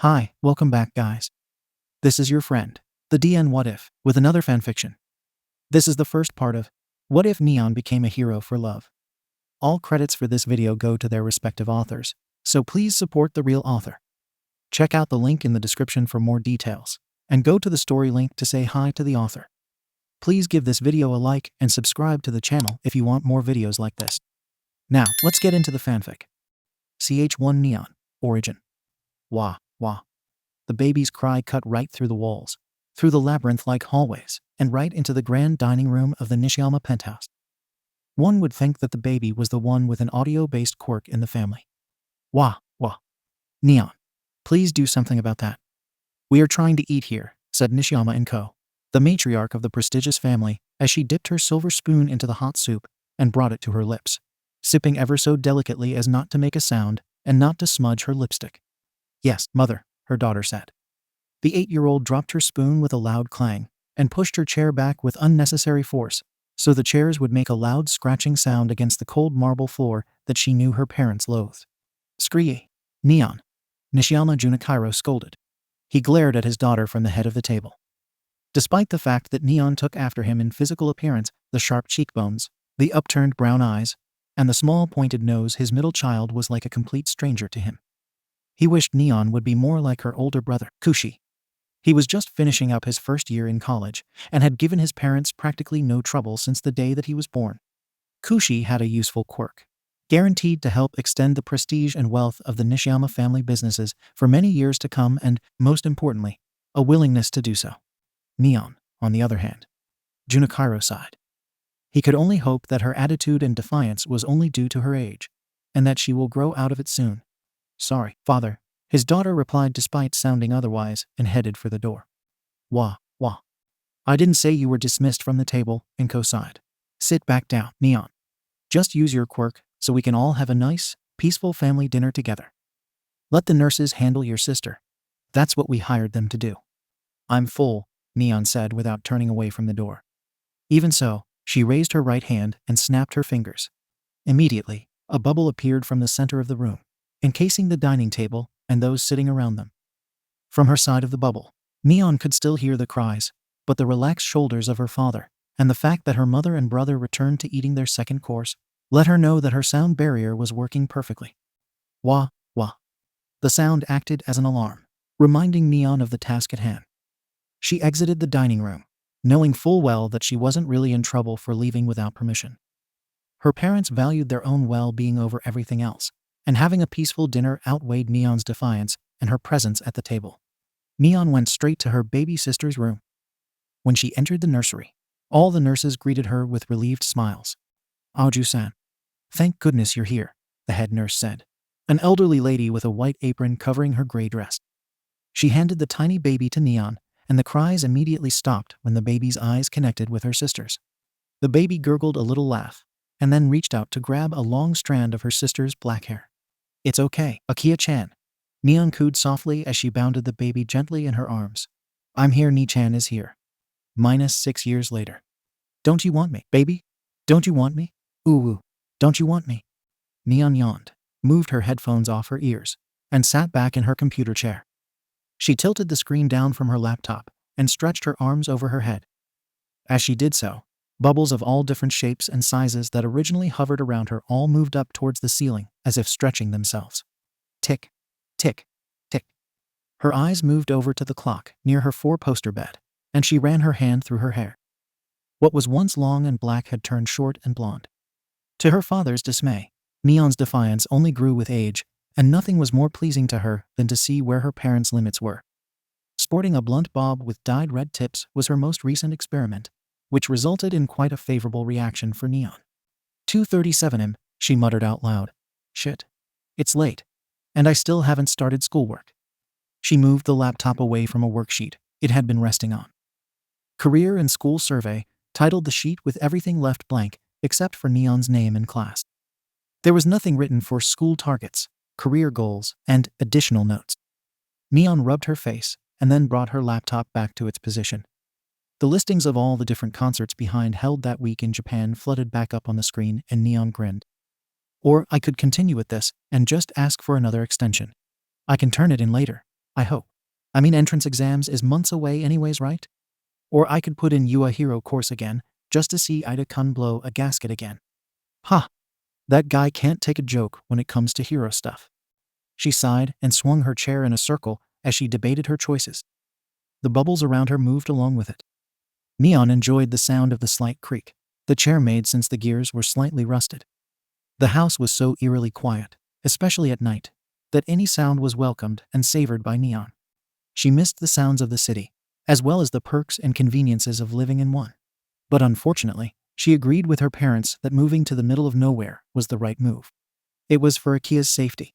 Hi, welcome back guys. This is your friend, the DN WhatIf, with another fanfiction. This is the first part of What If Neon Became a Hero for Love. All credits for this video go to their respective authors, so please support the real author. Check out the link in the description for more details, and go to the story link to say hi to the author. Please give this video a like and subscribe to the channel if you want more videos like this. Now, let's get into the fanfic. CH1 Neon, Origin. Wah, wah. The baby's cry cut right through the walls, through the labyrinth-like hallways, and right into the grand dining room of the Nishiyama penthouse. One would think that the baby was the one with an audio-based quirk in the family. Wah, wah. Neon, please do something about that. We are trying to eat here, said Nishiyama & Co., the matriarch of the prestigious family, as she dipped her silver spoon into the hot soup and brought it to her lips, sipping ever so delicately as not to make a sound and not to smudge her lipstick. Yes, mother, her daughter said. The 8-year-old dropped her spoon with a loud clang and pushed her chair back with unnecessary force, so the chairs would make a loud scratching sound against the cold marble floor that she knew her parents loathed. Scree, Neon, Nishiyama Junichiro scolded. He glared at his daughter from the head of the table. Despite the fact that Neon took after him in physical appearance, the sharp cheekbones, the upturned brown eyes, and the small pointed nose, his middle child was like a complete stranger to him. He wished Neon would be more like her older brother, Kushi. He was just finishing up his first year in college and had given his parents practically no trouble since the day that he was born. Kushi had a useful quirk, guaranteed to help extend the prestige and wealth of the Nishiyama family businesses for many years to come and, most importantly, a willingness to do so. Neon, on the other hand, Junichiro sighed. He could only hope that her attitude and defiance was only due to her age, and that she will grow out of it soon. Sorry, father, his daughter replied despite sounding otherwise, and headed for the door. Wah, wah. I didn't say you were dismissed from the table, Inko sighed. Sit back down, Neon. Just use your quirk so we can all have a nice, peaceful family dinner together. Let the nurses handle your sister. That's what we hired them to do. I'm full, Neon said without turning away from the door. Even so, she raised her right hand and snapped her fingers. Immediately, a bubble appeared from the center of the room, encasing the dining table and those sitting around them. From her side of the bubble, Neon could still hear the cries, but the relaxed shoulders of her father, and the fact that her mother and brother returned to eating their second course, let her know that her sound barrier was working perfectly. Wah, wah. The sound acted as an alarm, reminding Neon of the task at hand. She exited the dining room, knowing full well that she wasn't really in trouble for leaving without permission. Her parents valued their own well-being over everything else, and having a peaceful dinner outweighed Neon's defiance and her presence at the table. Neon went straight to her baby sister's room. When she entered the nursery, all the nurses greeted her with relieved smiles. Aoju-san. Thank goodness you're here, the head nurse said, an elderly lady with a white apron covering her gray dress. She handed the tiny baby to Neon, and the cries immediately stopped when the baby's eyes connected with her sister's. The baby gurgled a little laugh, and then reached out to grab a long strand of her sister's black hair. It's okay, Akia-chan. Neon cooed softly as she bounded the baby gently in her arms. I'm here, Ni-chan is here. -6 years later. Don't you want me, baby? Don't you want me? Ooh, don't you want me? Neon yawned, moved her headphones off her ears, and sat back in her computer chair. She tilted the screen down from her laptop and stretched her arms over her head. As she did so, bubbles of all different shapes and sizes that originally hovered around her all moved up towards the ceiling as if stretching themselves. Tick, tick, tick. Her eyes moved over to the clock near her four-poster bed, and she ran her hand through her hair. What was once long and black had turned short and blonde. To her father's dismay, Neon's defiance only grew with age, and nothing was more pleasing to her than to see where her parents' limits were. Sporting a blunt bob with dyed red tips was her most recent experiment, which resulted in quite a favorable reaction for Neon. 2:37 am, she muttered out loud. Shit. It's late. And I still haven't started schoolwork. She moved the laptop away from a worksheet it had been resting on. Career and School Survey titled the sheet with everything left blank except for Neon's name and class. There was nothing written for school targets, career goals, and additional notes. Neon rubbed her face and then brought her laptop back to its position. The listings of all the different concerts behind held that week in Japan flooded back up on the screen, and Neon grinned. Or I could continue with this and just ask for another extension. I can turn it in later. I hope. I mean, entrance exams is months away anyways, right? Or I could put in you a hero course again, just to see Ida-kun blow a gasket again. Ha! That guy can't take a joke when it comes to hero stuff. She sighed and swung her chair in a circle as she debated her choices. The bubbles around her moved along with it. Neon enjoyed the sound of the slight creak the chair made since the gears were slightly rusted. The house was so eerily quiet, especially at night, that any sound was welcomed and savored by Neon. She missed the sounds of the city, as well as the perks and conveniences of living in one. But unfortunately, she agreed with her parents that moving to the middle of nowhere was the right move. It was for Akia's safety.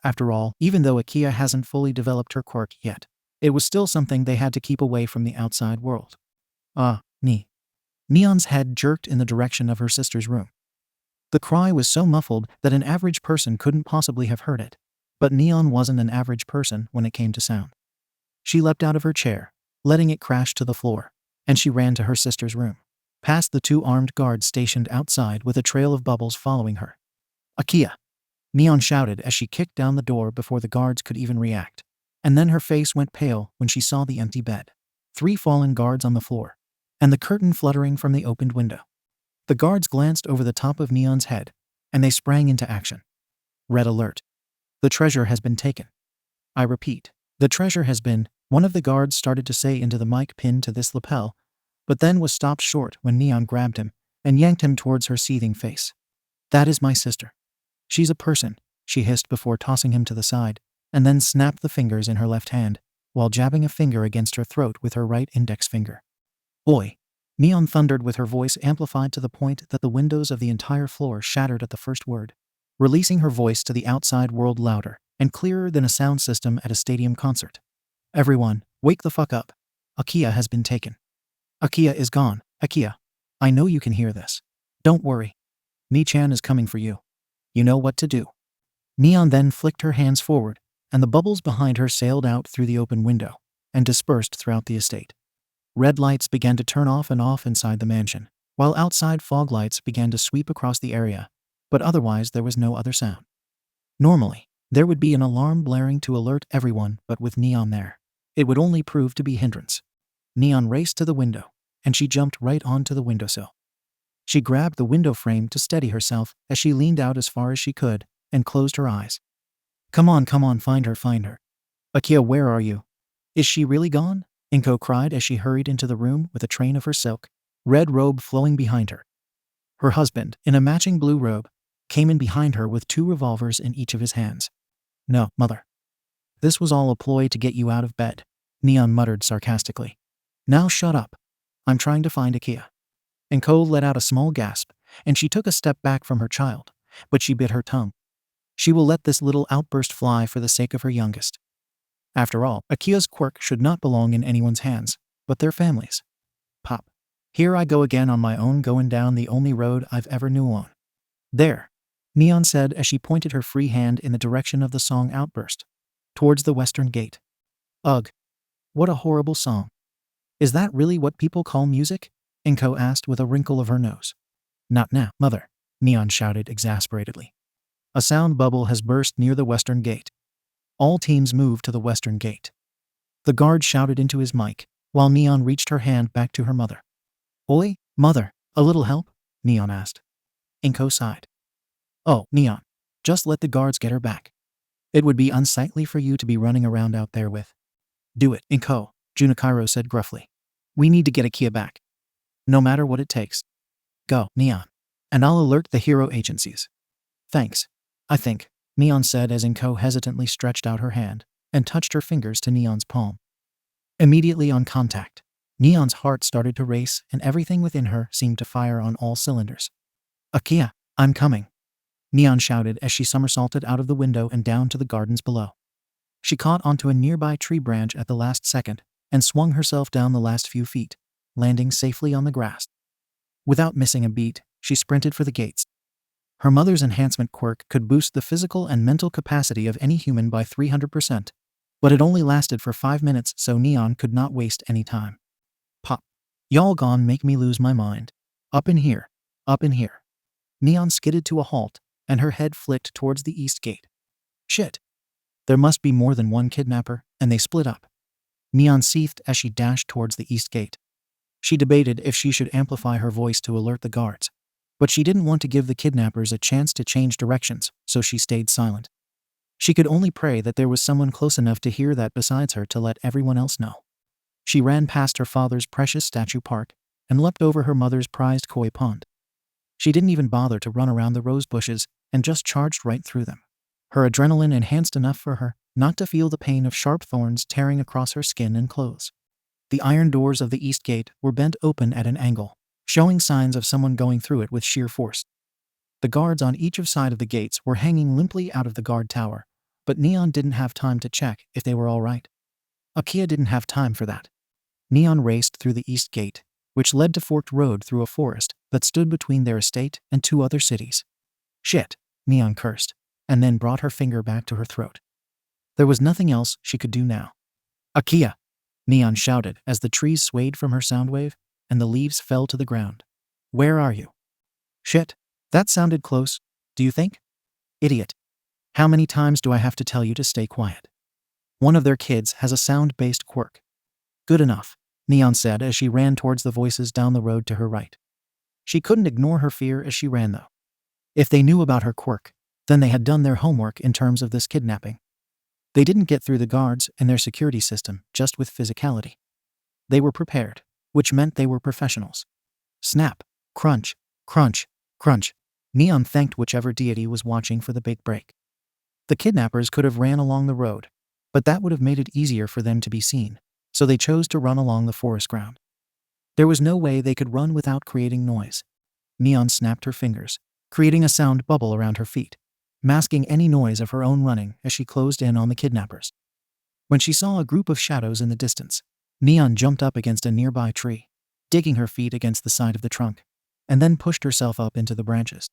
After all, even though Akia hasn't fully developed her quirk yet, it was still something they had to keep away from the outside world. Neon's head jerked in the direction of her sister's room. The cry was so muffled that an average person couldn't possibly have heard it. But Neon wasn't an average person when it came to sound. She leapt out of her chair, letting it crash to the floor, and she ran to her sister's room, past the 2 armed guards stationed outside with a trail of bubbles following her. Akia! Neon shouted as she kicked down the door before the guards could even react. And then her face went pale when she saw the empty bed, 3 fallen guards on the floor, and the curtain fluttering from the opened window. The guards glanced over the top of Neon's head, and they sprang into action. Red alert. The treasure has been taken. I repeat, the treasure has been, one of the guards started to say into the mic pinned to this lapel, but then was stopped short when Neon grabbed him and yanked him towards her seething face. That is my sister. She's a person, she hissed before tossing him to the side, and then snapped the fingers in her left hand, while jabbing a finger against her throat with her right index finger. Oi! Neon thundered with her voice amplified to the point that the windows of the entire floor shattered at the first word, releasing her voice to the outside world louder and clearer than a sound system at a stadium concert. Everyone, wake the fuck up. Akia has been taken. Akia is gone. Akia, I know you can hear this. Don't worry. Mi-chan is coming for you. You know what to do. Neon then flicked her hands forward, and the bubbles behind her sailed out through the open window and dispersed throughout the estate. Red lights began to turn off and off inside the mansion, while outside fog lights began to sweep across the area, but otherwise there was no other sound. Normally, there would be an alarm blaring to alert everyone, but with Neon there, it would only prove to be hindrance. Neon raced to the window, and she jumped right onto the windowsill. She grabbed the window frame to steady herself as she leaned out as far as she could and closed her eyes. Come on, find her. Akia, where are you? Is she really gone? Inko cried as she hurried into the room with a train of her silk, red robe flowing behind her. Her husband, in a matching blue robe, came in behind her with 2 revolvers in each of his hands. No, mother. This was all a ploy to get you out of bed, Neon muttered sarcastically. Now shut up. I'm trying to find Akia. Inko let out a small gasp, and she took a step back from her child, but she bit her tongue. She will let this little outburst fly for the sake of her youngest. After all, Akia's quirk should not belong in anyone's hands, but their families. Pop. Here I go again on my own, going down the only road I've ever knew on. There, Neon said as she pointed her free hand in the direction of the song outburst, towards the western gate. Ugh. What a horrible song. Is that really what people call music? Inko asked with a wrinkle of her nose. Not now, mother, Neon shouted exasperatedly. A sound bubble has burst near the western gate. All teams moved to the western gate. The guard shouted into his mic, while Neon reached her hand back to her mother. Oi, mother, a little help? Neon asked. Inko sighed. Oh, Neon, just let the guards get her back. It would be unsightly for you to be running around out there with. Do it, Inko, Junichiro said gruffly. We need to get Akia back. No matter what it takes. Go, Neon. And I'll alert the hero agencies. Thanks. I think, Neon said as Inko hesitantly stretched out her hand and touched her fingers to Neon's palm. Immediately on contact, Neon's heart started to race and everything within her seemed to fire on all cylinders. Akia, I'm coming, Neon shouted as she somersaulted out of the window and down to the gardens below. She caught onto a nearby tree branch at the last second and swung herself down the last few feet, landing safely on the grass. Without missing a beat, she sprinted for the gates. Her mother's enhancement quirk could boost the physical and mental capacity of any human by 300%, but it only lasted for 5 minutes, so Neon could not waste any time. Pop. Y'all gone make me lose my mind. Up in here. Neon skidded to a halt, and her head flicked towards the east gate. Shit. There must be more than one kidnapper, and they split up. Neon seethed as she dashed towards the east gate. She debated if she should amplify her voice to alert the guards, but she didn't want to give the kidnappers a chance to change directions, so she stayed silent. She could only pray that there was someone close enough to hear that besides her to let everyone else know. She ran past her father's precious statue park and leapt over her mother's prized koi pond. She didn't even bother to run around the rose bushes and just charged right through them. Her adrenaline enhanced enough for her not to feel the pain of sharp thorns tearing across her skin and clothes. The iron doors of the east gate were bent open at an angle, showing signs of someone going through it with sheer force. The guards on each side of the gates were hanging limply out of the guard tower, but Neon didn't have time to check if they were all right. Akia didn't have time for that. Neon raced through the east gate, which led to forked road through a forest that stood between their estate and 2 other cities. Shit, Neon cursed, and then brought her finger back to her throat. There was nothing else she could do now. Akia! Neon shouted as the trees swayed from her sound wave and the leaves fell to the ground. Where are you? Shit, that sounded close, do you think? Idiot. How many times do I have to tell you to stay quiet? One of their kids has a sound-based quirk. Good enough, Neon said as she ran towards the voices down the road to her right. She couldn't ignore her fear as she ran though. If they knew about her quirk, then they had done their homework in terms of this kidnapping. They didn't get through the guards and their security system just with physicality. They were prepared, which meant they were professionals. Snap, crunch, crunch, crunch. Neon thanked whichever deity was watching for the big break. The kidnappers could have ran along the road, but that would have made it easier for them to be seen, so they chose to run along the forest ground. There was no way they could run without creating noise. Neon snapped her fingers, creating a sound bubble around her feet, masking any noise of her own running as she closed in on the kidnappers. When she saw a group of shadows in the distance, Neon jumped up against a nearby tree, digging her feet against the side of the trunk, and then pushed herself up into the branches.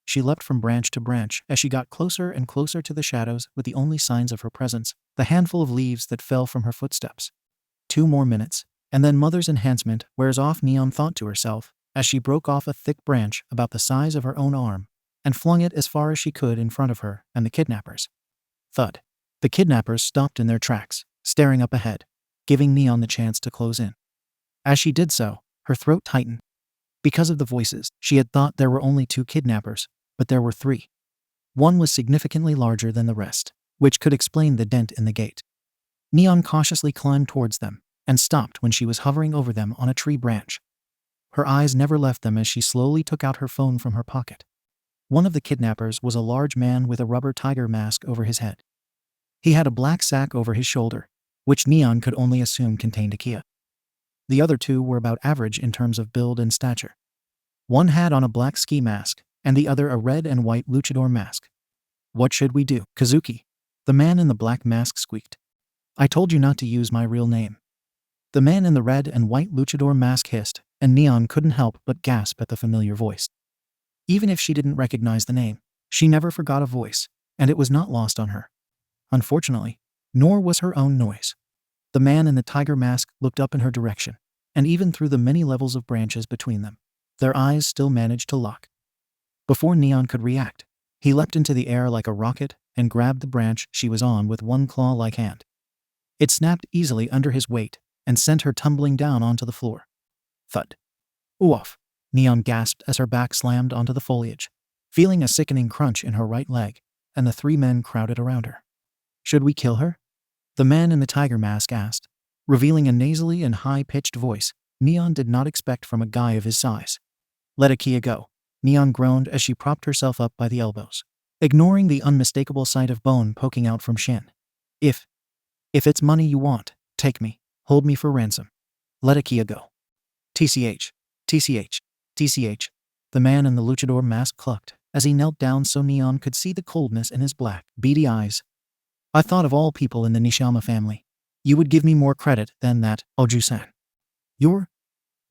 She leapt from branch to branch as she got closer and closer to the shadows with the only signs of her presence, the handful of leaves that fell from her footsteps. 2 more minutes, and then Mother's enhancement wears off, Neon thought to herself, as she broke off a thick branch about the size of her own arm and flung it as far as she could in front of her and the kidnappers. Thud. The kidnappers stopped in their tracks, staring up ahead, giving Neon the chance to close in. As she did so, her throat tightened. Because of the voices, she had thought there were only 2 kidnappers, but there were 3. One was significantly larger than the rest, which could explain the dent in the gate. Neon cautiously climbed towards them and stopped when she was hovering over them on a tree branch. Her eyes never left them as she slowly took out her phone from her pocket. One of the kidnappers was a large man with a rubber tiger mask over his head. He had a black sack over his shoulder, which Neon could only assume contained Akia. The other 2 were about average in terms of build and stature. One had on a black ski mask, and the other a red and white luchador mask. What should we do, Kazuki? The man in the black mask squeaked. I told you not to use my real name. The man in the red and white luchador mask hissed, and Neon couldn't help but gasp at the familiar voice. Even if she didn't recognize the name, she never forgot a voice, and it was not lost on her. Unfortunately, nor was her own noise. The man in the tiger mask looked up in her direction, and even through the many levels of branches between them, their eyes still managed to lock. Before Neon could react, he leapt into the air like a rocket and grabbed the branch she was on with one claw-like hand. It snapped easily under his weight and sent her tumbling down onto the floor. Thud. Oof! Neon gasped as her back slammed onto the foliage, feeling a sickening crunch in her right leg, and the 3 men crowded around her. Should we kill her? The man in the tiger mask asked, revealing a nasally and high-pitched voice Neon did not expect from a guy of his size. Let Akia go, Neon groaned as she propped herself up by the elbows, ignoring the unmistakable sight of bone poking out from shin. If it's money you want, take me, hold me for ransom. Let Akia go. TCH, TCH, TCH, the man in the luchador mask clucked as he knelt down so Neon could see the coldness in his black, beady eyes. I thought of all people in the Nishiyama family, you would give me more credit than that, Oju-san. You're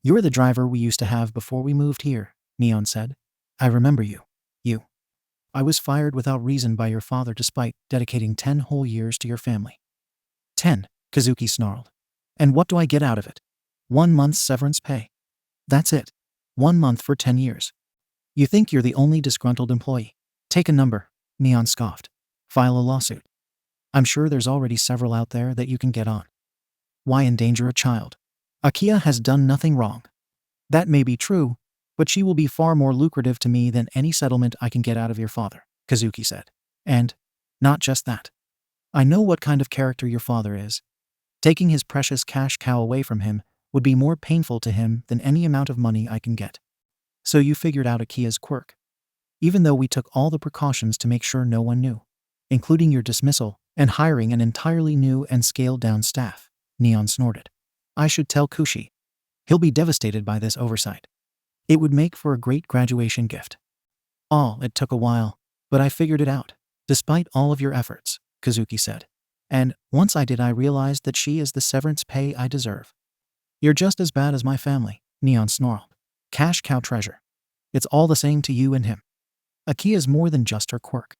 the driver we used to have before we moved here, Neon said. I remember you. I was fired without reason by your father despite dedicating 10 whole years to your family. 10, Kazuki snarled. And what do I get out of it? 1 month's severance pay. That's it. 1 month for 10 years. You think you're the only disgruntled employee? Take a number, Neon scoffed. File a lawsuit. I'm sure there's already several out there that you can get on. Why endanger a child? Akiya has done nothing wrong. That may be true, but she will be far more lucrative to me than any settlement I can get out of your father, Kazuki said. And, not just that. I know what kind of character your father is. Taking his precious cash cow away from him would be more painful to him than any amount of money I can get. So you figured out Akiya's quirk. Even though we took all the precautions to make sure no one knew, including your dismissal and hiring an entirely new and scaled-down staff, Neon snorted. I should tell Kushi. He'll be devastated by this oversight. It would make for a great graduation gift. It took a while, but I figured it out, despite all of your efforts, Kazuki said. And once I did, I realized that she is the severance pay I deserve. You're just as bad as my family, Neon snarled. Cash cow treasure. It's all the same to you and him. Akiya's more than just her quirk.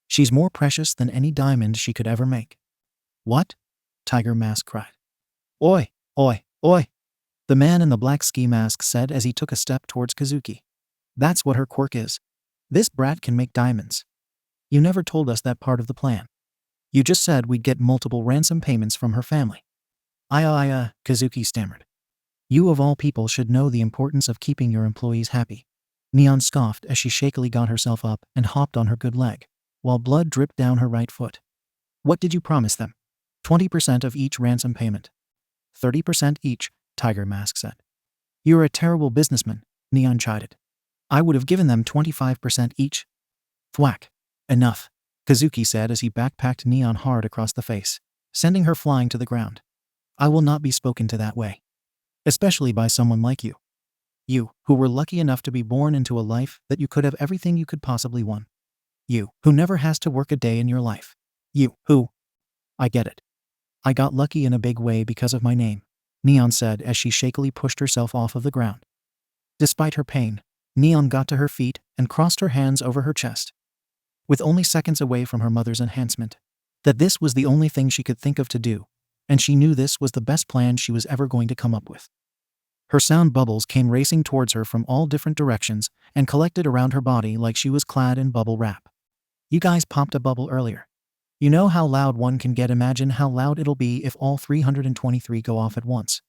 She's more precious than any diamond she could ever make. What? Tiger Mask cried. Oi, oi, oi. The man in the black ski mask said as he took a step towards Kazuki. That's what her quirk is. This brat can make diamonds. You never told us that part of the plan. You just said we'd get multiple ransom payments from her family. Kazuki stammered. You of all people should know the importance of keeping your employees happy. Neon scoffed as she shakily got herself up and hopped on her good leg, while blood dripped down her right foot. What did you promise them? 20% of each ransom payment. 30% each, Tiger Mask said. You're a terrible businessman, Neon chided. I would have given them 25% each. Thwack. Enough, Kazuki said as he backpacked Neon hard across the face, sending her flying to the ground. I will not be spoken to that way. Especially by someone like you. You, who were lucky enough to be born into a life that you could have everything you could possibly want. You, who never has to work a day in your life. You, who... I get it. I got lucky in a big way because of my name, Neon said as she shakily pushed herself off of the ground. Despite her pain, Neon got to her feet and crossed her hands over her chest. With only seconds away from her mother's enhancement, that this was the only thing she could think of to do, and she knew this was the best plan she was ever going to come up with. Her sound bubbles came racing towards her from all different directions and collected around her body like she was clad in bubble wrap. You guys popped a bubble earlier. You know how loud one can get. Imagine how loud it'll be if all 323 go off at once,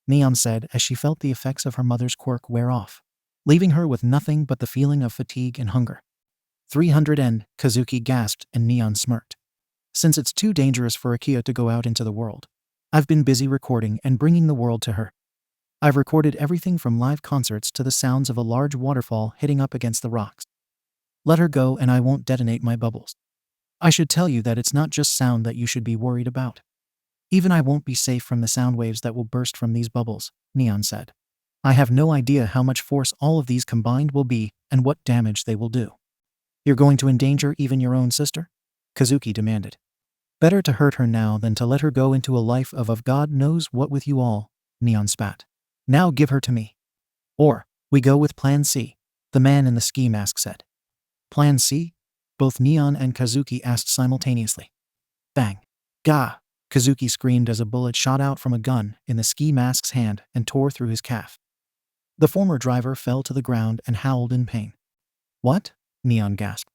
Neon said as she felt the effects of her mother's quirk wear off, leaving her with nothing but the feeling of fatigue and hunger. 300 and Kazuki gasped and Neon smirked. Since it's too dangerous for Akiya to go out into the world, I've been busy recording and bringing the world to her. I've recorded everything from live concerts to the sounds of a large waterfall hitting up against the rocks. Let her go and I won't detonate my bubbles. I should tell you that it's not just sound that you should be worried about. Even I won't be safe from the sound waves that will burst from these bubbles, Neon said. I have no idea how much force all of these combined will be and what damage they will do. You're going to endanger even your own sister? Kazuki demanded. Better to hurt her now than to let her go into a life of God knows what with you all, Neon spat. Now give her to me. Or, we go with Plan C, the man in the ski mask said. Plan C? Both Neon and Kazuki asked simultaneously. Bang. Gah! Kazuki screamed as a bullet shot out from a gun in the ski mask's hand and tore through his calf. The former driver fell to the ground and howled in pain. What? Neon gasped.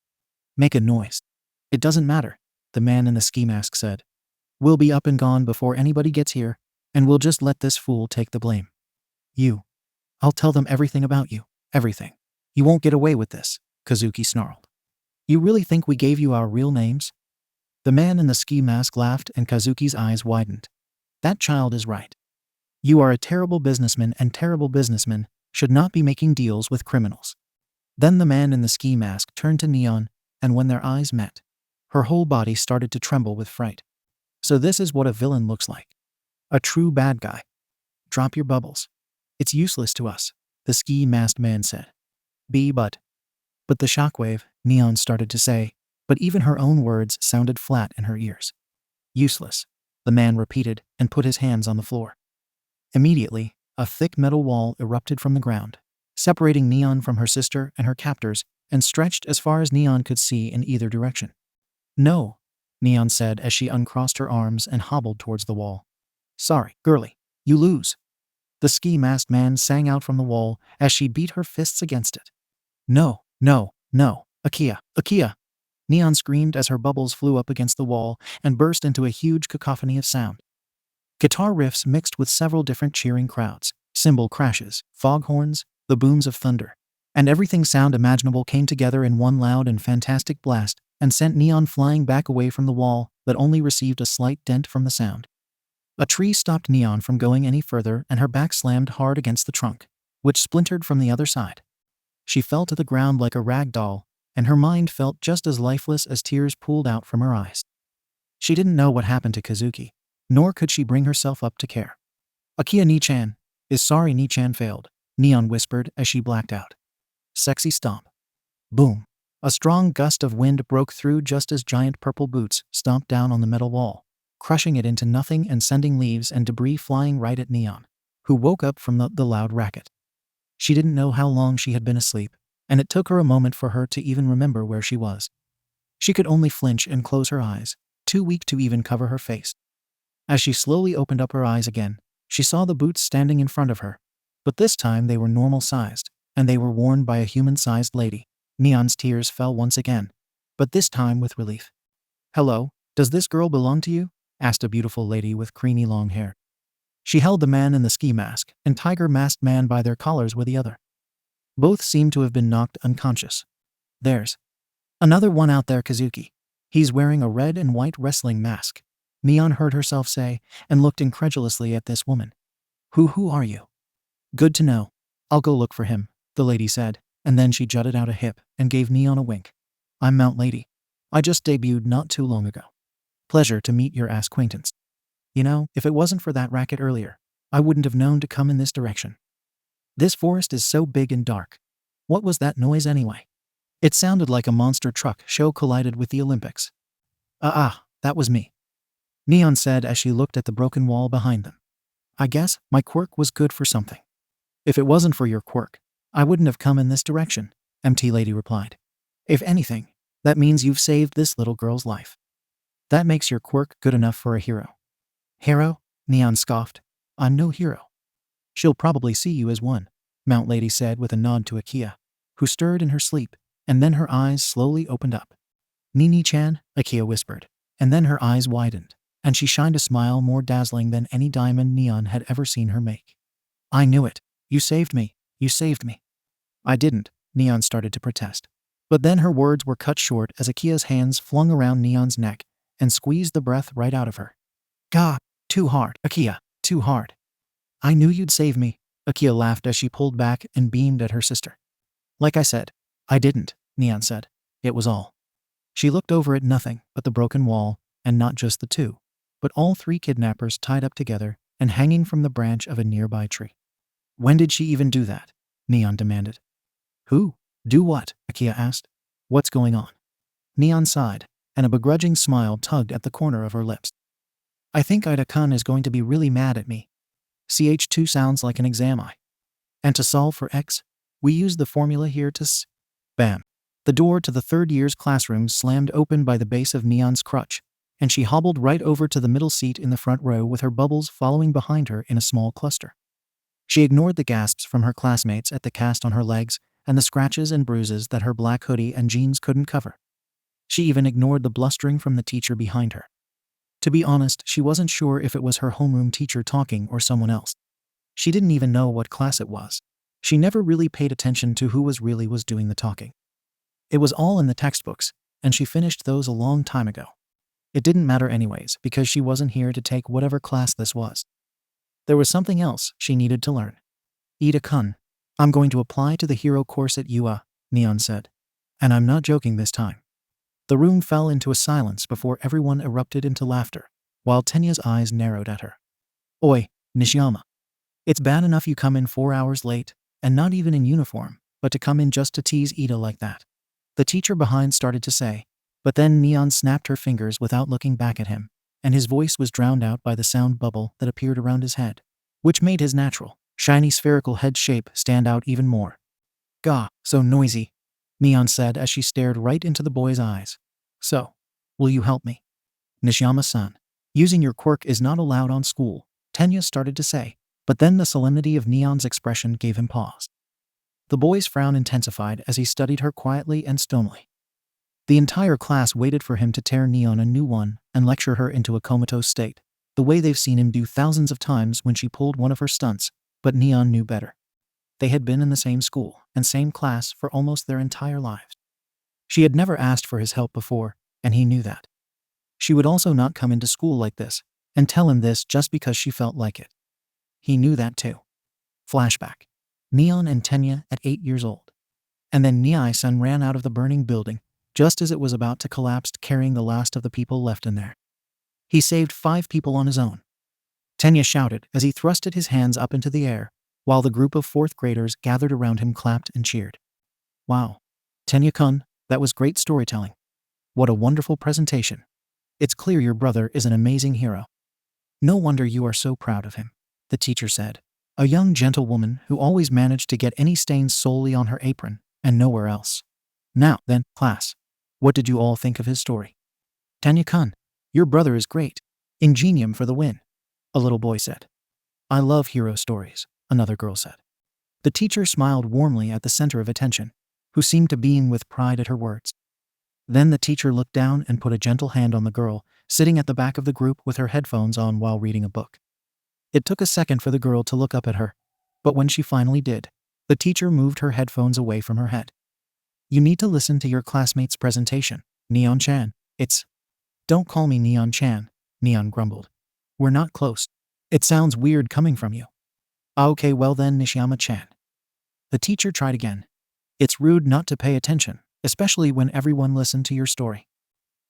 Make a noise. It doesn't matter, the man in the ski mask said. We'll be up and gone before anybody gets here, and we'll just let this fool take the blame. I'll tell them everything about you, everything. You won't get away with this, Kazuki snarled. You really think we gave you our real names? The man in the ski mask laughed and Kazuki's eyes widened. That child is right. You are a terrible businessman and terrible businessmen should not be making deals with criminals. Then the man in the ski mask turned to Neon, and when their eyes met, her whole body started to tremble with fright. So this is what a villain looks like. A true bad guy. Drop your bubbles. It's useless to us, the ski masked man said. But the shockwave, Neon started to say, but even her own words sounded flat in her ears. Useless, the man repeated and put his hands on the floor. Immediately, a thick metal wall erupted from the ground, separating Neon from her sister and her captors, and stretched as far as Neon could see in either direction. No, Neon said as she uncrossed her arms and hobbled towards the wall. Sorry, girlie, you lose. The ski masked man sang out from the wall as she beat her fists against it. No, Akiya. Neon screamed as her bubbles flew up against the wall and burst into a huge cacophony of sound. Guitar riffs mixed with several different cheering crowds, cymbal crashes, foghorns, the booms of thunder, and everything sound imaginable came together in one loud and fantastic blast and sent Neon flying back away from the wall that only received a slight dent from the sound. A tree stopped Neon from going any further and her back slammed hard against the trunk, which splintered from the other side. She fell to the ground like a rag doll, and her mind felt just as lifeless as tears pooled out from her eyes. She didn't know what happened to Kazuki, nor could she bring herself up to care. "Akia Ni-chan is sorry Ni-chan failed," Neon whispered as she blacked out. Sexy stomp. Boom. A strong gust of wind broke through just as giant purple boots stomped down on the metal wall, crushing it into nothing and sending leaves and debris flying right at Neon, who woke up from the loud racket. She didn't know how long she had been asleep, and it took her a moment for her to even remember where she was. She could only flinch and close her eyes, too weak to even cover her face. As she slowly opened up her eyes again, she saw the boots standing in front of her, but this time they were normal-sized, and they were worn by a human-sized lady. Neon's tears fell once again, but this time with relief. "Hello, does this girl belong to you?" asked a beautiful lady with creamy long hair. She held the man in the ski mask and tiger-masked man by their collars with the other. Both seemed to have been knocked unconscious. "There's another one out there, Kazuki. He's wearing a red and white wrestling mask," Neon heard herself say, and looked incredulously at this woman. Who are you?" "Good to know. I'll go look for him," the lady said, and then she jutted out a hip and gave Neon a wink. "I'm Mount Lady. I just debuted not too long ago. Pleasure to meet your acquaintance. You know, if it wasn't for that racket earlier, I wouldn't have known to come in this direction. This forest is so big and dark. What was that noise anyway?" It sounded like a monster truck show collided with the Olympics. That was me," Neon said as she looked at the broken wall behind them. "I guess my quirk was good for something." "If it wasn't for your quirk, I wouldn't have come in this direction," MT Lady replied. "If anything, that means you've saved this little girl's life. That makes your quirk good enough for a hero." "Hero?" Neon scoffed. "I'm no hero." "She'll probably see you as one," Mount Lady said with a nod to Akia, who stirred in her sleep, and then her eyes slowly opened up. "Nini-chan," Akia whispered, and then her eyes widened, and she shined a smile more dazzling than any diamond Neon had ever seen her make. "I knew it. You saved me. You saved me." "I didn't," Neon started to protest. But then her words were cut short as Akia's hands flung around Neon's neck and squeezed the breath right out of her. "God, too hard, Akia, too hard." "I knew you'd save me," Akia laughed as she pulled back and beamed at her sister. "Like I said, I didn't," Neon said. "It was all." She looked over at nothing but the broken wall, and not just the two, but all three kidnappers tied up together and hanging from the branch of a nearby tree. "When did she even do that?" Neon demanded. "Who? Do what?" Akia asked. "What's going on?" Neon sighed, and a begrudging smile tugged at the corner of her lips. "I think Ida-kun is going to be really mad at me. CH2 sounds like an exam I. And to solve for X, we use the formula here to Bam. The door to the third year's classroom slammed open by the base of Neon's crutch, and she hobbled right over to the middle seat in the front row with her bubbles following behind her in a small cluster. She ignored the gasps from her classmates at the cast on her legs and the scratches and bruises that her black hoodie and jeans couldn't cover. She even ignored the blustering from the teacher behind her. To be honest, she wasn't sure if it was her homeroom teacher talking or someone else. She didn't even know what class it was. She never really paid attention to who was doing the talking. It was all in the textbooks, and she finished those a long time ago. It didn't matter anyways, because she wasn't here to take whatever class this was. There was something else she needed to learn. "Ida-kun, I'm going to apply to the hero course at UA," Neon said. "And I'm not joking this time." The room fell into a silence before everyone erupted into laughter, while Tenya's eyes narrowed at her. "Oi, Nishiyama. It's bad enough you come in 4 hours late, and not even in uniform, but to come in just to tease Ida like that," the teacher behind started to say, but then Neon snapped her fingers without looking back at him, and his voice was drowned out by the sound bubble that appeared around his head, which made his natural, shiny spherical head shape stand out even more. "Gah, so noisy," Neon said as she stared right into the boy's eyes. "So, will you help me?" "Nishiyama-san, using your quirk is not allowed on school," Tenya started to say, but then the solemnity of Neon's expression gave him pause. The boy's frown intensified as he studied her quietly and stonily. The entire class waited for him to tear Neon a new one and lecture her into a comatose state, the way they've seen him do thousands of times when she pulled one of her stunts, but Neon knew better. They had been in the same school and same class for almost their entire lives. She had never asked for his help before, and he knew that. She would also not come into school like this and tell him this just because she felt like it. He knew that too. Flashback. Neon and Tenya at 8 years old. And then Nyai-san ran out of the burning building just as it was about to collapse, carrying the last of the people left in there. He saved 5 people on his own. Tenya shouted as he thrusted his hands up into the air, while the group of 4th graders gathered around him clapped and cheered. Wow. Tenya-kun, that was great storytelling. What a wonderful presentation. It's clear your brother is an amazing hero. No wonder you are so proud of him, the teacher said. A young gentlewoman who always managed to get any stains solely on her apron and nowhere else. Now, then, class, what did you all think of his story? Tanya-kun, your brother is great. Ingenium for the win, a little boy said. I love hero stories, another girl said. The teacher smiled warmly at the center of attention, who seemed to beam with pride at her words. Then the teacher looked down and put a gentle hand on the girl, sitting at the back of the group with her headphones on while reading a book. It took a second for the girl to look up at her, but when she finally did, the teacher moved her headphones away from her head. You need to listen to your classmate's presentation, Neon-chan. Don't call me Neon-chan, Neon grumbled. We're not close. It sounds weird coming from you. Okay, well then, Nishiyama-chan. The teacher tried again. It's rude not to pay attention, especially when everyone listened to your story.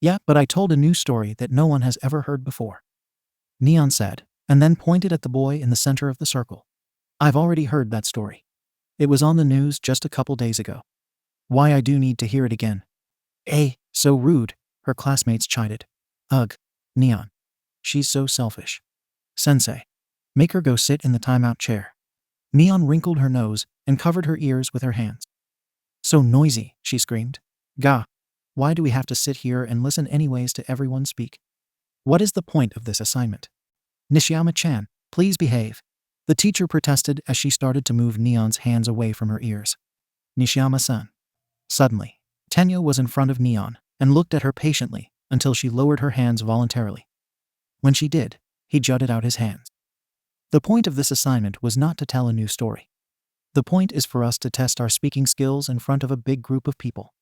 Yeah, but I told a new story that no one has ever heard before, Neon said, and then pointed at the boy in the center of the circle. I've already heard that story. It was on the news just a couple days ago. Why I do need to hear it again. So rude, her classmates chided. Ugh, Neon. She's so selfish. Sensei. Make her go sit in the timeout chair. Neon wrinkled her nose and covered her ears with her hands. So noisy, she screamed. Gah. Why do we have to sit here and listen anyways to everyone speak? What is the point of this assignment? Nishiyama-chan, please behave. The teacher protested as she started to move Neon's hands away from her ears. Nishiyama-san. Suddenly, Tenya was in front of Neon and looked at her patiently until she lowered her hands voluntarily. When she did, he jutted out his hands. The point of this assignment was not to tell a new story. The point is for us to test our speaking skills in front of a big group of people.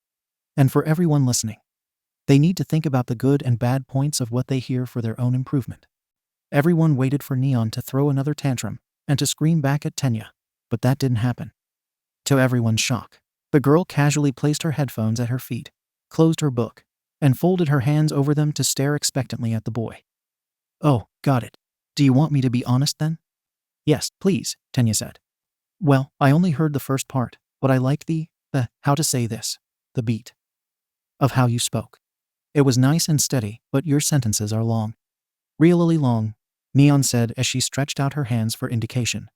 And for everyone listening, they need to think about the good and bad points of what they hear for their own improvement. Everyone waited for Neon to throw another tantrum and to scream back at Tenya, but that didn't happen. To everyone's shock, the girl casually placed her headphones at her feet, closed her book, and folded her hands over them to stare expectantly at the boy. Oh, got it. Do you want me to be honest then? Yes, please, Tenya said. Well, I only heard the first part, but I like the beat of how you spoke. It was nice and steady, but your sentences are long. Really long, Neon said as she stretched out her hands for indication.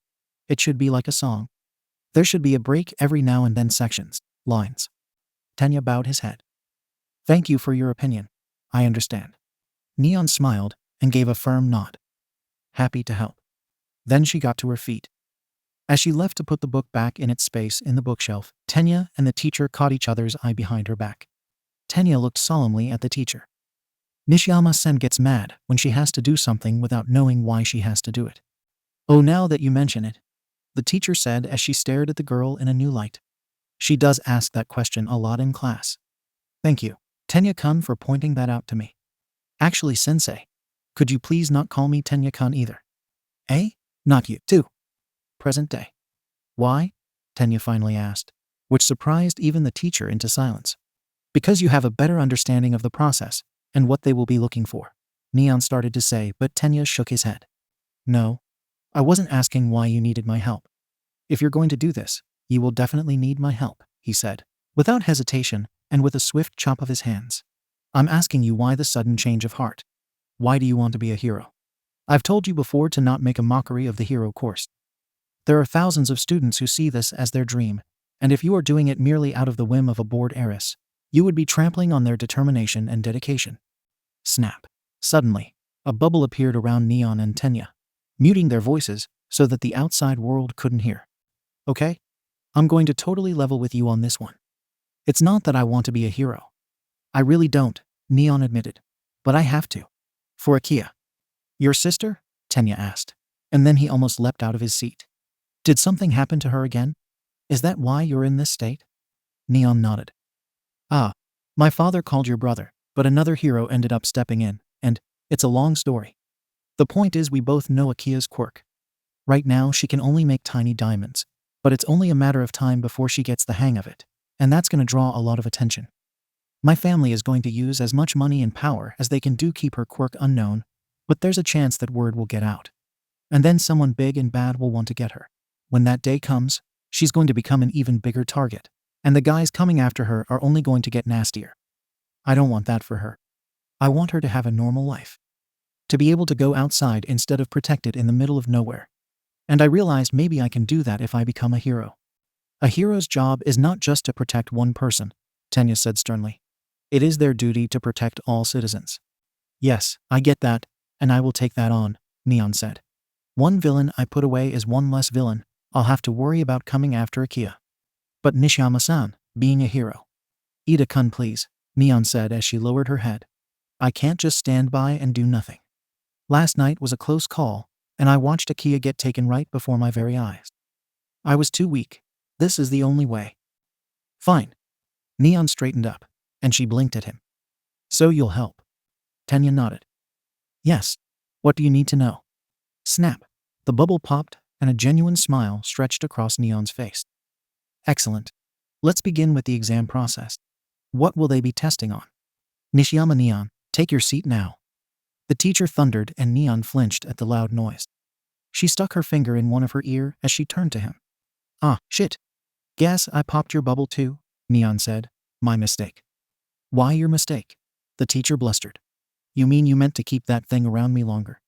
It should be like a song. There should be a break every now and then, sections, lines. Tenya bowed his head. Thank you for your opinion. I understand. Neon smiled and gave a firm nod. Happy to help. Then she got to her feet. As she left to put the book back in its space in the bookshelf, Tenya and the teacher caught each other's eye behind her back. Tenya looked solemnly at the teacher. Nishiyama-sen gets mad when she has to do something without knowing why she has to do it. Oh, now that you mention it, the teacher said as she stared at the girl in a new light. She does ask that question a lot in class. Thank you, Tenya-kun, for pointing that out to me. Actually, sensei, could you please not call me Tenya-kun either? Not you, too. Present day. Why? Tenya finally asked, which surprised even the teacher into silence. Because you have a better understanding of the process and what they will be looking for, Neon started to say, but Tenya shook his head. No, I wasn't asking why you needed my help. If you're going to do this, you will definitely need my help, he said, without hesitation and with a swift chop of his hands. I'm asking you why the sudden change of heart. Why do you want to be a hero? I've told you before to not make a mockery of the hero course. There are thousands of students who see this as their dream, and if you are doing it merely out of the whim of a bored heiress, you would be trampling on their determination and dedication. Snap. Suddenly, a bubble appeared around Neon and Tenya, muting their voices so that the outside world couldn't hear. Okay? I'm going to totally level with you on this one. It's not that I want to be a hero. I really don't, Neon admitted. But I have to. For Akia. Your sister? Tenya asked. And then he almost leapt out of his seat. Did something happen to her again? Is that why you're in this state? Neon nodded. Ah, my father called your brother, but another hero ended up stepping in, and it's a long story. The point is we both know Akia's quirk. Right now she can only make tiny diamonds, but it's only a matter of time before she gets the hang of it, and that's going to draw a lot of attention. My family is going to use as much money and power as they can do keep her quirk unknown, but there's a chance that word will get out. And then someone big and bad will want to get her. When that day comes, she's going to become an even bigger target, and the guys coming after her are only going to get nastier. I don't want that for her. I want her to have a normal life. To be able to go outside instead of protected in the middle of nowhere. And I realized maybe I can do that if I become a hero. A hero's job is not just to protect one person, Tenya said sternly. It is their duty to protect all citizens. Yes, I get that, and I will take that on, Neon said. One villain I put away is one less villain I'll have to worry about coming after Akia. But Nishiyama-san, being a hero. Ida-kun please, Neon said as she lowered her head. I can't just stand by and do nothing. Last night was a close call, and I watched Akia get taken right before my very eyes. I was too weak. This is the only way. Fine. Neon straightened up, and she blinked at him. So you'll help? Tenya nodded. Yes. What do you need to know? Snap. The bubble popped, and a genuine smile stretched across Neon's face. Excellent. Let's begin with the exam process. What will they be testing on? Nishiyama Neon, take your seat now. The teacher thundered and Neon flinched at the loud noise. She stuck her finger in one of her ear as she turned to him. Ah, shit. Guess I popped your bubble too, Neon said. My mistake. Why your mistake? The teacher blustered. You mean you meant to keep that thing around me longer?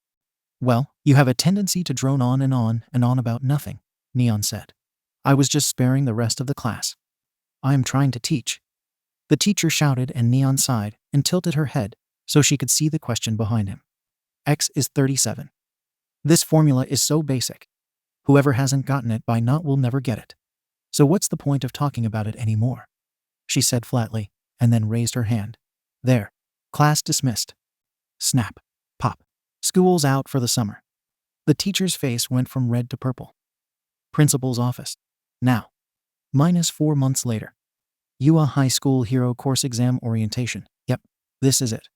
Well, you have a tendency to drone on and on about nothing, Neon said. I was just sparing the rest of the class. I am trying to teach. The teacher shouted and Neon sighed and tilted her head so she could see the question behind him. X is 37. This formula is so basic. Whoever hasn't gotten it by now will never get it. So what's the point of talking about it anymore? She said flatly, and then raised her hand. There. Class dismissed. Snap. Pop. School's out for the summer. The teacher's face went from red to purple. Principal's office. Now. -4 months later. UA High School Hero Course Exam Orientation. Yep, this is it.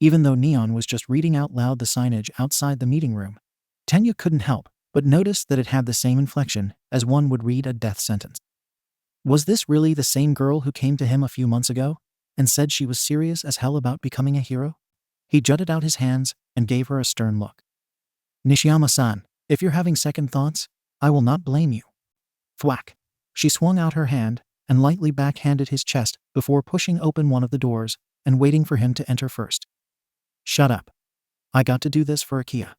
Even though Neon was just reading out loud the signage outside the meeting room, Tenya couldn't help but notice that it had the same inflection as one would read a death sentence. Was this really the same girl who came to him a few months ago and said she was serious as hell about becoming a hero? He jutted out his hands and gave her a stern look. Nishiyama-san, if you're having second thoughts, I will not blame you. Thwack. She swung out her hand and lightly backhanded his chest before pushing open one of the doors and waiting for him to enter first. Shut up. I got to do this for Akia.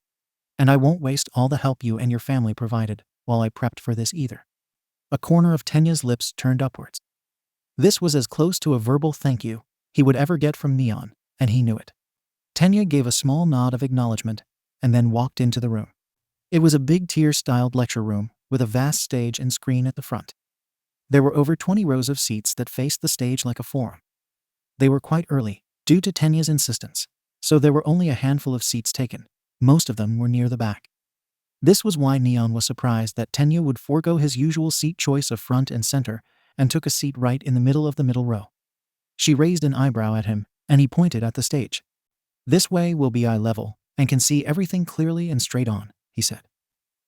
And I won't waste all the help you and your family provided while I prepped for this either. A corner of Tenya's lips turned upwards. This was as close to a verbal thank you he would ever get from Neon, and he knew it. Tenya gave a small nod of acknowledgement and then walked into the room. It was a big tier-styled lecture room with a vast stage and screen at the front. There were over 20 rows of seats that faced the stage like a forum. They were quite early, due to Tenya's insistence, so there were only a handful of seats taken. Most of them were near the back. This was why Neon was surprised that Tenya would forego his usual seat choice of front and center and took a seat right in the middle of the middle row. She raised an eyebrow at him, and he pointed at the stage. This way we'll be eye level and can see everything clearly and straight on, he said.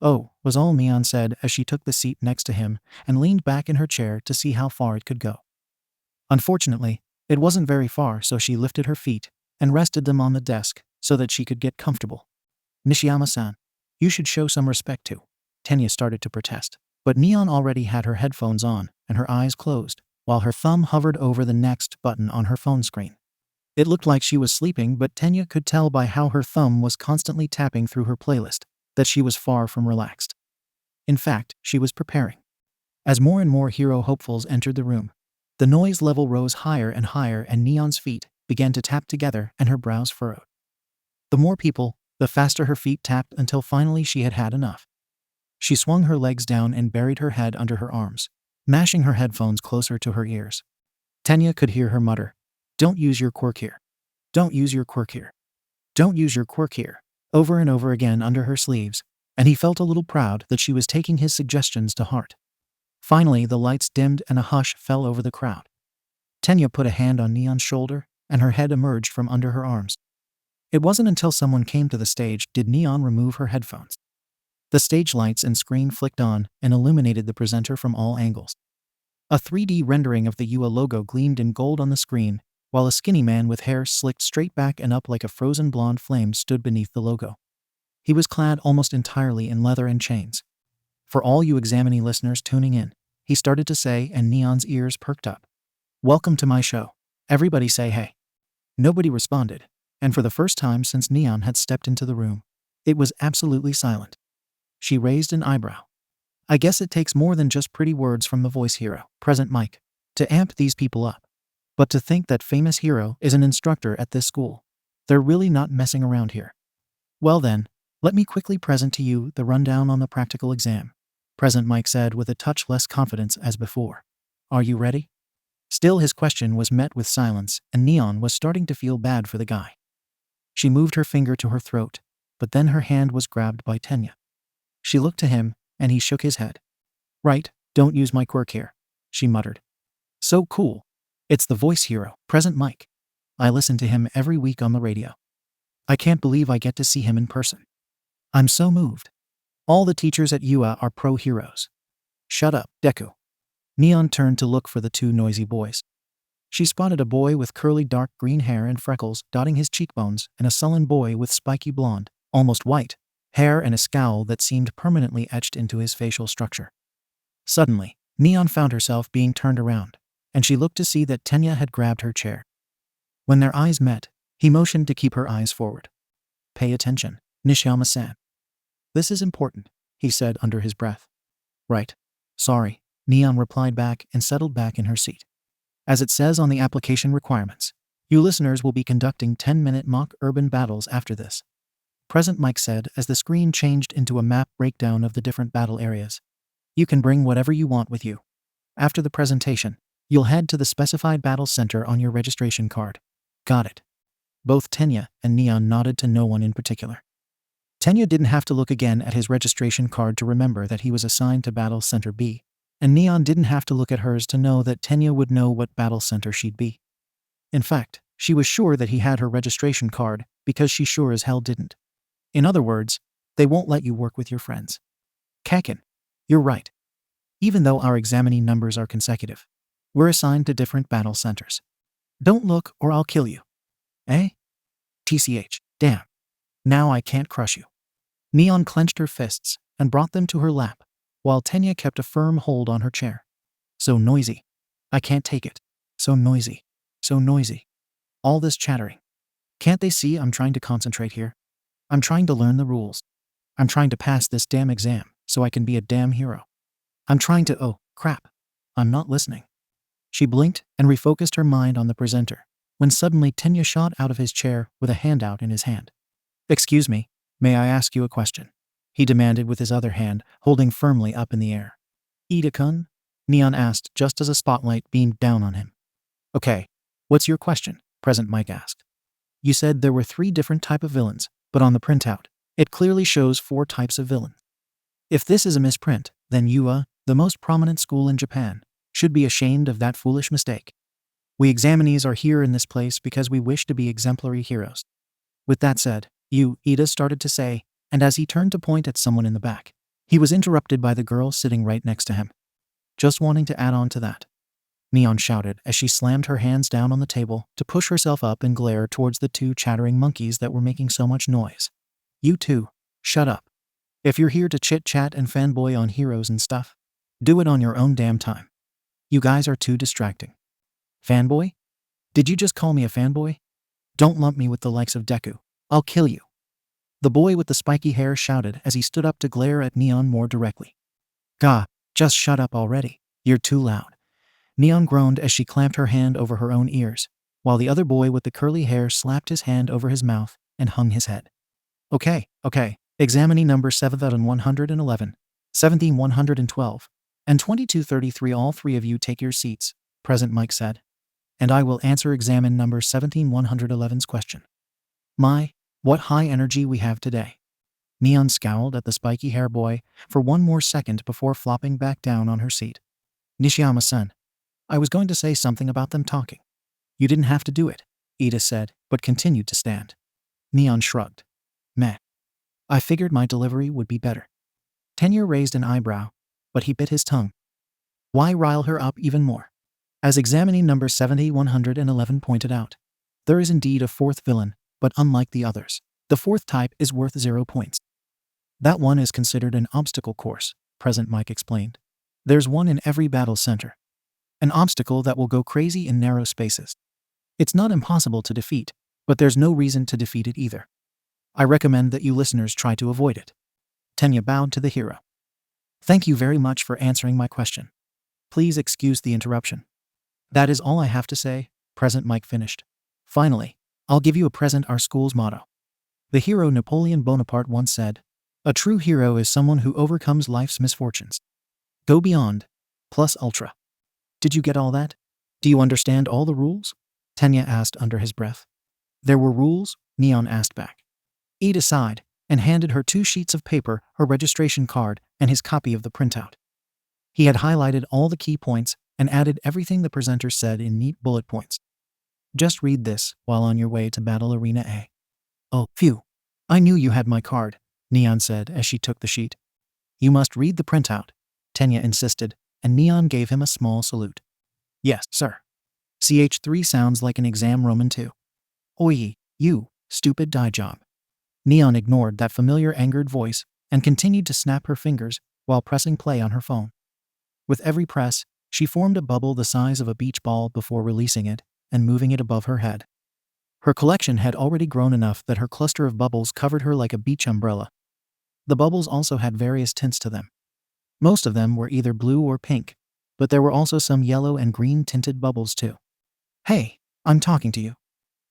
Oh, was all Neon said as she took the seat next to him and leaned back in her chair to see how far it could go. Unfortunately, it wasn't very far, so she lifted her feet and rested them on the desk so that she could get comfortable. Nishiyama-san, you should show some respect too. Tenya started to protest, but Neon already had her headphones on and her eyes closed, while her thumb hovered over the next button on her phone screen. It looked like she was sleeping, but Tenya could tell by how her thumb was constantly tapping through her playlist that she was far from relaxed. In fact, she was preparing. As more and more hero hopefuls entered the room, the noise level rose higher and higher and Neon's feet began to tap together and her brows furrowed. The more people, the faster her feet tapped until finally she had had enough. She swung her legs down and buried her head under her arms, mashing her headphones closer to her ears. Tenya could hear her mutter, Don't use your quirk here. Don't use your quirk here. Don't use your quirk here. Over and over again under her sleeves, and he felt a little proud that she was taking his suggestions to heart. Finally, the lights dimmed and a hush fell over the crowd. Tenya put a hand on Neon's shoulder, and her head emerged from under her arms. It wasn't until someone came to the stage did Neon remove her headphones. The stage lights and screen flicked on and illuminated the presenter from all angles. A 3D rendering of the UA logo gleamed in gold on the screen, while a skinny man with hair slicked straight back and up like a frozen blonde flame stood beneath the logo. He was clad almost entirely in leather and chains. For all you Examini listeners tuning in, he started to say, and Neon's ears perked up. Welcome to my show. Everybody say hey. Nobody responded, and for the first time since Neon had stepped into the room, it was absolutely silent. She raised an eyebrow. I guess it takes more than just pretty words from the voice hero, present Mike, to amp these people up. But to think that famous hero is an instructor at this school. They're really not messing around here. Well then, let me quickly present to you the rundown on the practical exam, present Mike said with a touch less confidence as before. Are you ready? Still his question was met with silence, and Neon was starting to feel bad for the guy. She moved her finger to her throat, but then her hand was grabbed by Tenya. She looked to him, and he shook his head. Right, don't use my quirk here, she muttered. So cool. It's the voice hero, present Mike. I listen to him every week on the radio. I can't believe I get to see him in person. I'm so moved. All the teachers at UA are pro heroes. Shut up, Deku. Neon turned to look for the two noisy boys. She spotted a boy with curly dark green hair and freckles dotting his cheekbones and a sullen boy with spiky blonde, almost white, hair and a scowl that seemed permanently etched into his facial structure. Suddenly, Neon found herself being turned around, and she looked to see that Tenya had grabbed her chair. When their eyes met, he motioned to keep her eyes forward. Pay attention, Nishiyama-san. This is important, he said under his breath. Right. Sorry, Neon replied back and settled back in her seat. As it says on the application requirements, you listeners will be conducting 10-minute mock urban battles after this. Present Mike said as the screen changed into a map breakdown of the different battle areas. You can bring whatever you want with you. After the presentation, you'll head to the specified battle center on your registration card. Got it. Both Tenya and Neon nodded to no one in particular. Tenya didn't have to look again at his registration card to remember that he was assigned to Battle Center B, and Neon didn't have to look at hers to know that Tenya would know what battle center she'd be. In fact, she was sure that he had her registration card because she sure as hell didn't. In other words, they won't let you work with your friends. Kakin, you're right. Even though our examining numbers are consecutive, we're assigned to different battle centers. Don't look or I'll kill you. Eh? TCH, damn. Now I can't crush you. Neon clenched her fists and brought them to her lap, while Tenya kept a firm hold on her chair. So noisy. I can't take it. So noisy. So noisy. All this chattering. Can't they see I'm trying to concentrate here? I'm trying to learn the rules. I'm trying to pass this damn exam so I can be a damn hero. I'm trying to, oh, crap. I'm not listening. She blinked and refocused her mind on the presenter, when suddenly Tenya shot out of his chair with a handout in his hand. Excuse me, may I ask you a question? He demanded with his other hand, holding firmly up in the air. Ida-kun? Neon asked just as a spotlight beamed down on him. Okay, what's your question? Present Mike asked. You said there were 3 different types of villains, but on the printout, it clearly shows 4 types of villains. If this is a misprint, then UA, the most prominent school in Japan, should be ashamed of that foolish mistake. We examinees are here in this place because we wish to be exemplary heroes. With that said, Ida started to say, and as he turned to point at someone in the back, he was interrupted by the girl sitting right next to him. Just wanting to add on to that, Neon shouted as she slammed her hands down on the table to push herself up and glare towards the 2 chattering monkeys that were making so much noise. You two, shut up. If you're here to chit-chat and fanboy on heroes and stuff, do it on your own damn time. You guys are too distracting. Fanboy? Did you just call me a fanboy? Don't lump me with the likes of Deku. I'll kill you. The boy with the spiky hair shouted as he stood up to glare at Neon more directly. Gah, just shut up already. You're too loud. Neon groaned as she clamped her hand over her own ears, while the other boy with the curly hair slapped his hand over his mouth and hung his head. Okay. Examining number 7111, 17112, and 2233. All 3 of you take your seats, Present Mike said. and I will answer examine number 17111's question. My, what high energy we have today. Neon scowled at the spiky hair boy for one more second before flopping back down on her seat. Nishiyama-san, I was going to say something about them talking. You didn't have to do it, Ida said, but continued to stand. Neon shrugged. Meh. I figured my delivery would be better. Tenya raised an eyebrow, but he bit his tongue. Why rile her up even more? As examining number 7111 pointed out, there is indeed a fourth villain, but unlike the others, the fourth type is worth 0 points. That one is considered an obstacle course, Present Mike explained. There's one in every battle center. An obstacle that will go crazy in narrow spaces. It's not impossible to defeat, but there's no reason to defeat it either. I recommend that you listeners try to avoid it. Tenya bowed to the hero. Thank you very much for answering my question. Please excuse the interruption. That is all I have to say, Present Mike finished. Finally, I'll give you a present, our school's motto. The hero Napoleon Bonaparte once said, a true hero is someone who overcomes life's misfortunes. Go beyond, plus ultra. Did you get all that? Do you understand all the rules? Tenya asked under his breath. There were rules? Neon asked back. Ida sighed and handed her 2 sheets of paper, her registration card, and his copy of the printout. He had highlighted all the key points and added everything the presenter said in neat bullet points. Just read this while on your way to Battle Arena A. Oh, phew. I knew you had my card, Neon said as she took the sheet. You must read the printout, Tenya insisted, and Neon gave him a small salute. Yes, sir. CH3 sounds like an exam Roman 2. Oi, you, stupid die job. Neon ignored that familiar angered voice and continued to snap her fingers while pressing play on her phone. With every press, she formed a bubble the size of a beach ball before releasing it and moving it above her head. Her collection had already grown enough that her cluster of bubbles covered her like a beach umbrella. The bubbles also had various tints to them. Most of them were either blue or pink, but there were also some yellow and green tinted bubbles too. Hey, I'm talking to you.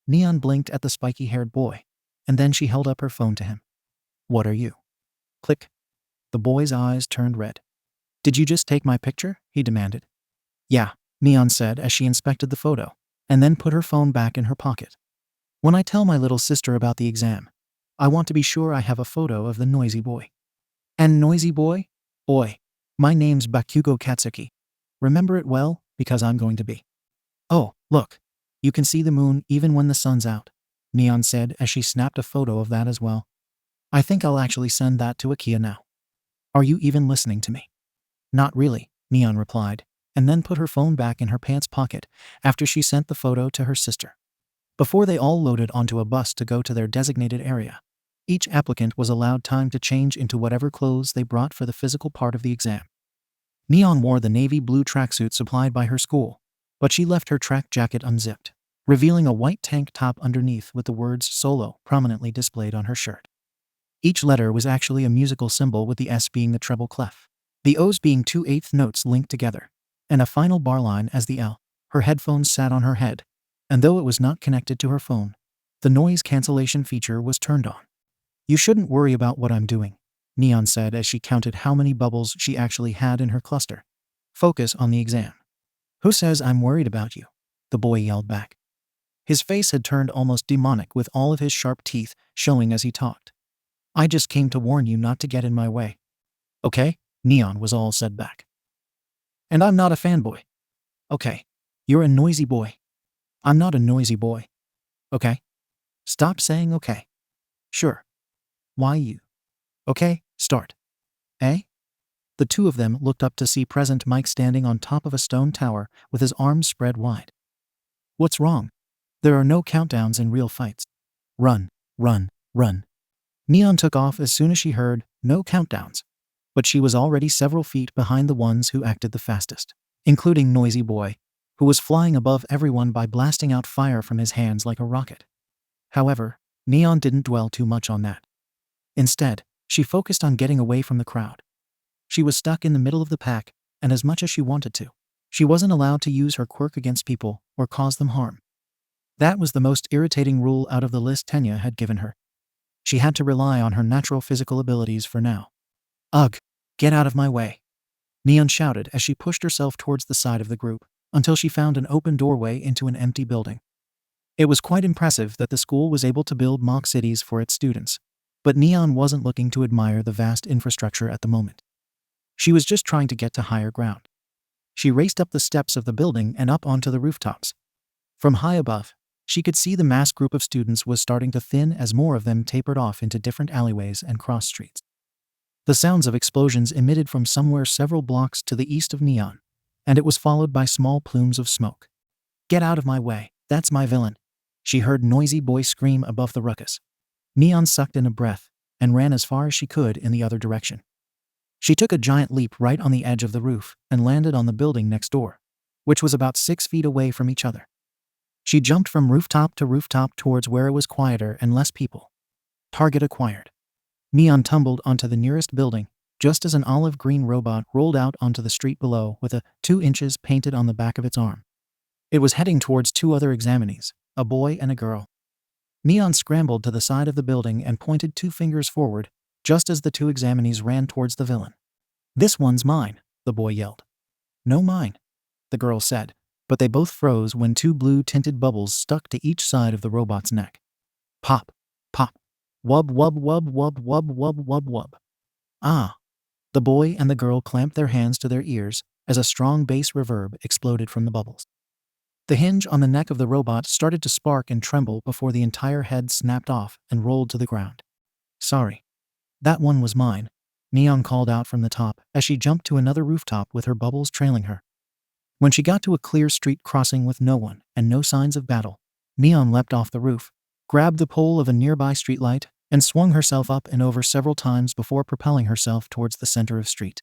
Neon blinked at the spiky-haired boy, and then she held up her phone to him. What are you? Click. The boy's eyes turned red. Did you just take my picture? He demanded. Yeah, Neon said as she inspected the photo, and then put her phone back in her pocket. When I tell my little sister about the exam, I want to be sure I have a photo of the noisy boy. And noisy boy? Oi, my name's Bakugo Katsuki. Remember it well, because I'm going to be. Oh, look. You can see the moon even when the sun's out, Neon said as she snapped a photo of that as well. I think I'll actually send that to Akia now. Are you even listening to me? Not really, Neon replied, and then put her phone back in her pants pocket after she sent the photo to her sister. Before they all loaded onto a bus to go to their designated area, each applicant was allowed time to change into whatever clothes they brought for the physical part of the exam. Neon wore the navy blue tracksuit supplied by her school, but she left her track jacket unzipped, revealing a white tank top underneath with the words solo prominently displayed on her shirt. Each letter was actually a musical symbol, with the S being the treble clef, the O's being 2/8 notes linked together, and a final bar line as the L. Her headphones sat on her head, and though it was not connected to her phone, the noise cancellation feature was turned on. You shouldn't worry about what I'm doing, Neon said as she counted how many bubbles she actually had in her cluster. Focus on the exam. Who says I'm worried about you? The boy yelled back. His face had turned almost demonic with all of his sharp teeth showing as he talked. I just came to warn you not to get in my way. Okay? Neon was all said back. And I'm not a fanboy. Okay. You're a noisy boy. I'm not a noisy boy. Okay? Stop saying okay. Sure. Why you? Okay, start. Eh? The two of them looked up to see Present Mike standing on top of a stone tower with his arms spread wide. What's wrong? There are no countdowns in real fights. Run, run, run. Neon took off as soon as she heard no countdowns, but she was already several feet behind the ones who acted the fastest, including Noisy Boy, who was flying above everyone by blasting out fire from his hands like a rocket. However, Neon didn't dwell too much on that. Instead, she focused on getting away from the crowd. She was stuck in the middle of the pack, and as much as she wanted to, she wasn't allowed to use her quirk against people or cause them harm. That was the most irritating rule out of the list Tenya had given her. She had to rely on her natural physical abilities for now. Ugh, get out of my way, Neon shouted as she pushed herself towards the side of the group, until she found an open doorway into an empty building. It was quite impressive that the school was able to build mock cities for its students, but Neon wasn't looking to admire the vast infrastructure at the moment. She was just trying to get to higher ground. She raced up the steps of the building and up onto the rooftops. From high above, she could see the mass group of students was starting to thin as more of them tapered off into different alleyways and cross streets. The sounds of explosions emitted from somewhere several blocks to the east of Neon, and it was followed by small plumes of smoke. "Get out of my way, that's my villain," she heard Noisy Boy scream above the ruckus. Neon sucked in a breath and ran as far as she could in the other direction. She took a giant leap right on the edge of the roof and landed on the building next door, which was about 6 feet away from each other. She jumped from rooftop to rooftop towards where it was quieter and less people. Target acquired. Neon tumbled onto the nearest building, just as an olive-green robot rolled out onto the street below with a 2 inches painted on the back of its arm. It was heading towards 2 other examinees, a boy and a girl. Neon scrambled to the side of the building and pointed 2 fingers forward, just as the 2 examinees ran towards the villain. "This one's mine," the boy yelled. "No, mine," the girl said, but they both froze when 2 blue-tinted bubbles stuck to each side of the robot's neck. Pop, pop, wub wub wub wub wub wub wub wub. Ah! The boy and the girl clamped their hands to their ears as a strong bass reverb exploded from the bubbles. The hinge on the neck of the robot started to spark and tremble before the entire head snapped off and rolled to the ground. "Sorry. That one was mine," Neon called out from the top as she jumped to another rooftop with her bubbles trailing her. When she got to a clear street crossing with no one and no signs of battle, Neon leapt off the roof, grabbed the pole of a nearby streetlight, and swung herself up and over several times before propelling herself towards the center of street.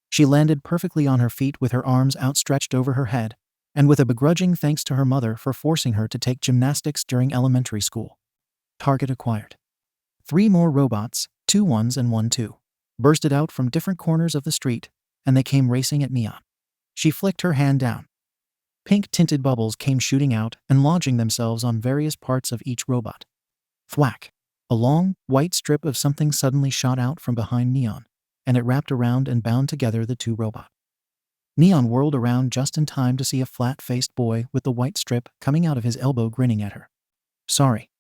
She landed perfectly on her feet with her arms outstretched over her head, and with a begrudging thanks to her mother for forcing her to take gymnastics during elementary school. Target acquired. 3 more robots, 2 ones and 1 two, bursted out from different corners of the street, and they came racing at Neon. She flicked her hand down. Pink-tinted bubbles came shooting out and launching themselves on various parts of each robot. Thwack! A long, white strip of something suddenly shot out from behind Neon, and it wrapped around and bound together the 2 robots. Neon whirled around just in time to see a flat-faced boy with the white strip coming out of his elbow grinning at her. "Sorry.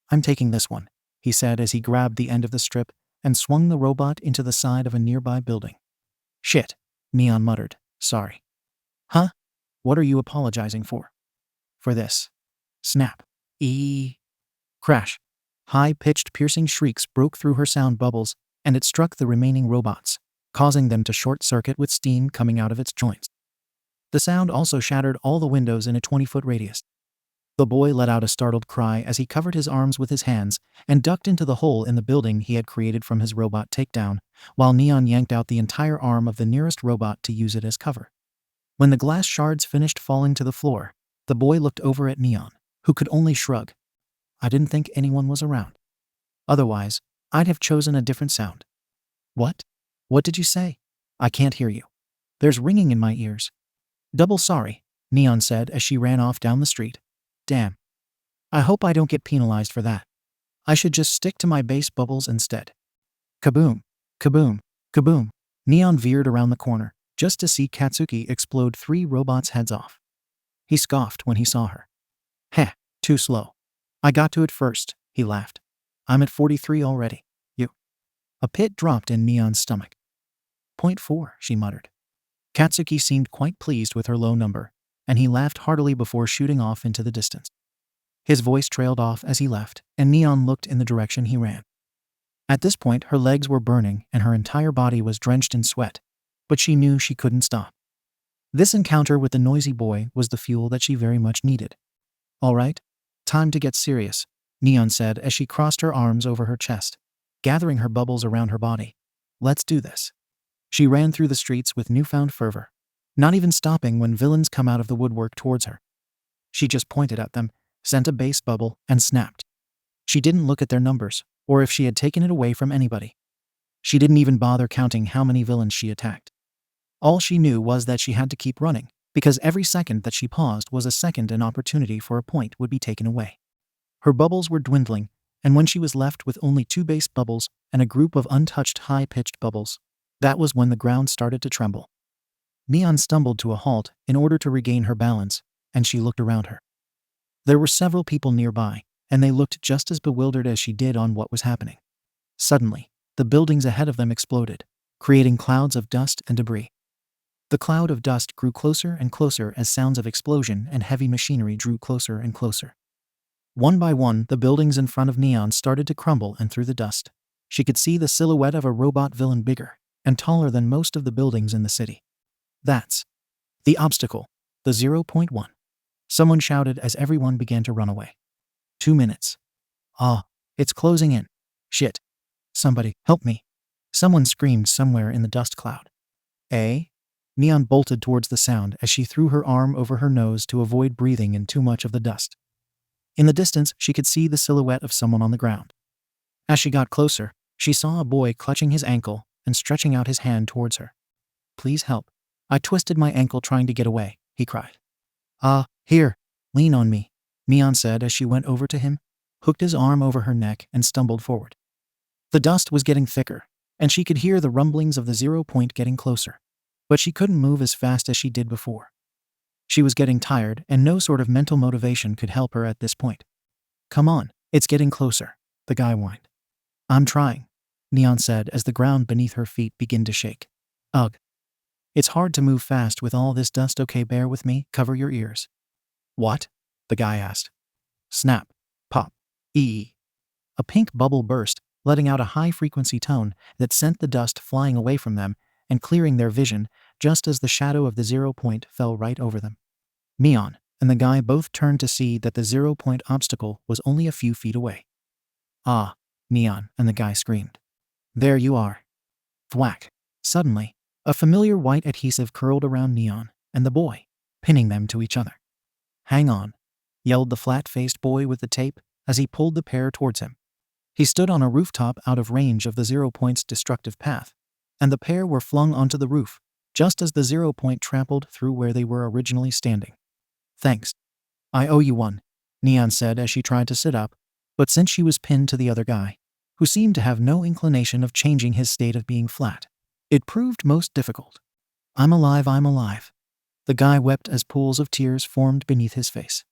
I'm taking this one," he said as he grabbed the end of the strip and swung the robot into the side of a nearby building. "Shit," Neon muttered. "Sorry." "Huh? What are you apologizing for?" "For this." Snap. Crash. High-pitched piercing shrieks broke through her sound bubbles, and it struck the remaining robots, causing them to short-circuit with steam coming out of its joints. The sound also shattered all the windows in a 20-foot radius. The boy let out a startled cry as he covered his arms with his hands and ducked into the hole in the building he had created from his robot takedown, while Neon yanked out the entire arm of the nearest robot to use it as cover. When the glass shards finished falling to the floor, the boy looked over at Neon, who could only shrug. "I didn't think anyone was around. Otherwise, I'd have chosen a different sound." "What? What did you say? I can't hear you. There's ringing in my ears." "Double sorry," Neon said as she ran off down the street. "Damn. I hope I don't get penalized for that. I should just stick to my bass bubbles instead." Kaboom! Kaboom! Kaboom! Neon veered around the corner, just to see Katsuki explode 3 robots' heads off. He scoffed when he saw her. "Heh, too slow. I got to it first," he laughed. "I'm at 43 already. You." A pit dropped in Neon's stomach. "0.4, she muttered. Katsuki seemed quite pleased with her low number, and he laughed heartily before shooting off into the distance. His voice trailed off as he left, and Neon looked in the direction he ran. At this point, her legs were burning and her entire body was drenched in sweat, but she knew she couldn't stop. This encounter with the noisy boy was the fuel that she very much needed. "All right, time to get serious," Neon said as she crossed her arms over her chest, gathering her bubbles around her body. "Let's do this." She ran through the streets with newfound fervor, not even stopping when villains come out of the woodwork towards her. She just pointed at them, sent a bass bubble, and snapped. She didn't look at their numbers, or if she had taken it away from anybody. She didn't even bother counting how many villains she attacked. All she knew was that she had to keep running, because every second that she paused was a second an opportunity for a point would be taken away. Her bubbles were dwindling, and when she was left with only 2 bass bubbles and a group of untouched high-pitched bubbles, that was when the ground started to tremble. Neon stumbled to a halt in order to regain her balance, and she looked around her. There were several people nearby, and they looked just as bewildered as she did on what was happening. Suddenly, the buildings ahead of them exploded, creating clouds of dust and debris. The cloud of dust grew closer and closer as sounds of explosion and heavy machinery drew closer and closer. One by one, the buildings in front of Neon started to crumble, and through the dust, she could see the silhouette of a robot villain bigger and taller than most of the buildings in the city. That's the obstacle, the 0.1. Someone shouted as everyone began to run away. 2 minutes. Ah, it's closing in. Shit. Somebody, help me. Someone screamed somewhere in the dust cloud. Neon bolted towards the sound as she threw her arm over her nose to avoid breathing in too much of the dust. In the distance, she could see the silhouette of someone on the ground. As she got closer, she saw a boy clutching his ankle and stretching out his hand towards her. Please help. I twisted my ankle trying to get away, he cried. Here, lean on me, Neon said as she went over to him, hooked his arm over her neck and stumbled forward. The dust was getting thicker, and she could hear the rumblings of the 0 point getting closer, but she couldn't move as fast as she did before. She was getting tired, and no sort of mental motivation could help her at this point. Come on, it's getting closer, the guy whined. I'm trying, Neon said as the ground beneath her feet began to shake. Ugh. It's hard to move fast with all this dust. Okay, bear with me, cover your ears. What? The guy asked. Snap. Pop. A pink bubble burst, letting out a high-frequency tone that sent the dust flying away from them and clearing their vision just as the shadow of the 0 point fell right over them. Neon and the guy both turned to see that the 0 point obstacle was only a few feet away. Ah, Neon and the guy screamed. There you are. Thwack. Suddenly, a familiar white adhesive curled around Neon and the boy, pinning them to each other. Hang on, yelled the flat-faced boy with the tape as he pulled the pair towards him. He stood on a rooftop out of range of the 0 point's destructive path, and the pair were flung onto the roof, just as the 0 point trampled through where they were originally standing. Thanks. I owe you one, Neon said as she tried to sit up, but since she was pinned to the other guy, who seemed to have no inclination of changing his state of being flat, it proved most difficult. I'm alive, I'm alive. The guy wept as pools of tears formed beneath his face.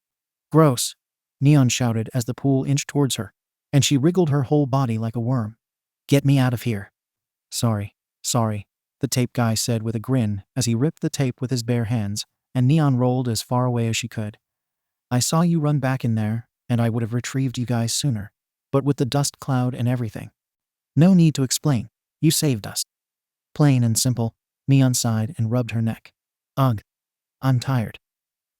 Gross, Neon shouted as the pool inched towards her, and she wriggled her whole body like a worm. Get me out of here. Sorry, the tape guy said with a grin as he ripped the tape with his bare hands, and Neon rolled as far away as she could. I saw you run back in there, and I would have retrieved you guys sooner, but with the dust cloud and everything. No need to explain. You saved us. Plain and simple, Neon sighed and rubbed her neck. Ugh. I'm tired.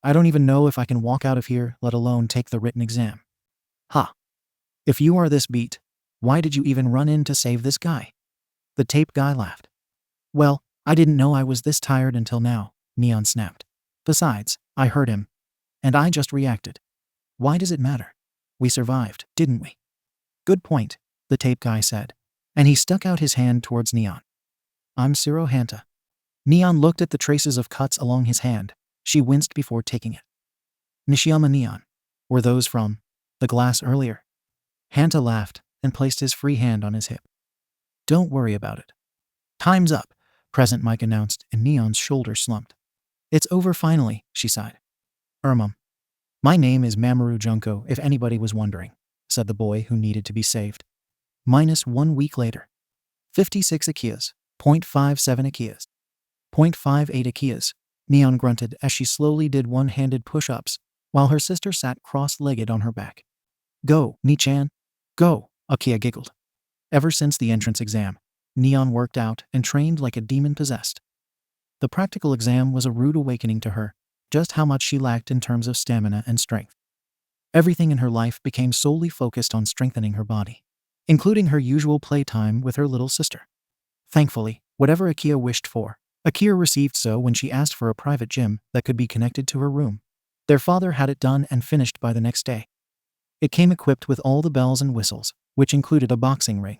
I don't even know if I can walk out of here, let alone take the written exam. Ha. If you are this beat, why did you even run in to save this guy? The tape guy laughed. Well, I didn't know I was this tired until now, Neon snapped. Besides, I heard him. And I just reacted. Why does it matter? We survived, didn't we? Good point, the tape guy said, and he stuck out his hand towards Neon. I'm Ciro Hanta. Neon looked at the traces of cuts along his hand. She winced before taking it. Nishiyama Neon. Were those from the glass earlier? Hanta laughed and placed his free hand on his hip. Don't worry about it. Time's up, Present Mike announced, and Neon's shoulders slumped. It's over finally, she sighed. My name is Mamoru Junko, if anybody was wondering, said the boy who needed to be saved. -1 week later. 56 Akias. 0.57 Akias. 0.58 Akias, Neon grunted as she slowly did one-handed push-ups, while her sister sat cross-legged on her back. Go, Ni-chan. Go, Akia giggled. Ever since the entrance exam, Neon worked out and trained like a demon possessed. The practical exam was a rude awakening to her, just how much she lacked in terms of stamina and strength. Everything in her life became solely focused on strengthening her body, including her usual playtime with her little sister. Thankfully, whatever Akia wished for, Akia received so when she asked for a private gym that could be connected to her room. Their father had it done and finished by the next day. It came equipped with all the bells and whistles, which included a boxing ring.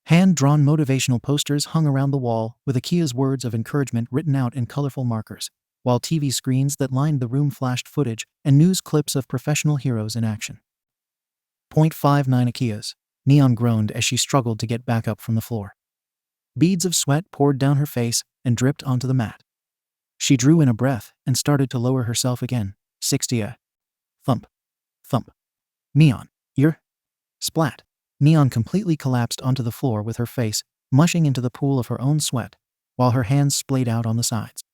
Hand-drawn motivational posters hung around the wall with Akia's words of encouragement written out in colorful markers, while TV screens that lined the room flashed footage and news clips of professional heroes in action. 0.59 Akias, Neon groaned as she struggled to get back up from the floor. Beads of sweat poured down her face and dripped onto the mat. She drew in a breath and started to lower herself again. 60. Thump. Thump. Neon. You're... Splat. Neon completely collapsed onto the floor with her face mushing into the pool of her own sweat, while her hands splayed out on the sides.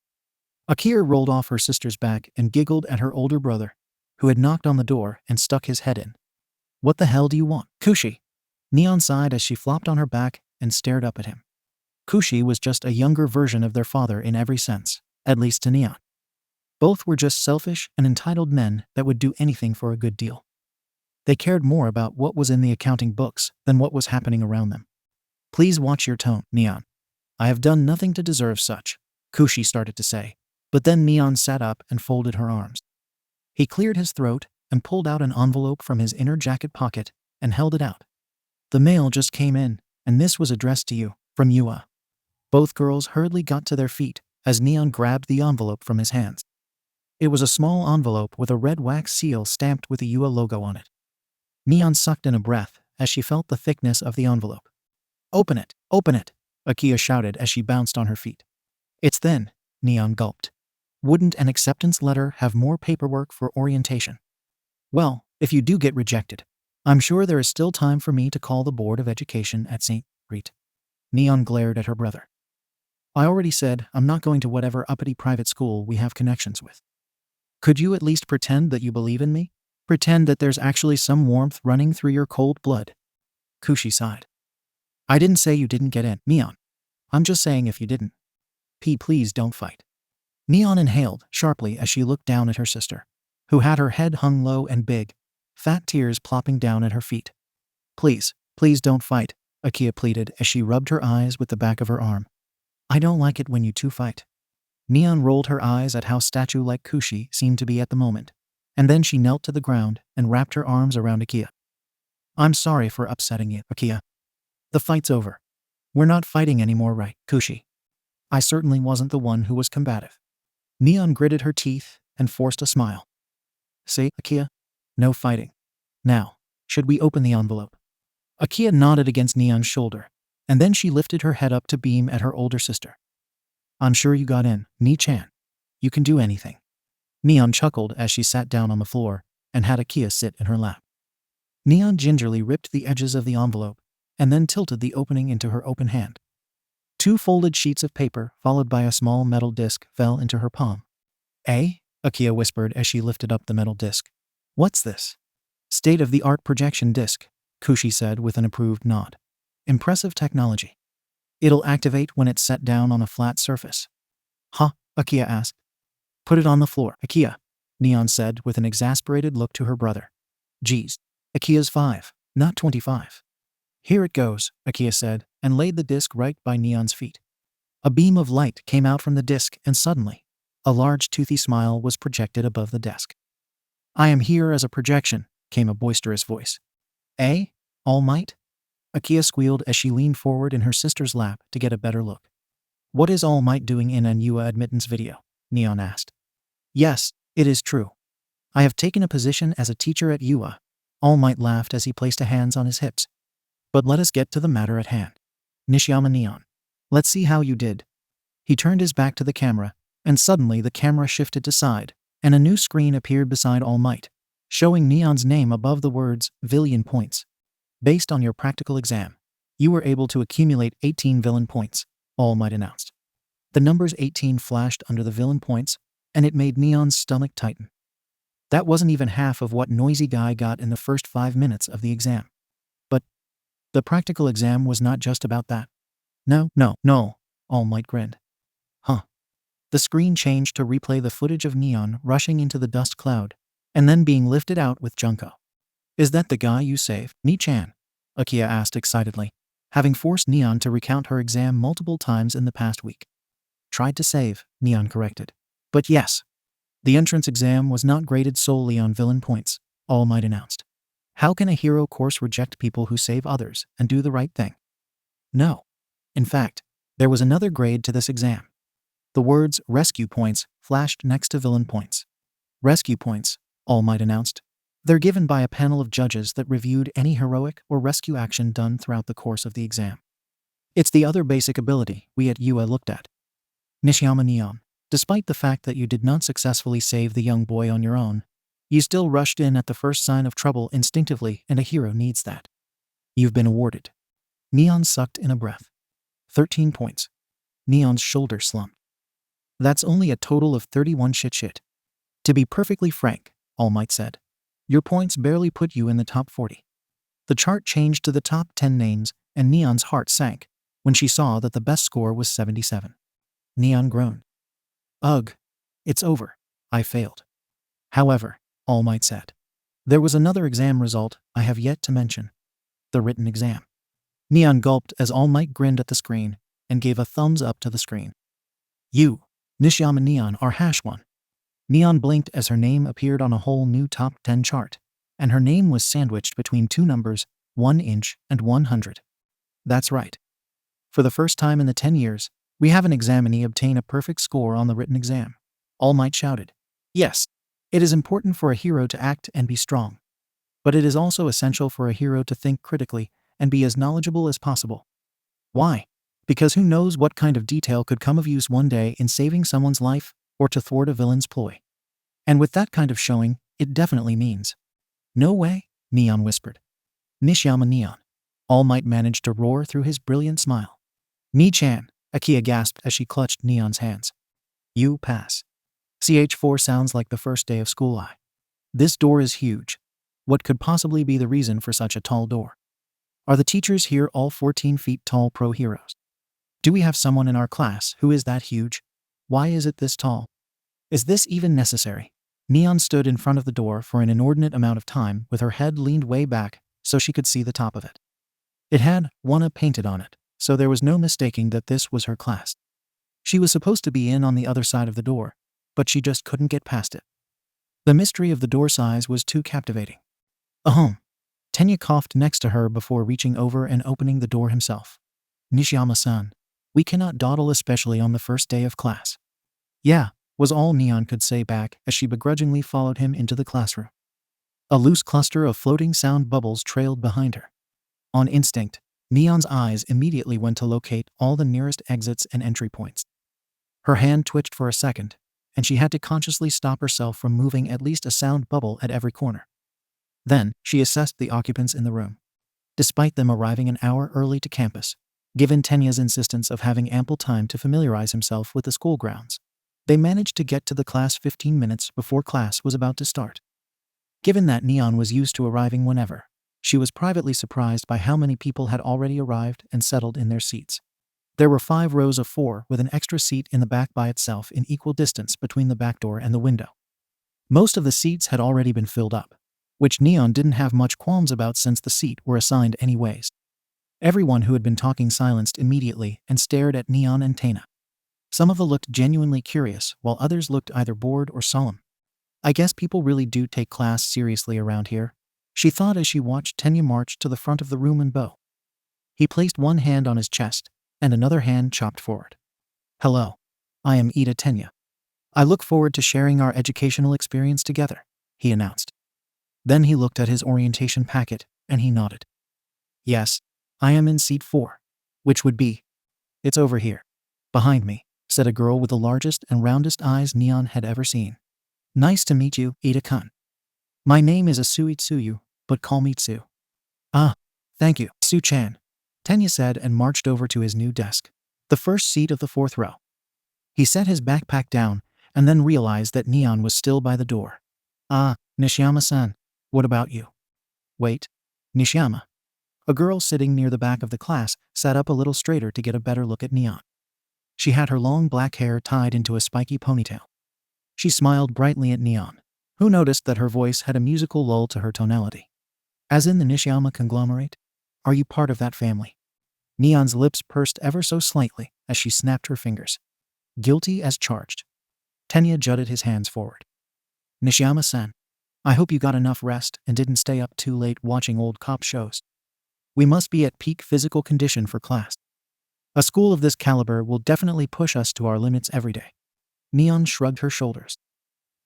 Akira rolled off her sister's back and giggled at her older brother, who had knocked on the door and stuck his head in. What the hell do you want, Kushi? Neon sighed as she flopped on her back and stared up at him. Kushi was just a younger version of their father in every sense, at least to Neon. Both were just selfish and entitled men that would do anything for a good deal. They cared more about what was in the accounting books than what was happening around them. Please watch your tone, Neon. I have done nothing to deserve such, Kushi started to say, but then Neon sat up and folded her arms. He cleared his throat and pulled out an envelope from his inner jacket pocket and held it out. The mail just came in, and this was addressed to you, from Yua. Both girls hurriedly got to their feet as Neon grabbed the envelope from his hands. It was a small envelope with a red wax seal stamped with the Yua logo on it. Neon sucked in a breath as she felt the thickness of the envelope. Open it! Open it! Akira shouted as she bounced on her feet. It's thin, Neon gulped. Wouldn't an acceptance letter have more paperwork for orientation? Well, if you do get rejected, I'm sure there is still time for me to call the Board of Education at St. Rita. Neon glared at her brother. I already said I'm not going to whatever uppity private school we have connections with. Could you at least pretend that you believe in me? Pretend that there's actually some warmth running through your cold blood. Kushi sighed. I didn't say you didn't get in, Neon. I'm just saying if you didn't. Please don't fight. Neon inhaled sharply as she looked down at her sister, who had her head hung low and big, fat tears plopping down at her feet. Please don't fight, Akira pleaded as she rubbed her eyes with the back of her arm. I don't like it when you two fight. Neon rolled her eyes at how statue-like Kushi seemed to be at the moment, and then she knelt to the ground and wrapped her arms around Akira. I'm sorry for upsetting you, Akira. The fight's over. We're not fighting anymore, right, Kushi? I certainly wasn't the one who was combative. Neon gritted her teeth and forced a smile. See, Akira? No fighting. Now, should we open the envelope? Akira nodded against Neon's shoulder, and then she lifted her head up to beam at her older sister. I'm sure you got in, Ni-chan. You can do anything. Neon chuckled as she sat down on the floor and had Akira sit in her lap. Neon gingerly ripped the edges of the envelope and then tilted the opening into her open hand. 2 folded sheets of paper followed by a small metal disc fell into her palm. Akira whispered as she lifted up the metal disc. What's this? State-of-the-art projection disc, Kushi said with an approved nod. Impressive technology. It'll activate when it's set down on a flat surface. Huh? Akira asked. Put it on the floor, Akira, Neon said with an exasperated look to her brother. Geez, Akira's 5, not 25. Here it goes, Akira said, and laid the disc right by Neon's feet. A beam of light came out from the disc and suddenly, a large toothy smile was projected above the desk. I am here as a projection, came a boisterous voice. All Might? Akira squealed as she leaned forward in her sister's lap to get a better look. What is All Might doing in an Yua admittance video? Neon asked. Yes, it is true. I have taken a position as a teacher at Yua. All Might laughed as he placed a hands on his hips. But let us get to the matter at hand. Nishiyama Neon. Let's see how you did. He turned his back to the camera, and suddenly the camera shifted to side, and a new screen appeared beside All Might, showing Neon's name above the words Villain Points. Based on your practical exam, you were able to accumulate 18 villain points, All Might announced. The numbers 18 flashed under the villain points, and it made Neon's stomach tighten. That wasn't even half of what Noisy Guy got in the first 5 minutes of the exam. But the practical exam was not just about that. No, All Might grinned. Huh. The screen changed to replay the footage of Neon rushing into the dust cloud, and then being lifted out with Junko. Is that the guy you saved, Ni-chan? Akira asked excitedly, having forced Neon to recount her exam multiple times in the past week. Tried to save, Neon corrected. But yes. The entrance exam was not graded solely on villain points, All Might announced. How can a hero course reject people who save others and do the right thing? No. In fact, there was another grade to this exam. The words rescue points flashed next to villain points. Rescue points, All Might announced. They're given by a panel of judges that reviewed any heroic or rescue action done throughout the course of the exam. It's the other basic ability we at Yua looked at. Nishiyama Neon. Despite the fact that you did not successfully save the young boy on your own, you still rushed in at the first sign of trouble instinctively, and a hero needs that. You've been awarded. Neon sucked in a breath. 13 points. Neon's shoulder slumped. That's only a total of 31 shit. To be perfectly frank, All Might said, your points barely put you in the top 40. The chart changed to the top 10 names, and Neon's heart sank when she saw that the best score was 77. Neon groaned. Ugh, it's over. I failed. However, All Might said, there was another exam result I have yet to mention. The written exam. Neon gulped as All Might grinned at the screen and gave a thumbs up to the screen. You, Nishiyama Neon, are #1. Neon blinked as her name appeared on a whole new top 10 chart, and her name was sandwiched between two numbers, 1 inch and 100. That's right. For the first time in the 10 years, we have an examinee obtain a perfect score on the written exam. All Might shouted. Yes, it is important for a hero to act and be strong. But it is also essential for a hero to think critically and be as knowledgeable as possible. Why? Because who knows what kind of detail could come of use one day in saving someone's life or to thwart a villain's ploy. And with that kind of showing, it definitely means. No way, Neon whispered. Nishiyama Neon. All Might managed to roar through his brilliant smile. Ni-chan, Akia gasped as she clutched Neon's hands. You pass. CH4 sounds like the first day of school. This door is huge. What could possibly be the reason for such a tall door? Are the teachers here all 14 feet tall pro heroes? Do we have someone in our class who is that huge? Why is it this tall? Is this even necessary? Neon stood in front of the door for an inordinate amount of time with her head leaned way back so she could see the top of it. It had WhatIf painted on it, so there was no mistaking that this was her class. She was supposed to be in on the other side of the door, but she just couldn't get past it. The mystery of the door size was too captivating. Ahem. Tenya coughed next to her before reaching over and opening the door himself. Nishiyama-san, we cannot dawdle, especially on the first day of class. Yeah, was all Neon could say back as she begrudgingly followed him into the classroom. A loose cluster of floating sound bubbles trailed behind her. On instinct, Neon's eyes immediately went to locate all the nearest exits and entry points. Her hand twitched for a second, and she had to consciously stop herself from moving at least a sound bubble at every corner. Then, she assessed the occupants in the room. Despite them arriving an hour early to campus, given Tenya's insistence of having ample time to familiarize himself with the school grounds, they managed to get to the class 15 minutes before class was about to start. Given that Neon was used to arriving whenever, she was privately surprised by how many people had already arrived and settled in their seats. There were 5 rows of 4 with an extra seat in the back by itself in equal distance between the back door and the window. Most of the seats had already been filled up, which Neon didn't have much qualms about since the seat were assigned anyways. Everyone who had been talking silenced immediately and stared at Neon and Tena. Some of them looked genuinely curious, while others looked either bored or solemn. I guess people really do take class seriously around here, she thought as she watched Tenya march to the front of the room and bow. He placed one hand on his chest, and another hand chopped forward. Hello. I am Ida Tenya. I look forward to sharing our educational experience together, he announced. Then he looked at his orientation packet, and he nodded. Yes, I am in seat 4. Which would be? It's over here. Behind me, said a girl with the largest and roundest eyes Neon had ever seen. Nice to meet you, Ida-kun. My name is Asui Tsuyu, but call me Tsu. Ah, thank you, Tsu-chan, Tenya said and marched over to his new desk, the first seat of the 4th row. He set his backpack down and then realized that Neon was still by the door. Ah, Nishiyama-san, what about you? Wait, Nishiyama. A girl sitting near the back of the class sat up a little straighter to get a better look at Neon. She had her long black hair tied into a spiky ponytail. She smiled brightly at Neon, who noticed that her voice had a musical lull to her tonality. As in the Nishiyama conglomerate? Are you part of that family? Neon's lips pursed ever so slightly as she snapped her fingers. Guilty as charged. Tenya jutted his hands forward. Nishiyama-san, I hope you got enough rest and didn't stay up too late watching old cop shows. We must be at peak physical condition for class. A school of this caliber will definitely push us to our limits every day. Neon shrugged her shoulders.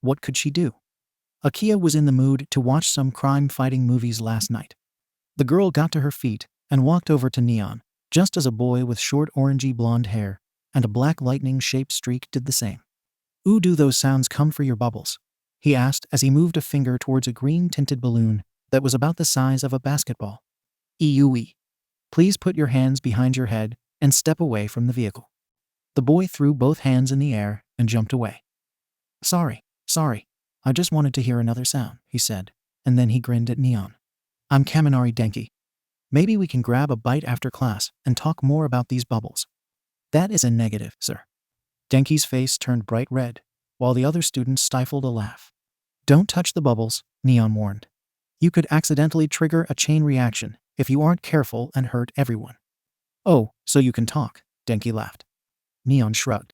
What could she do? Akia was in the mood to watch some crime-fighting movies last night. The girl got to her feet and walked over to Neon, just as a boy with short orangey blonde hair and a black lightning-shaped streak did the same. Who do those sounds come for your bubbles? He asked as he moved a finger towards a green-tinted balloon that was about the size of a basketball. EUE. Please put your hands behind your head and step away from the vehicle. The boy threw both hands in the air and jumped away. Sorry. I just wanted to hear another sound, he said, and then he grinned at Neon. I'm Kaminari Denki. Maybe we can grab a bite after class and talk more about these bubbles. That is a negative, sir. Denki's face turned bright red, while the other students stifled a laugh. Don't touch the bubbles, Neon warned. You could accidentally trigger a chain reaction if you aren't careful and hurt everyone. Oh, so you can talk, Denki laughed. Neon shrugged.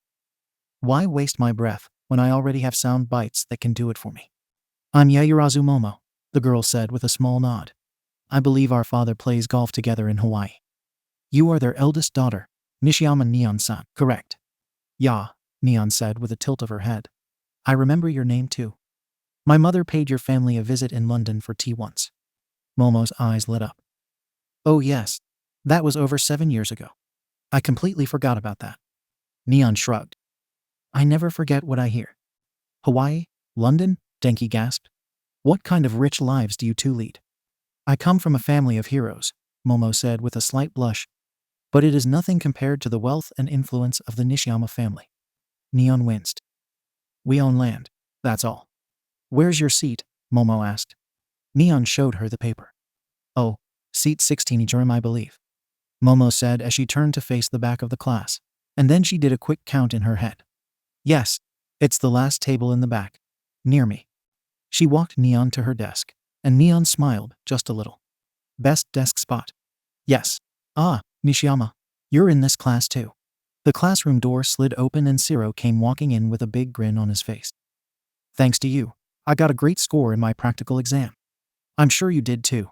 Why waste my breath when I already have sound bites that can do it for me? I'm Yayurazu Momo, the girl said with a small nod. I believe our father plays golf together in Hawaii. You are their eldest daughter, Nishiyama Neon-san, correct? Yeah, Neon said with a tilt of her head. I remember your name too. My mother paid your family a visit in London for tea once. Momo's eyes lit up. Oh yes, that was over 7 years ago. I completely forgot about that. Neon shrugged. I never forget what I hear. Hawaii? London? Denki gasped. What kind of rich lives do you two lead? I come from a family of heroes, Momo said with a slight blush, but it is nothing compared to the wealth and influence of the Nishiyama family. Neon winced. We own land, that's all. Where's your seat? Momo asked. Neon showed her the paper. Oh, seat 16 Ichirim, I believe. Momo said as she turned to face the back of the class, and then she did a quick count in her head. Yes, it's the last table in the back, near me. She walked Neon to her desk, and Neon smiled just a little. Best desk spot. Yes. Ah, Nishiyama, you're in this class too. The classroom door slid open and Zero came walking in with a big grin on his face. Thanks to you, I got a great score in my practical exam. I'm sure you did too.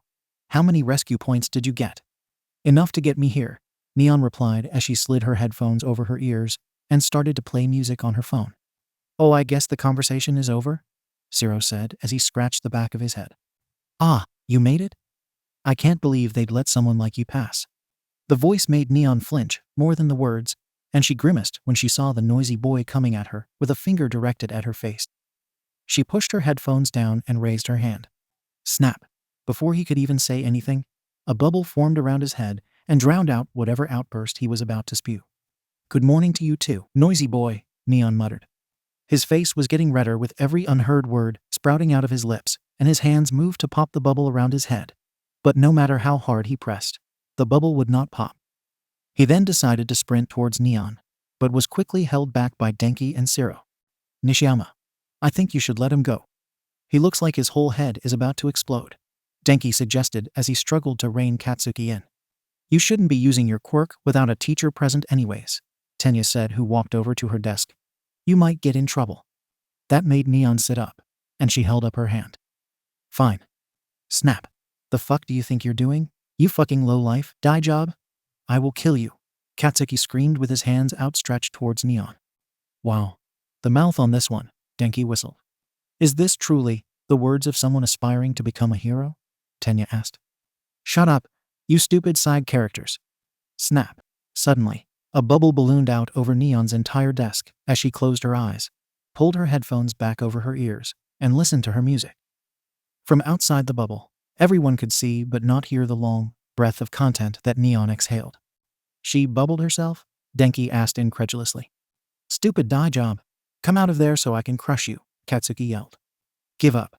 How many rescue points did you get? Enough to get me here, Neon replied as she slid her headphones over her ears and started to play music on her phone. Oh, I guess the conversation is over? Zero said as he scratched the back of his head. Ah, you made it? I can't believe they'd let someone like you pass. The voice made Neon flinch more than the words, and she grimaced when she saw the noisy boy coming at her with a finger directed at her face. She pushed her headphones down and raised her hand. Snap! Before he could even say anything, a bubble formed around his head and drowned out whatever outburst he was about to spew. Good morning to you too, noisy boy, Neon muttered. His face was getting redder with every unheard word sprouting out of his lips, and his hands moved to pop the bubble around his head. But no matter how hard he pressed, the bubble would not pop. He then decided to sprint towards Neon, but was quickly held back by Denki and Zero. Nishiyama, I think you should let him go. He looks like his whole head is about to explode, Denki suggested as he struggled to rein Katsuki in. You shouldn't be using your quirk without a teacher present anyways, Tenya said, who walked over to her desk. You might get in trouble. That made Neon sit up, and she held up her hand. Fine. Snap. The fuck do you think you're doing? You fucking lowlife, die job? I will kill you, Katsuki screamed with his hands outstretched towards Neon. Wow. The mouth on this one, Denki whistled. Is this truly the words of someone aspiring to become a hero? Tenya asked. Shut up, you stupid side characters. Snap. Suddenly, a bubble ballooned out over Neon's entire desk as she closed her eyes, pulled her headphones back over her ears, and listened to her music. From outside the bubble, everyone could see but not hear the long breath of content that Neon exhaled. She bubbled herself? Denki asked incredulously. Stupid die job. Come out of there so I can crush you, Katsuki yelled. Give up.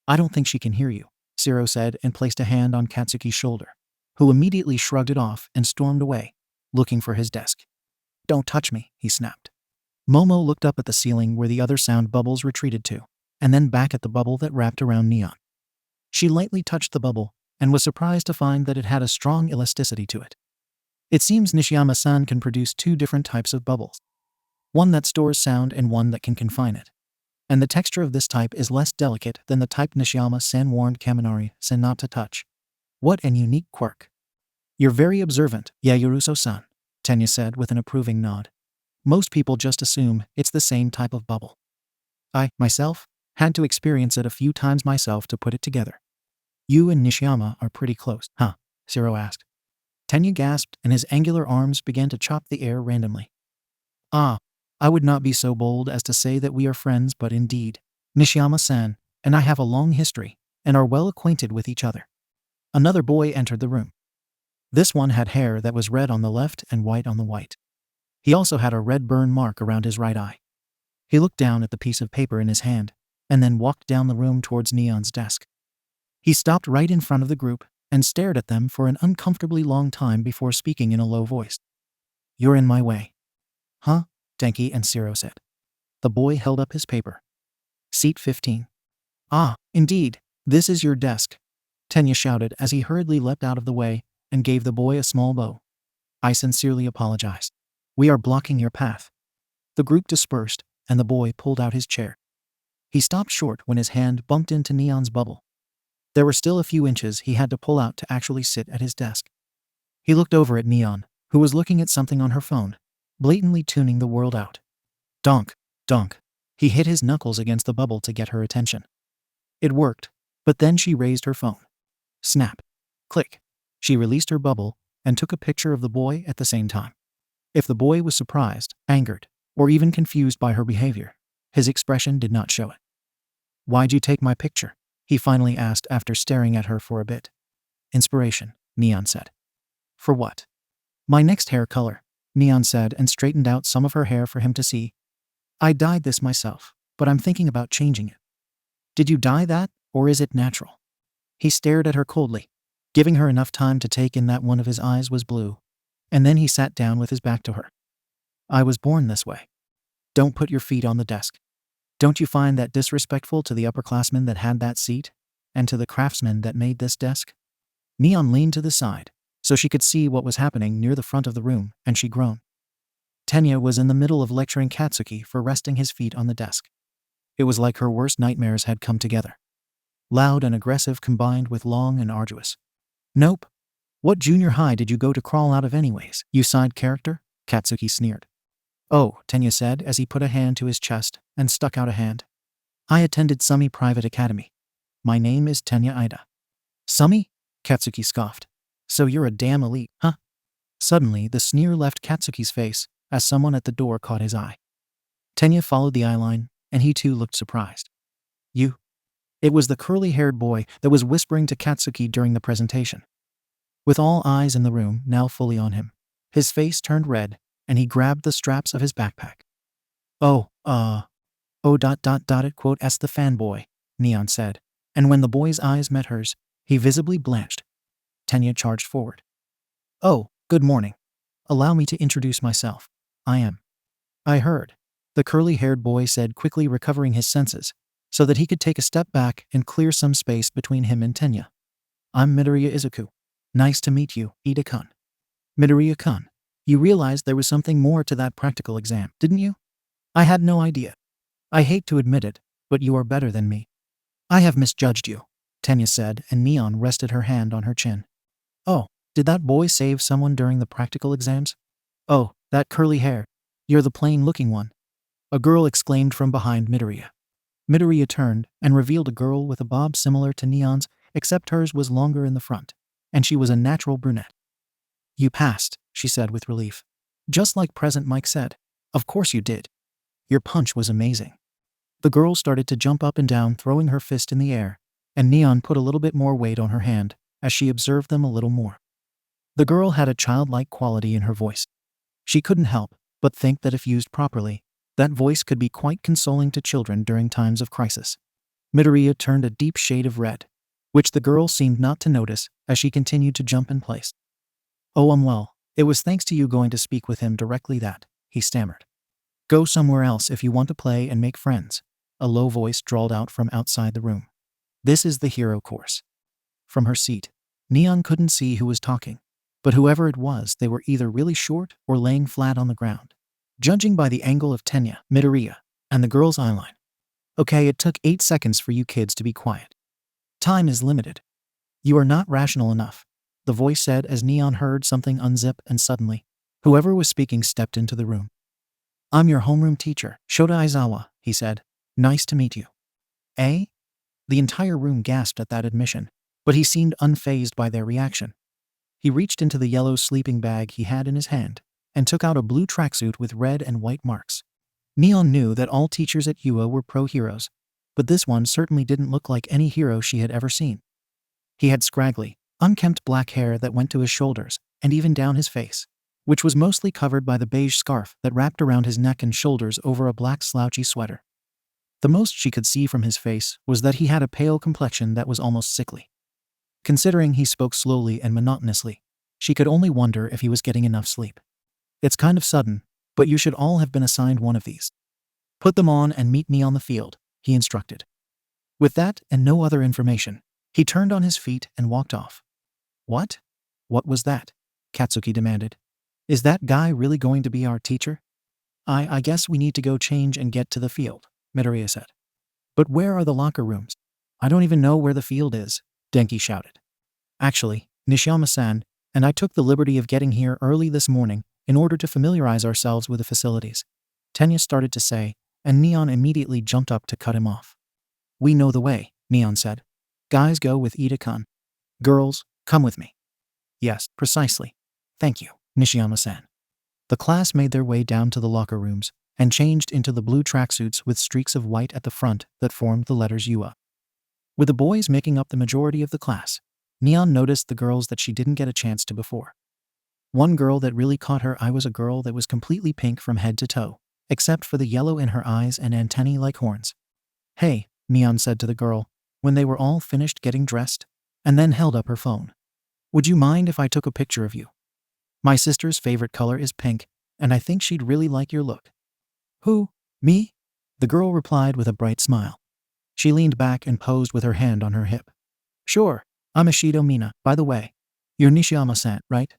I don't think she can hear you, Zero said and placed a hand on Katsuki's shoulder, who immediately shrugged it off and stormed away, looking for his desk. Don't touch me, he snapped. Momo looked up at the ceiling where the other sound bubbles retreated to, and then back at the bubble that wrapped around Neon. She lightly touched the bubble and was surprised to find that it had a strong elasticity to it. It seems Nishiyama-san can produce two different types of bubbles. One that stores sound and one that can confine it. And the texture of this type is less delicate than the type Nishiyama-san warned Kaminari-san not to touch. What an unique quirk. You're very observant, Yayuruso-san, Tenya said with an approving nod. Most people just assume it's the same type of bubble. I, myself, had to experience it a few times myself to put it together. You and Nishiyama are pretty close, huh? Zero asked. Tenya gasped and his angular arms began to chop the air randomly. Ah, I would not be so bold as to say that we are friends, but indeed, Nishiyama-san and I have a long history and are well acquainted with each other. Another boy entered the room. This one had hair that was red on the left and white on the right. He also had a red burn mark around his right eye. He looked down at the piece of paper in his hand and then walked down the room towards Neon's desk. He stopped right in front of the group and stared at them for an uncomfortably long time before speaking in a low voice. "You're in my way." "Huh?" Denki and Zero said. The boy held up his paper. "Seat 15. "Ah, indeed, this is your desk," Tenya shouted as he hurriedly leapt out of the way and gave the boy a small bow. "I sincerely apologize. We are blocking your path." The group dispersed and the boy pulled out his chair. He stopped short when his hand bumped into Neon's bubble. There were still a few inches he had to pull out to actually sit at his desk. He looked over at Neon, who was looking at something on her phone, blatantly tuning the world out. Donk, donk. He hit his knuckles against the bubble to get her attention. It worked, but then she raised her phone. Snap. Click. She released her bubble and took a picture of the boy at the same time. If the boy was surprised, angered, or even confused by her behavior, his expression did not show it. "Why'd you take my picture?" he finally asked after staring at her for a bit. "Inspiration," Neon said. "For what?" "My next hair color," Neon said and straightened out some of her hair for him to see. "I dyed this myself, but I'm thinking about changing it." "Did you dye that, or is it natural?" He stared at her coldly, giving her enough time to take in that one of his eyes was blue, and then he sat down with his back to her. "I was born this way." "Don't put your feet on the desk." "Don't you find that disrespectful to the upperclassmen that had that seat, and to the craftsmen that made this desk?" Neon leaned to the side, so she could see what was happening near the front of the room, and she groaned. Tenya was in the middle of lecturing Katsuki for resting his feet on the desk. It was like her worst nightmares had come together. Loud and aggressive combined with long and arduous. "Nope. What junior high did you go to crawl out of anyways, you side character?" Katsuki sneered. "Oh," Tenya said as he put a hand to his chest and stuck out a hand. "I attended Sumi Private Academy. My name is Tenya Ida." "Sumi?" Katsuki scoffed. "So you're a damn elite, huh?" Suddenly, the sneer left Katsuki's face as someone at the door caught his eye. Tenya followed the eyeline, and he too looked surprised. "You?" It was the curly-haired boy that was whispering to Katsuki during the presentation. With all eyes in the room now fully on him, his face turned red, and he grabbed the straps of his backpack. Oh, it quote s the fanboy," Neon said, and when the boy's eyes met hers, he visibly blanched. Tenya charged forward. "Oh, good morning. Allow me to introduce myself. I heard," the curly-haired boy said, quickly recovering his senses, so that he could take a step back and clear some space between him and Tenya. "I'm Midoriya Izuku. Nice to meet you, Ida-kun." "Midoriya-kun, you realized there was something more to that practical exam, didn't you?" "I had no idea. I hate to admit it, but you are better than me." "I have misjudged you," Tenya said, and Neon rested her hand on her chin. "Oh, did that boy save someone during the practical exams?" "Oh, that curly hair. You're the plain-looking one," a girl exclaimed from behind Midoriya. Midoriya turned and revealed a girl with a bob similar to Neon's, except hers was longer in the front, and she was a natural brunette. "You passed," she said with relief. "Just like Present Mike said. Of course you did. Your punch was amazing." The girl started to jump up and down, throwing her fist in the air, and Neon put a little bit more weight on her hand as she observed them a little more. The girl had a childlike quality in her voice. She couldn't help but think that if used properly, that voice could be quite consoling to children during times of crisis. Midoriya turned a deep shade of red, which the girl seemed not to notice as she continued to jump in place. "Oh, well, it was thanks to you going to speak with him directly that," he stammered. "Go somewhere else if you want to play and make friends," a low voice drawled out from outside the room. "This is the hero course." From her seat, Neon couldn't see who was talking, but whoever it was, they were either really short or laying flat on the ground, judging by the angle of Tenya, Midoriya, and the girl's eyeline. "Okay, it took 8 seconds for you kids to be quiet. Time is limited. You are not rational enough," the voice said as Neon heard something unzip, and suddenly, whoever was speaking stepped into the room. "I'm your homeroom teacher, Shota Aizawa," he said. "Nice to meet you." "Eh?" The entire room gasped at that admission, but he seemed unfazed by their reaction. He reached into the yellow sleeping bag he had in his hand and took out a blue tracksuit with red and white marks. Neon knew that all teachers at UA were pro-heroes, but this one certainly didn't look like any hero she had ever seen. He had scraggly, unkempt black hair that went to his shoulders and even down his face, which was mostly covered by the beige scarf that wrapped around his neck and shoulders over a black slouchy sweater. The most she could see from his face was that he had a pale complexion that was almost sickly. Considering he spoke slowly and monotonously, she could only wonder if he was getting enough sleep. It's kind of sudden, but you should all have been assigned one of these. Put them on and meet me on the field, he instructed. With that and no other information, he turned on his feet and walked off. What? What was that? Katsuki demanded. Is that guy really going to be our teacher? I guess we need to go change and get to the field, Midoriya said. But where are the locker rooms? I don't even know where the field is, Denki shouted. Actually, Nishiyama-san and I took the liberty of getting here early this morning in order to familiarize ourselves with the facilities, Tenya started to say, and Neon immediately jumped up to cut him off. We know the way, Neon said. Guys, go with Ida-kun. Girls, come with me. Yes, precisely. Thank you, Nishiyama-san. The class made their way down to the locker rooms and changed into the blue tracksuits with streaks of white at the front that formed the letters UA. With the boys making up the majority of the class, Neon noticed the girls that she didn't get a chance to before. One girl that really caught her eye was a girl that was completely pink from head to toe, except for the yellow in her eyes and antennae like horns. Hey, Neon said to the girl, when they were all finished getting dressed, and then held up her phone. Would you mind if I took a picture of you? My sister's favorite color is pink, and I think she'd really like your look. Who? Me? The girl replied with a bright smile. She leaned back and posed with her hand on her hip. Sure, I'm Ishido Mina, by the way. You're Nishiyama-san, right?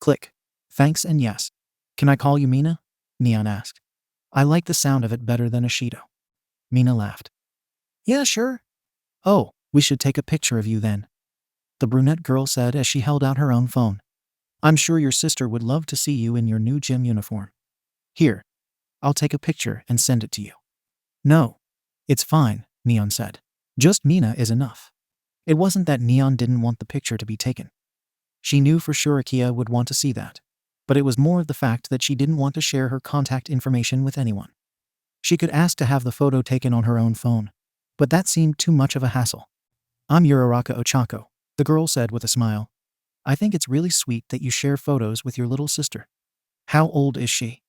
Click. Thanks and yes. Can I call you Mina? Neon asked. I like the sound of it better than Ishido. Mina laughed. Yeah, sure. Oh, we should take a picture of you then. The brunette girl said as she held out her own phone. I'm sure your sister would love to see you in your new gym uniform. Here, I'll take a picture and send it to you. No, it's fine, Neon said. Just Mina is enough. It wasn't that Neon didn't want the picture to be taken. She knew for sure Akia would want to see that, but it was more of the fact that she didn't want to share her contact information with anyone. She could ask to have the photo taken on her own phone, but that seemed too much of a hassle. I'm Uraraka Ochako, the girl said with a smile. I think it's really sweet that you share photos with your little sister. How old is she?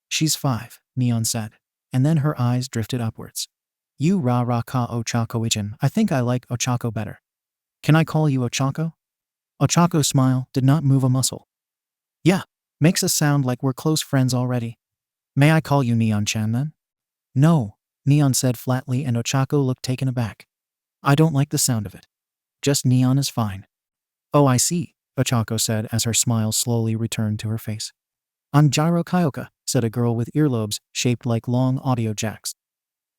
She's 5, Neon said, and then her eyes drifted upwards. Uraraka Ochako-ichan, I think I like Ochako better. Can I call you Ochako? Ochako's smile did not move a muscle. Yeah, makes us sound like we're close friends already. May I call you Neon-chan then? No, Neon said flatly, and Ochako looked taken aback. I don't like the sound of it. Just Neon is fine. Oh, I see, Ochako said as her smile slowly returned to her face. I'm Jiro Kyoka, said a girl with earlobes shaped like long audio jacks.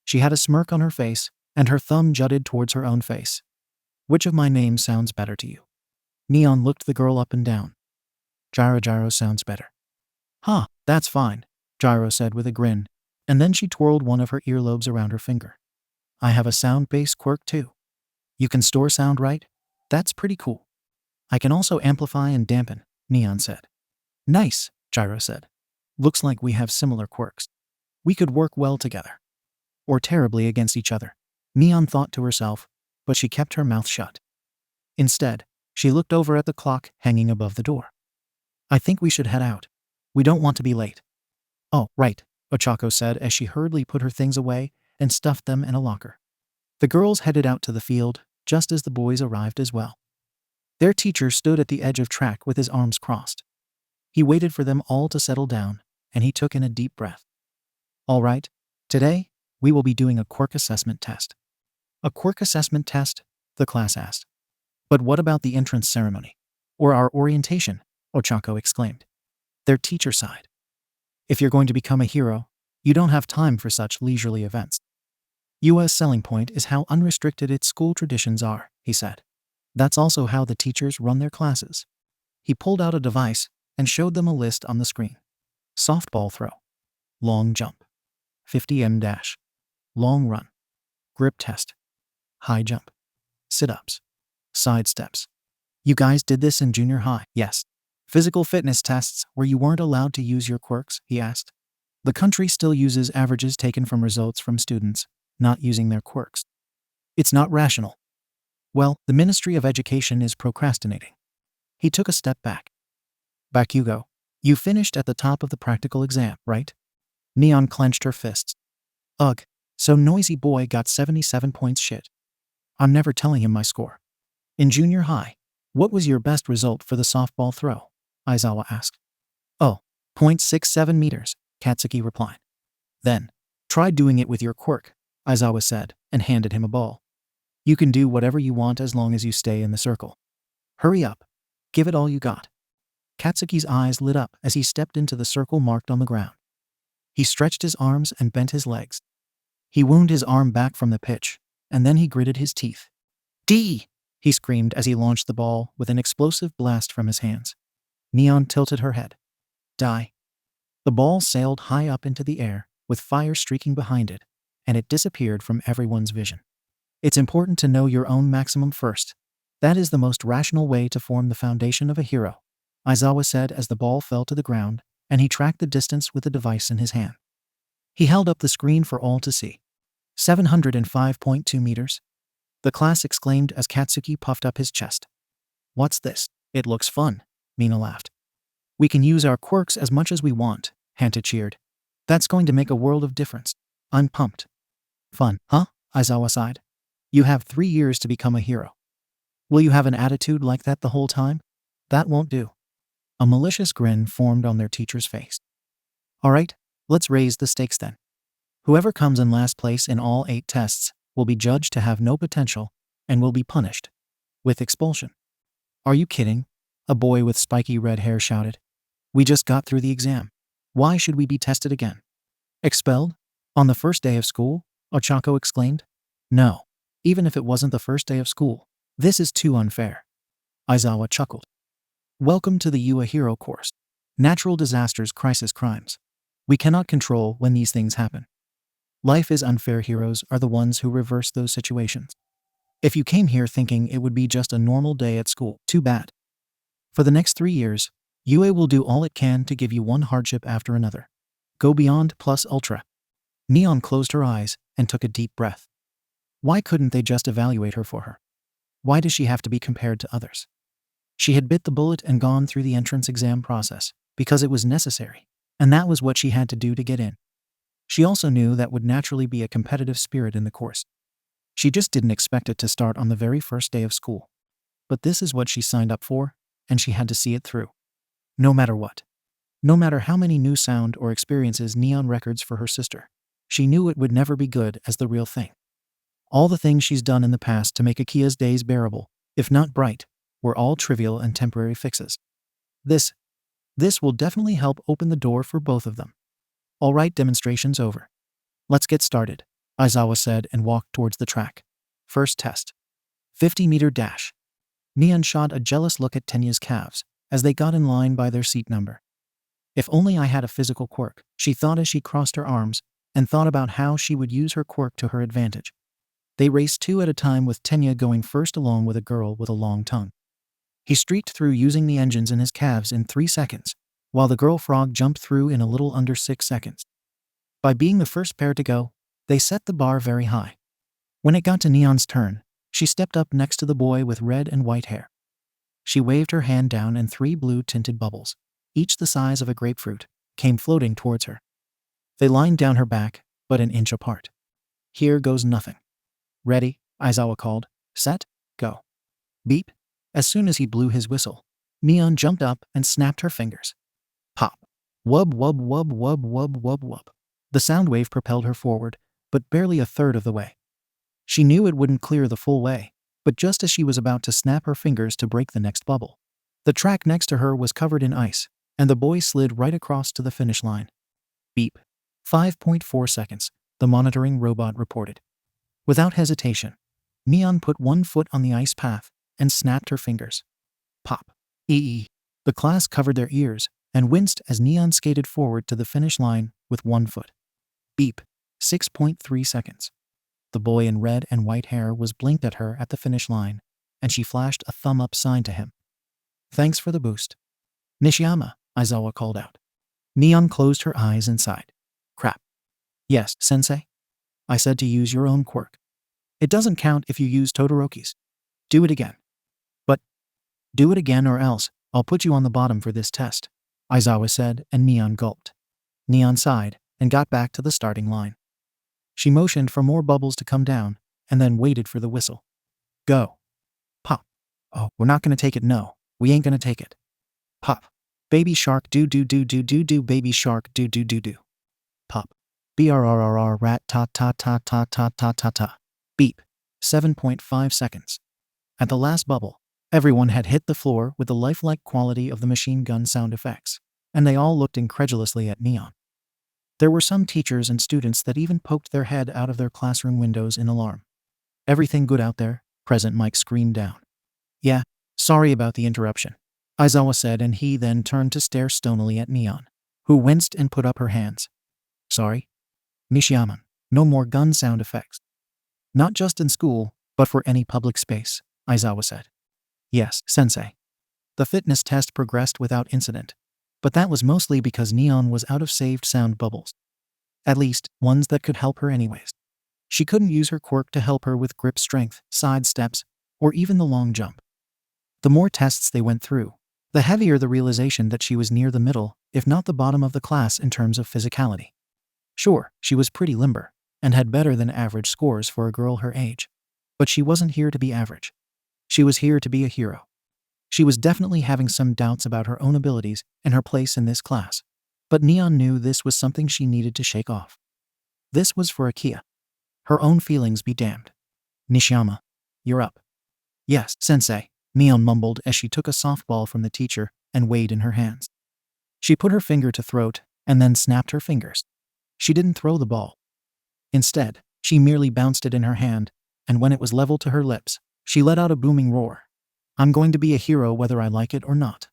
She had a smirk on her face, and her thumb jutted towards her own face. Which of my names sounds better to you? Neon looked the girl up and down. Jiro sounds better. Huh, that's fine, Jiro said with a grin, and then she twirled one of her earlobes around her finger. I have a sound-based quirk too. You can store sound, right? That's pretty cool. I can also amplify and dampen, Neon said. Nice, Jiro said. Looks like we have similar quirks. We could work well together. Or terribly against each other, Neon thought to herself, but she kept her mouth shut. Instead, she looked over at the clock hanging above the door. I think we should head out. We don't want to be late. Oh, right, Ochako said as she hurriedly put her things away and stuffed them in a locker. The girls headed out to the field just as the boys arrived as well. Their teacher stood at the edge of track with his arms crossed. He waited for them all to settle down, and he took in a deep breath. All right, today, we will be doing a quirk assessment test. A quirk assessment test? The class asked. But what about the entrance ceremony? Or our orientation? Ochako exclaimed. Their teacher sighed. If you're going to become a hero, you don't have time for such leisurely events. UA's selling point is how unrestricted its school traditions are, he said. That's also how the teachers run their classes. He pulled out a device and showed them a list on the screen. Softball throw. Long jump. 50m dash. Long run. Grip test. High jump. Sit-ups. Side steps. You guys did this in junior high, yes. Physical fitness tests where you weren't allowed to use your quirks, he asked. The country still uses averages taken from results from students, not using their quirks. It's not rational. Well, the Ministry of Education is procrastinating. He took a step back. Back you go. You finished at the top of the practical exam, right? Neon clenched her fists. Ugh, so noisy boy got 77 points shit. I'm never telling him my score. In junior high, what was your best result for the softball throw? Aizawa asked. Oh, 0.67 meters, Katsuki replied. Then, try doing it with your quirk, Aizawa said, and handed him a ball. You can do whatever you want as long as you stay in the circle. Hurry up. Give it all you got. Katsuki's eyes lit up as he stepped into the circle marked on the ground. He stretched his arms and bent his legs. He wound his arm back from the pitch, and then he gritted his teeth. D! He screamed as he launched the ball with an explosive blast from his hands. Neon tilted her head. Die. The ball sailed high up into the air, with fire streaking behind it, and it disappeared from everyone's vision. It's important to know your own maximum first. That is the most rational way to form the foundation of a hero, Aizawa said as the ball fell to the ground, and he tracked the distance with the device in his hand. He held up the screen for all to see. 705.2 meters. The class exclaimed as Katsuki puffed up his chest. What's this? It looks fun, Mina laughed. We can use our quirks as much as we want, Hanta cheered. That's going to make a world of difference. I'm pumped. Fun, huh? Aizawa sighed. You have 3 years to become a hero. Will you have an attitude like that the whole time? That won't do. A malicious grin formed on their teacher's face. All right, let's raise the stakes then. Whoever comes in last place in all 8 tests will be judged to have no potential and will be punished with expulsion. Are you kidding? A boy with spiky red hair shouted. We just got through the exam. Why should we be tested again? Expelled? On the first day of school? Ochako exclaimed. No, even if it wasn't the first day of school. This is too unfair. Aizawa chuckled. Welcome to the You a Hero course. Natural disasters, crisis, crimes. We cannot control when these things happen. Life is unfair. Heroes are the ones who reverse those situations. If you came here thinking it would be just a normal day at school, too bad. For the next 3 years, UA will do all it can to give you one hardship after another. Go beyond plus ultra. Neon closed her eyes and took a deep breath. Why couldn't they just evaluate her for her? Why does she have to be compared to others? She had bit the bullet and gone through the entrance exam process because it was necessary, and that was what she had to do to get in. She also knew that would naturally be a competitive spirit in the course. She just didn't expect it to start on the very first day of school. But this is what she signed up for, and she had to see it through. No matter what. No matter how many new sound or experiences Neon records for her sister, she knew it would never be good as the real thing. All the things she's done in the past to make Akia's days bearable, if not bright, were all trivial and temporary fixes. This will definitely help open the door for both of them. All right, demonstration's over. Let's get started, Aizawa said and walked towards the track. First test. 50-meter dash. Neon shot a jealous look at Tenya's calves as they got in line by their seat number. If only I had a physical quirk, she thought as she crossed her arms and thought about how she would use her quirk to her advantage. They raced 2 at a time with Tenya going first along with a girl with a long tongue. He streaked through using the engines in his calves in 3 seconds, while the girl frog jumped through in a little under 6 seconds. By being the first pair to go, they set the bar very high. When it got to Neon's turn, she stepped up next to the boy with red and white hair. She waved her hand down and 3 blue-tinted bubbles, each the size of a grapefruit, came floating towards her. They lined down her back, but an inch apart. Here goes nothing. Ready, Aizawa called. Set, go. Beep. As soon as he blew his whistle, Neon jumped up and snapped her fingers. Pop. Wub wub wub wub wub wub wub. The sound wave propelled her forward, but barely a third of the way. She knew it wouldn't clear the full way, but just as she was about to snap her fingers to break the next bubble, the track next to her was covered in ice, and the boy slid right across to the finish line. Beep. 5.4 seconds, the monitoring robot reported. Without hesitation, Neon put one foot on the ice path and snapped her fingers. Pop. Ee. The class covered their ears and winced as Neon skated forward to the finish line with 1 foot. Beep. 6.3 seconds. The boy in red and white hair was blinked at her at the finish line, and she flashed a thumb-up sign to him. Thanks for the boost. Nishiyama, Aizawa called out. Neon closed her eyes and sighed. Yes, sensei. I said to use your own quirk. It doesn't count if you use Todoroki's. Do it again. But do it again or else I'll put you on the bottom for this test, Aizawa said, and Neon gulped. Neon sighed and got back to the starting line. She motioned for more bubbles to come down and then waited for the whistle. Go. Pop. Oh, we're not gonna take it, no. We ain't gonna take it. Pop. Baby shark do do do do do do baby shark do do do do. Pop. BRRRR rat ta ta ta ta ta ta ta ta. Beep. 7.5 seconds. At the last bubble, everyone had hit the floor with the lifelike quality of the machine gun sound effects, and they all looked incredulously at Neon. There were some teachers and students that even poked their head out of their classroom windows in alarm. Everything good out there? Present Mike screamed down. Yeah, sorry about the interruption, Aizawa said, and he then turned to stare stonily at Neon, who winced and put up her hands. Sorry? Nishiyama, no more gun sound effects. Not just in school, but for any public space, Aizawa said. Yes, sensei. The fitness test progressed without incident, but that was mostly because Neon was out of saved sound bubbles. At least, ones that could help her anyways. She couldn't use her quirk to help her with grip strength, side steps, or even the long jump. The more tests they went through, the heavier the realization that she was near the middle, if not the bottom of the class in terms of physicality. Sure, she was pretty limber, and had better than average scores for a girl her age. But she wasn't here to be average. She was here to be a hero. She was definitely having some doubts about her own abilities and her place in this class. But Neon knew this was something she needed to shake off. This was for Akia. Her own feelings be damned. Nishiyama, you're up. Yes, sensei, Neon mumbled as she took a softball from the teacher and weighed in her hands. She put her finger to throat and then snapped her fingers. She didn't throw the ball. Instead, she merely bounced it in her hand, and when it was level to her lips, she let out a booming roar. I'm going to be a hero whether I like it or not.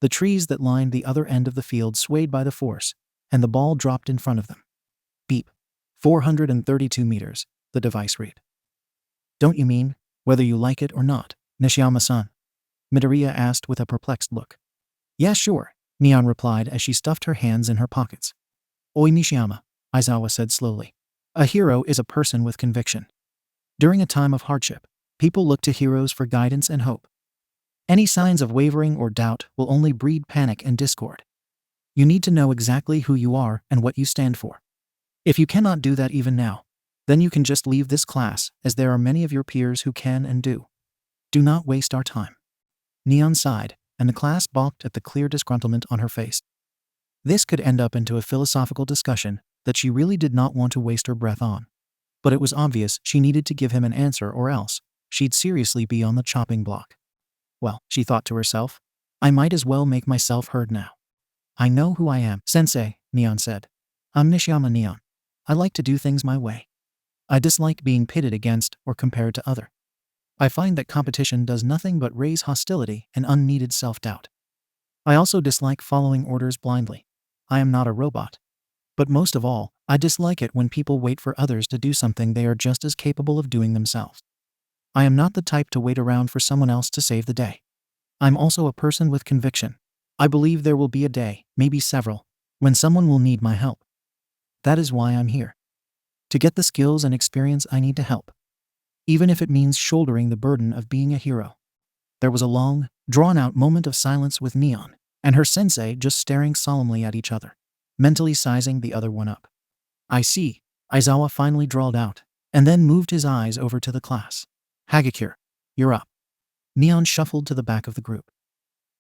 The trees that lined the other end of the field swayed by the force, and the ball dropped in front of them. Beep. 432 meters, the device read. Don't you mean, whether you like it or not, Nishiyama-san? Midoriya asked with a perplexed look. Yeah, sure, Neon replied as she stuffed her hands in her pockets. Oi Nishiyama, Aizawa said slowly. A hero is a person with conviction. During a time of hardship, people look to heroes for guidance and hope. Any signs of wavering or doubt will only breed panic and discord. You need to know exactly who you are and what you stand for. If you cannot do that even now, then you can just leave this class, as there are many of your peers who can and do. Do not waste our time. Neon sighed, and the class balked at the clear disgruntlement on her face. This could end up into a philosophical discussion that she really did not want to waste her breath on. But it was obvious she needed to give him an answer, or else she'd seriously be on the chopping block. Well, she thought to herself, I might as well make myself heard now. I know who I am, sensei, Neon said. I'm Nishiyama Neon. I like to do things my way. I dislike being pitted against or compared to other. I find that competition does nothing but raise hostility and unneeded self-doubt. I also dislike following orders blindly. I am not a robot. But most of all, I dislike it when people wait for others to do something they are just as capable of doing themselves. I am not the type to wait around for someone else to save the day. I'm also a person with conviction. I believe there will be a day, maybe several, when someone will need my help. That is why I'm here. To get the skills and experience I need to help. Even if it means shouldering the burden of being a hero. There was a long, drawn-out moment of silence with Neon and her sensei just staring solemnly at each other, mentally sizing the other one up. I see, Aizawa finally drawled out, and then moved his eyes over to the class. Hagakure, you're up. Neon shuffled to the back of the group.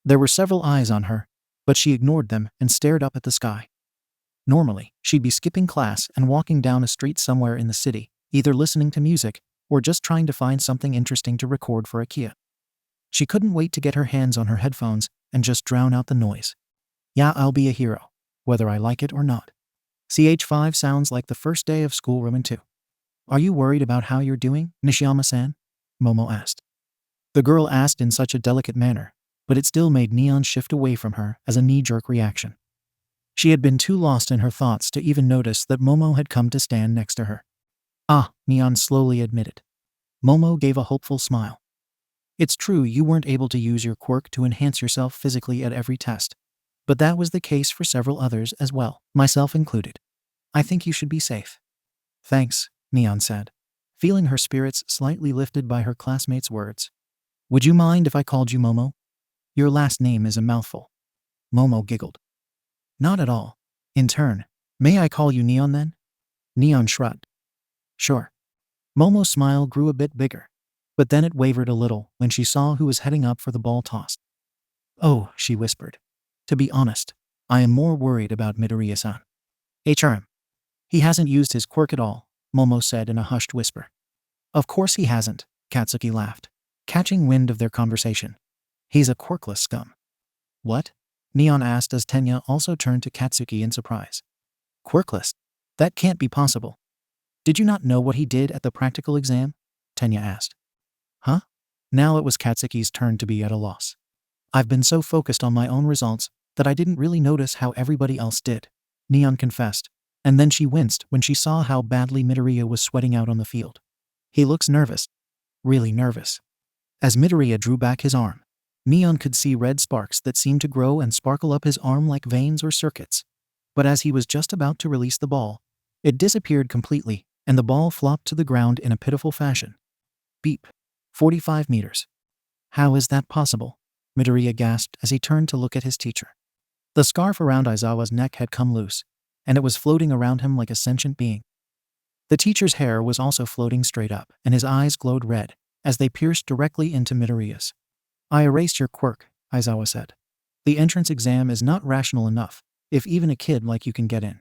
There were several eyes on her, but she ignored them and stared up at the sky. Normally, she'd be skipping class and walking down a street somewhere in the city, either listening to music or just trying to find something interesting to record for Akia. She couldn't wait to get her hands on her headphones and just drown out the noise. Yeah, I'll be a hero, whether I like it or not. CH5 sounds like the first day of school Roman 2. Are you worried about how you're doing, Nishiyama-san? Momo asked. The girl asked in such a delicate manner, but it still made Neon shift away from her as a knee-jerk reaction. She had been too lost in her thoughts to even notice that Momo had come to stand next to her. Ah, Neon slowly admitted. Momo gave a hopeful smile. It's true you weren't able to use your quirk to enhance yourself physically at every test, but that was the case for several others as well, myself included. I think you should be safe. Thanks, Neon said, feeling her spirits slightly lifted by her classmate's words. Would you mind if I called you Momo? Your last name is a mouthful. Momo giggled. Not at all. In turn, may I call you Neon then? Neon shrugged. Sure. Momo's smile grew a bit bigger, but then it wavered a little when she saw who was heading up for the ball toss. Oh, she whispered. To be honest, I am more worried about Midoriya-san. HRM. He hasn't used his quirk at all, Momo said in a hushed whisper. Of course he hasn't, Katsuki laughed, catching wind of their conversation. He's a quirkless scum. What? Neon asked as Tenya also turned to Katsuki in surprise. Quirkless? That can't be possible. Did you not know what he did at the practical exam? Tenya asked. Huh? Now it was Katsuki's turn to be at a loss. I've been so focused on my own results that I didn't really notice how everybody else did, Neon confessed, and then she winced when she saw how badly Midoriya was sweating out on the field. He looks nervous. Really nervous. As Midoriya drew back his arm, Neon could see red sparks that seemed to grow and sparkle up his arm like veins or circuits. But as he was just about to release the ball, it disappeared completely, and the ball flopped to the ground in a pitiful fashion. Beep. 45 meters. How is that possible? Midoriya gasped as he turned to look at his teacher. The scarf around Aizawa's neck had come loose, and it was floating around him like a sentient being. The teacher's hair was also floating straight up, and his eyes glowed red as they pierced directly into Midoriya's. I erased your quirk, Aizawa said. The entrance exam is not rational enough, if even a kid like you can get in.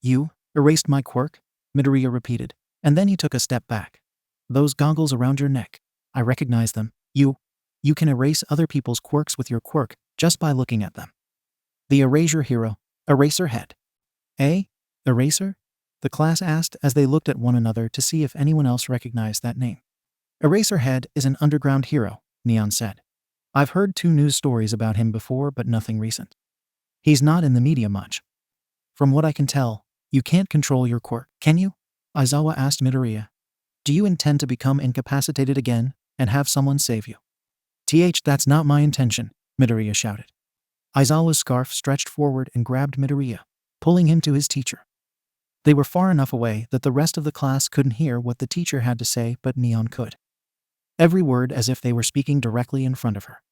You erased my quirk? Midoriya repeated, and then he took a step back. Those goggles around your neck. I recognize them. You can erase other people's quirks with your quirk just by looking at them. The erasure hero, Eraserhead. Eh? Eraser? The class asked as they looked at one another to see if anyone else recognized that name. Eraserhead is an underground hero, Neon said. I've heard 2 news stories about him before, but nothing recent. He's not in the media much. From what I can tell, you can't control your quirk, can you? Aizawa asked Midoriya. Do you intend to become incapacitated again and have someone save you? That's not my intention, Midoriya shouted. Aizawa's scarf stretched forward and grabbed Midoriya, pulling him to his teacher. They were far enough away that the rest of the class couldn't hear what the teacher had to say, but Neon could. Every word as if they were speaking directly in front of her.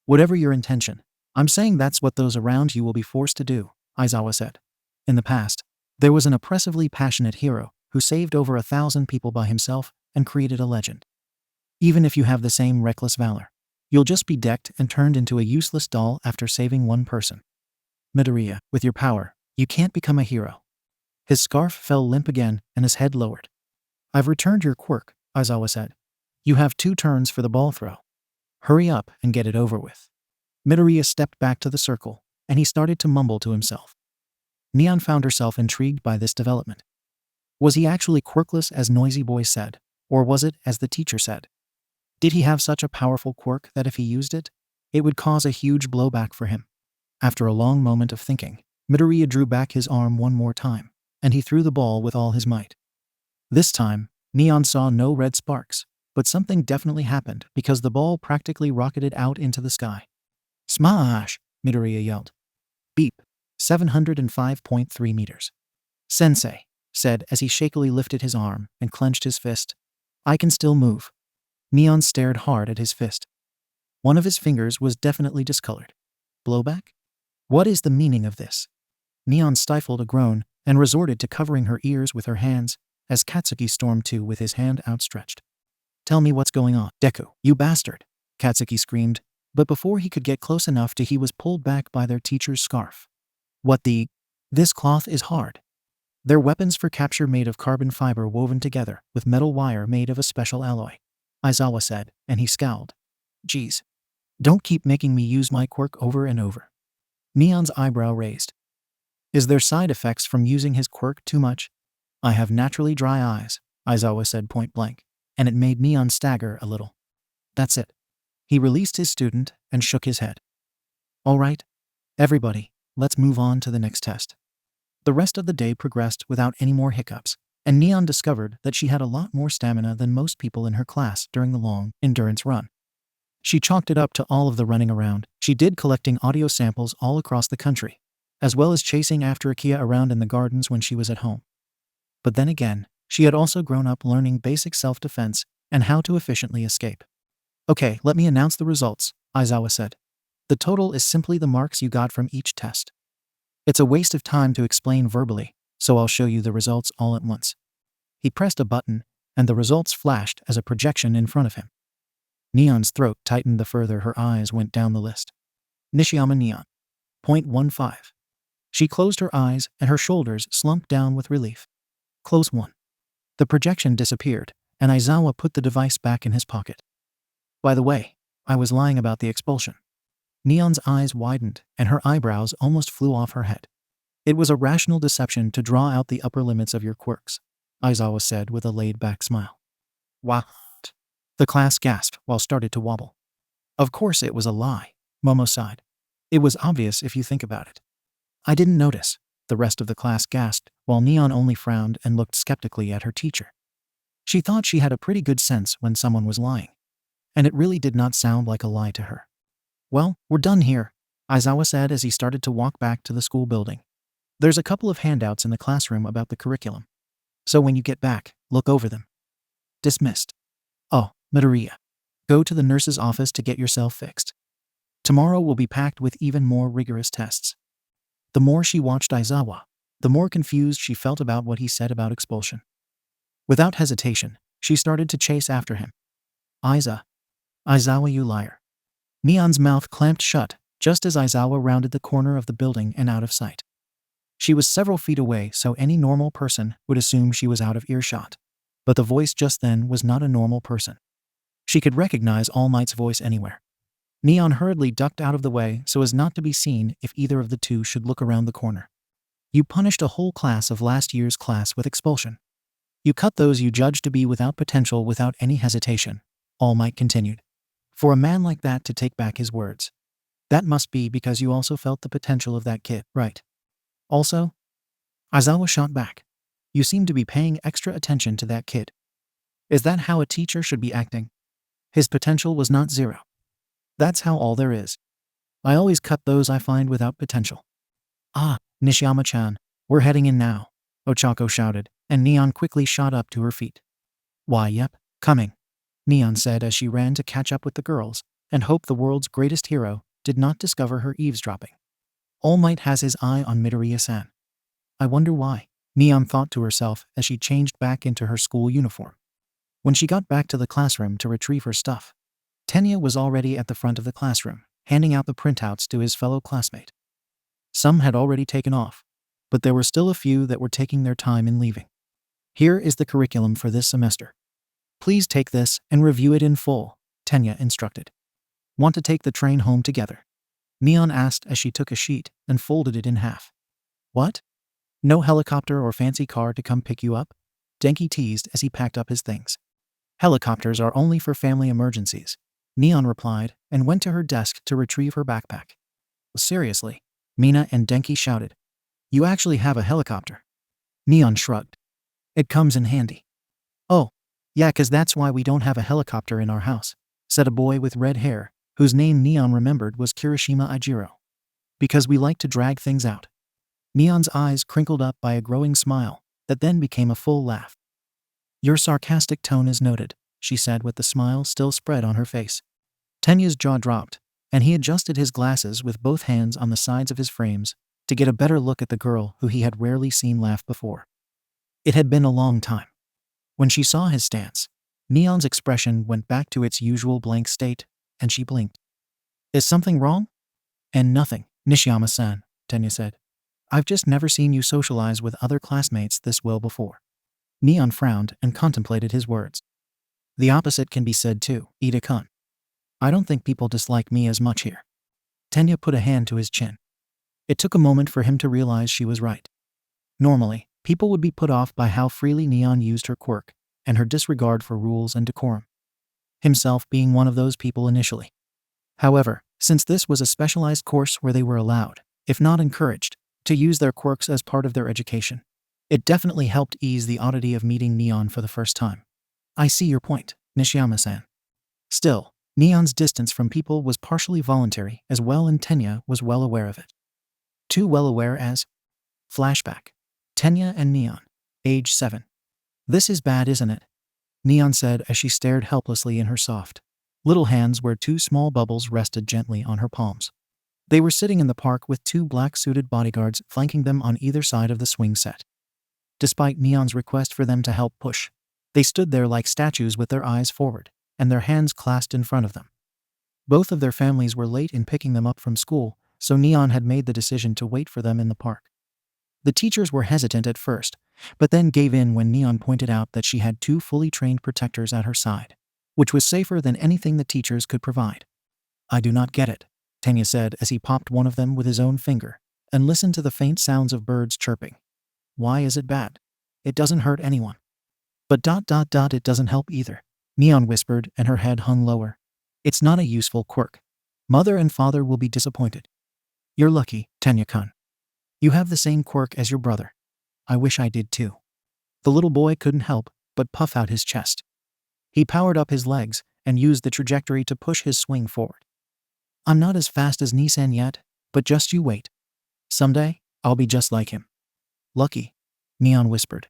Whatever your intention, I'm saying that's what those around you will be forced to do, Aizawa said. In the past, there was an oppressively passionate hero who saved over 1,000 people by himself and created a legend. Even if you have the same reckless valor, you'll just be decked and turned into a useless doll after saving one person. Midoriya, with your power, you can't become a hero. His scarf fell limp again and his head lowered. I've returned your quirk, Aizawa said. You have 2 turns for the ball throw. Hurry up and get it over with. Midoriya stepped back to the circle, and he started to mumble to himself. Neon found herself intrigued by this development. Was he actually quirkless as Noisy Boy said, or was it as the teacher said? Did he have such a powerful quirk that if he used it, it would cause a huge blowback for him? After a long moment of thinking, Midoriya drew back his arm one more time, and he threw the ball with all his might. This time, Neon saw no red sparks, but something definitely happened because the ball practically rocketed out into the sky. Smash! Midoriya yelled. Beep. 705.3 meters. Sensei said as he shakily lifted his arm and clenched his fist. I can still move. Neon stared hard at his fist. One of his fingers was definitely discolored. Blowback? What is the meaning of this? Neon stifled a groan and resorted to covering her ears with her hands as Katsuki stormed to with his hand outstretched. Tell me what's going on. Deku, you bastard! Katsuki screamed, but before he could get close enough he was pulled back by their teacher's scarf. What the? This cloth is hard. They're weapons for capture made of carbon fiber woven together with metal wire made of a special alloy, Aizawa said, and he scowled. Geez. Don't keep making me use my quirk over and over. Neon's eyebrow raised. Is there side effects from using his quirk too much? I have naturally dry eyes, Aizawa said point blank, and it made Neon stagger a little. That's it. He released his student and shook his head. All right, everybody, let's move on to the next test. The rest of the day progressed without any more hiccups, and Neon discovered that she had a lot more stamina than most people in her class during the long endurance run. She chalked it up to all of the running around she did collecting audio samples all across the country, as well as chasing after Akia around in the gardens when she was at home. But then again, she had also grown up learning basic self-defense and how to efficiently escape. Okay, let me announce the results, Aizawa said. The total is simply the marks you got from each test. It's a waste of time to explain verbally, so I'll show you the results all at once. He pressed a button, and the results flashed as a projection in front of him. Neon's throat tightened the further her eyes went down the list. Nishiyama Neon. 0.15. She closed her eyes and her shoulders slumped down with relief. Close 1. The projection disappeared, and Aizawa put the device back in his pocket. By the way, I was lying about the expulsion. Neon's eyes widened, and her eyebrows almost flew off her head. It was a rational deception to draw out the upper limits of your quirks, Aizawa said with a laid-back smile. What? The class gasped while started to wobble. Of course it was a lie, Momo sighed. It was obvious if you think about it. I didn't notice, the rest of the class gasped, while Neon only frowned and looked skeptically at her teacher. She thought she had a pretty good sense when someone was lying, and it really did not sound like a lie to her. Well, we're done here, Aizawa said as he started to walk back to the school building. There's a couple of handouts in the classroom about the curriculum. So when you get back, look over them. Dismissed. Oh, Midoriya. Go to the nurse's office to get yourself fixed. Tomorrow will be packed with even more rigorous tests. The more she watched Aizawa, the more confused she felt about what he said about expulsion. Without hesitation, she started to chase after him. Aizawa, you liar. Neon's mouth clamped shut just as Aizawa rounded the corner of the building and out of sight. She was several feet away, so any normal person would assume she was out of earshot. But the voice just then was not a normal person. She could recognize All Might's voice anywhere. Neon hurriedly ducked out of the way so as not to be seen if either of the two should look around the corner. You punished a whole class of last year's class with expulsion. You cut those you judged to be without potential without any hesitation, All Might continued. For a man like that to take back his words. That must be because you also felt the potential of that kid, right? Also? Aizawa shot back. You seem to be paying extra attention to that kid. Is that how a teacher should be acting? His potential was not zero. That's how all there is. I always cut those I find without potential. Ah, Nishiyama-chan, we're heading in now, Ochako shouted, and Neon quickly shot up to her feet. Why, yep, coming, Neon said as she ran to catch up with the girls and hoped the world's greatest hero did not discover her eavesdropping. All Might has his eye on Midoriya-san. I wonder why, Neon thought to herself as she changed back into her school uniform. When she got back to the classroom to retrieve her stuff, Tenya was already at the front of the classroom, handing out the printouts to his fellow classmate. Some had already taken off, but there were still a few that were taking their time in leaving. Here is the curriculum for this semester. Please take this and review it in full, Tenya instructed. Want to take the train home together? Neon asked as she took a sheet and folded it in half. What? No helicopter or fancy car to come pick you up? Denki teased as he packed up his things. Helicopters are only for family emergencies, Neon replied and went to her desk to retrieve her backpack. Seriously? Mina and Denki shouted. You actually have a helicopter? Neon shrugged. It comes in handy. Oh, yeah, 'cause that's why we don't have a helicopter in our house, said a boy with red hair, whose name Neon remembered was Kirishima Ijiro. Because we like to drag things out. Neon's eyes crinkled up by a growing smile that then became a full laugh. Your sarcastic tone is noted, she said with the smile still spread on her face. Tenya's jaw dropped, and he adjusted his glasses with both hands on the sides of his frames to get a better look at the girl who he had rarely seen laugh before. It had been a long time. When she saw his stance, Neon's expression went back to its usual blank state, and she blinked. Is something wrong? And nothing, Nishiyama-san, Tenya said. I've just never seen you socialize with other classmates this well before. Neon frowned and contemplated his words. The opposite can be said too, Ida-kun. I don't think people dislike me as much here. Tenya put a hand to his chin. It took a moment for him to realize she was right. Normally, people would be put off by how freely Neon used her quirk and her disregard for rules and decorum. Himself being one of those people initially. However, since this was a specialized course where they were allowed, if not encouraged, to use their quirks as part of their education, it definitely helped ease the oddity of meeting Neon for the first time. I see your point, Nishiyama-san. Still, Neon's distance from people was partially voluntary as well, and Tenya was well aware of it. Too well aware as. Flashback. Tenya and Neon. Age 7. This is bad, isn't it? Neon said as she stared helplessly in her soft little hands where two small bubbles rested gently on her palms. They were sitting in the park with two black-suited bodyguards flanking them on either side of the swing set. Despite Neon's request for them to help push, they stood there like statues with their eyes forward and their hands clasped in front of them. Both of their families were late in picking them up from school, so Neon had made the decision to wait for them in the park. The teachers were hesitant at first, but then gave in when Neon pointed out that she had two fully trained protectors at her side, which was safer than anything the teachers could provide. I do not get it, Tenya said as he popped one of them with his own finger and listened to the faint sounds of birds chirping. Why is it bad? It doesn't hurt anyone. But it doesn't help either, Neon whispered and her head hung lower. It's not a useful quirk. Mother and father will be disappointed. You're lucky, Tenya-kun. You have the same quirk as your brother. I wish I did too. The little boy couldn't help but puff out his chest. He powered up his legs and used the trajectory to push his swing forward. I'm not as fast as Nissan yet, but just you wait. Someday, I'll be just like him. Lucky, Neon whispered.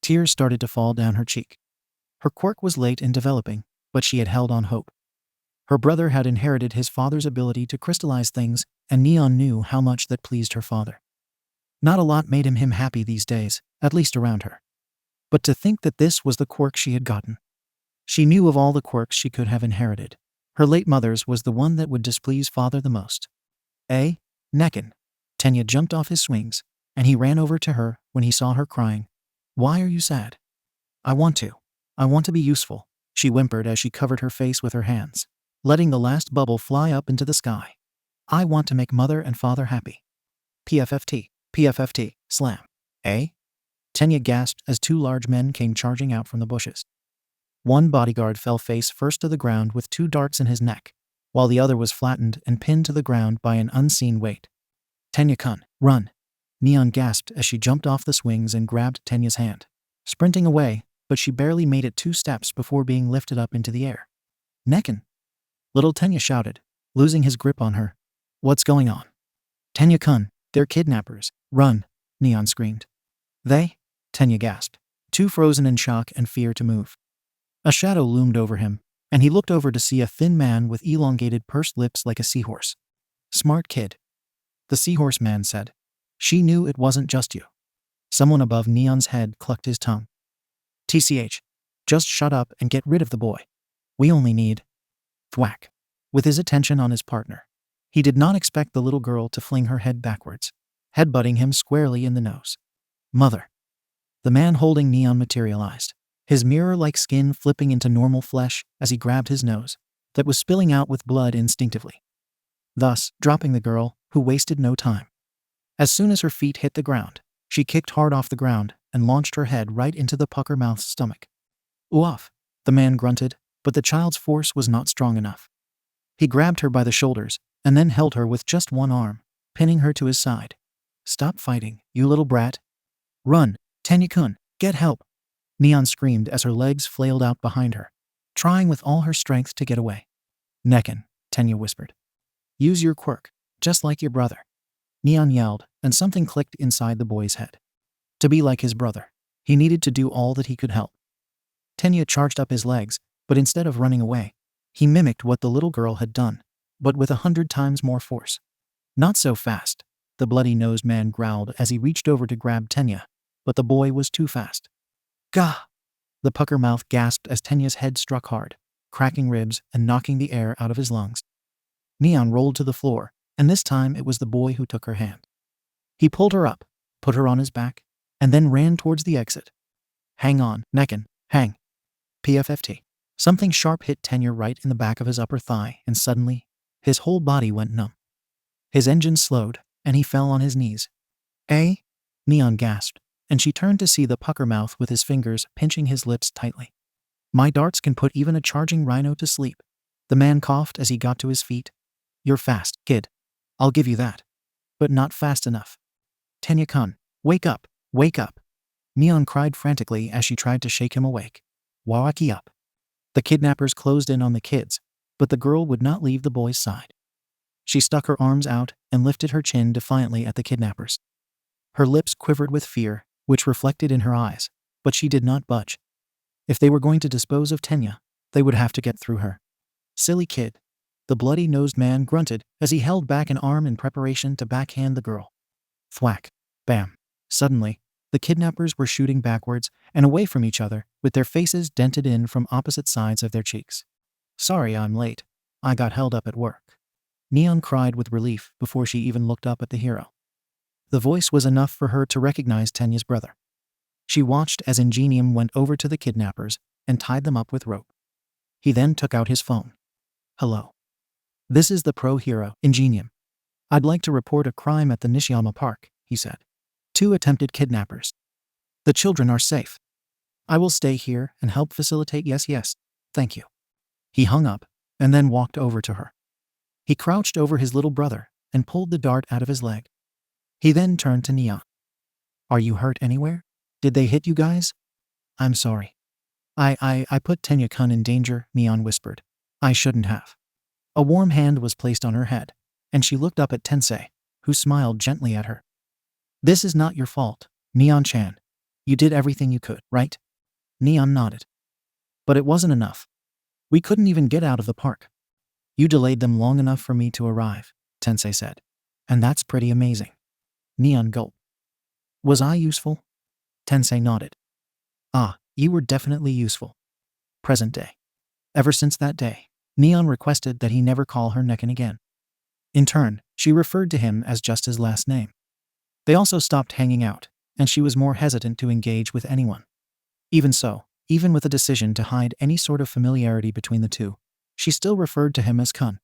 Tears started to fall down her cheek. Her quirk was late in developing, but she had held on hope. Her brother had inherited his father's ability to crystallize things, and Neon knew how much that pleased her father. Not a lot made him happy these days, at least around her. But to think that this was the quirk she had gotten. She knew of all the quirks she could have inherited, her late mother's was the one that would displease father the most. Necken. Tenya jumped off his swings, and he ran over to her when he saw her crying. Why are you sad? I want to be useful, she whimpered as she covered her face with her hands, letting the last bubble fly up into the sky. I want to make mother and father happy. PFFT, slam. Tenya gasped as two large men came charging out from the bushes. One bodyguard fell face first to the ground with two darts in his neck, while the other was flattened and pinned to the ground by an unseen weight. Tenya-kun, run! Neon gasped as she jumped off the swings and grabbed Tenya's hand, sprinting away, but she barely made it 2 steps before being lifted up into the air. Necken! Little Tenya shouted, losing his grip on her. What's going on? Tenya-kun, they're kidnappers. Run! Neon screamed. They? Tenya gasped, too frozen in shock and fear to move. A shadow loomed over him, and he looked over to see a thin man with elongated pursed lips like a seahorse. Smart kid. The seahorse man said. She knew it wasn't just you. Someone above Neon's head clucked his tongue. TCH. Just shut up and get rid of the boy. We only need... Thwack. With his attention on his partner, he did not expect the little girl to fling her head backwards, headbutting him squarely in the nose. Mother. The man holding Neon materialized, his mirror-like skin flipping into normal flesh as he grabbed his nose, that was spilling out with blood instinctively, thus dropping the girl, who wasted no time. As soon as her feet hit the ground, she kicked hard off the ground and launched her head right into the pucker-mouthed stomach. Oof, the man grunted, but the child's force was not strong enough. He grabbed her by the shoulders and then held her with just one arm, pinning her to his side. Stop fighting, you little brat. Run, Tenya-kun, get help. Neon screamed as her legs flailed out behind her, trying with all her strength to get away. Necken, Tenya whispered. Use your quirk, just like your brother. Neon yelled, and something clicked inside the boy's head. To be like his brother, he needed to do all that he could help. Tenya charged up his legs, but instead of running away, he mimicked what the little girl had done, but with 100 times more force. Not so fast, the bloody-nosed man growled as he reached over to grab Tenya, but the boy was too fast. Gah! The pucker mouth gasped as Tenya's head struck hard, cracking ribs and knocking the air out of his lungs. Neon rolled to the floor, and this time it was the boy who took her hand. He pulled her up, put her on his back, and then ran towards the exit. Hang on, Necken, hang. PFFT. Something sharp hit Tenya right in the back of his upper thigh, and suddenly, his whole body went numb. His engine slowed, and he fell on his knees. Neon gasped, and she turned to see the pucker mouth with his fingers pinching his lips tightly. My darts can put even a charging rhino to sleep. The man coughed as he got to his feet. You're fast, kid. I'll give you that. But not fast enough. Tenya-kun, wake up, wake up. Neon cried frantically as she tried to shake him awake. Waki up. The kidnappers closed in on the kids, but the girl would not leave the boy's side. She stuck her arms out and lifted her chin defiantly at the kidnappers. Her lips quivered with fear, which reflected in her eyes, but she did not budge. If they were going to dispose of Tenya, they would have to get through her. Silly kid. The bloody-nosed man grunted as he held back an arm in preparation to backhand the girl. Thwack. Bam. Suddenly, the kidnappers were shooting backwards and away from each other, with their faces dented in from opposite sides of their cheeks. Sorry I'm late. I got held up at work. Neon cried with relief before she even looked up at the hero. The voice was enough for her to recognize Tenya's brother. She watched as Ingenium went over to the kidnappers and tied them up with rope. He then took out his phone. Hello. This is the pro hero, Ingenium. I'd like to report a crime at the Nishiyama Park, he said. 2 attempted kidnappers. The children are safe. I will stay here and help facilitate. Yes, thank you. He hung up and then walked over to her. He crouched over his little brother and pulled the dart out of his leg. He then turned to Neon. Are you hurt anywhere? Did they hit you guys? I'm sorry. I put Tenya-kun in danger, Neon whispered. I shouldn't have. A warm hand was placed on her head, and she looked up at Tensei, who smiled gently at her. This is not your fault, Neon-chan. You did everything you could, right? Neon nodded. But it wasn't enough. We couldn't even get out of the park. You delayed them long enough for me to arrive, Tensei said. And that's pretty amazing. Neon gulped. Was I useful? Tensei nodded. Ah, you were definitely useful. Present day. Ever since that day, Neon requested that he never call her Nekken again. In turn, she referred to him as just his last name. They also stopped hanging out, and she was more hesitant to engage with anyone. Even so, even with a decision to hide any sort of familiarity between the two, she still referred to him as Kun.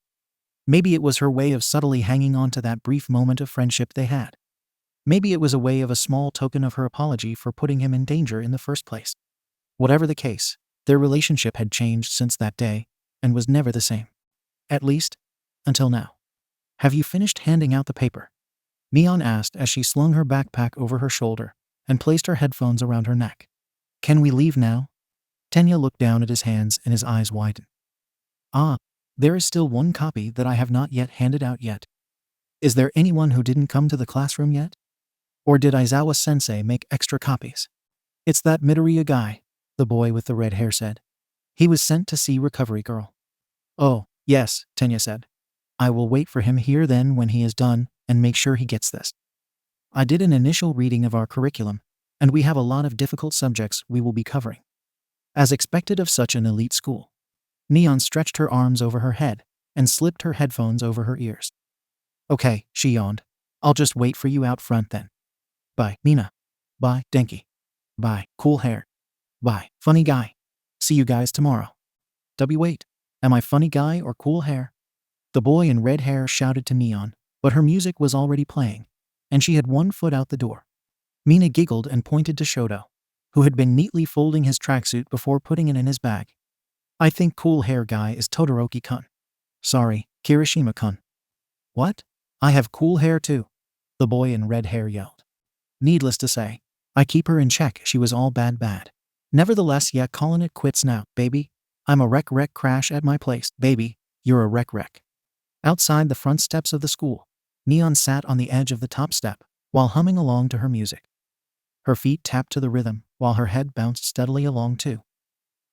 Maybe it was her way of subtly hanging on to that brief moment of friendship they had. Maybe it was a way of a small token of her apology for putting him in danger in the first place. Whatever the case, their relationship had changed since that day, and was never the same. At least, until now. Have you finished handing out the paper? Neon asked as she slung her backpack over her shoulder and placed her headphones around her neck. Can we leave now? Tenya looked down at his hands and his eyes widened. Ah, there is still one copy that I have not yet handed out yet. Is there anyone who didn't come to the classroom yet? Or did Aizawa-sensei make extra copies? It's that Midoriya guy, the boy with the red hair said. He was sent to see Recovery Girl. Oh, yes, Tenya said. I will wait for him here then when he is done and make sure he gets this. I did an initial reading of our curriculum, and we have a lot of difficult subjects we will be covering. As expected of such an elite school. Neon stretched her arms over her head and slipped her headphones over her ears. Okay, she yawned. I'll just wait for you out front then. Bye, Mina. Bye, Denki. Bye, cool hair. Bye, funny guy. See you guys tomorrow. Wait, am I funny guy or cool hair? The boy in red hair shouted to Neon, but her music was already playing, and she had one foot out the door. Mina giggled and pointed to Shoto, who had been neatly folding his tracksuit before putting it in his bag. I think cool hair guy is Todoroki-kun. Sorry, Kirishima-kun. What? I have cool hair too, the boy in red hair yelled. Needless to say, I keep her in check. She was all bad. Nevertheless, yeah, calling it quits now, baby. I'm a wreck crash at my place, baby. You're a wreck. Outside the front steps of the school, Neon sat on the edge of the top step while humming along to her music. Her feet tapped to the rhythm while her head bounced steadily along too.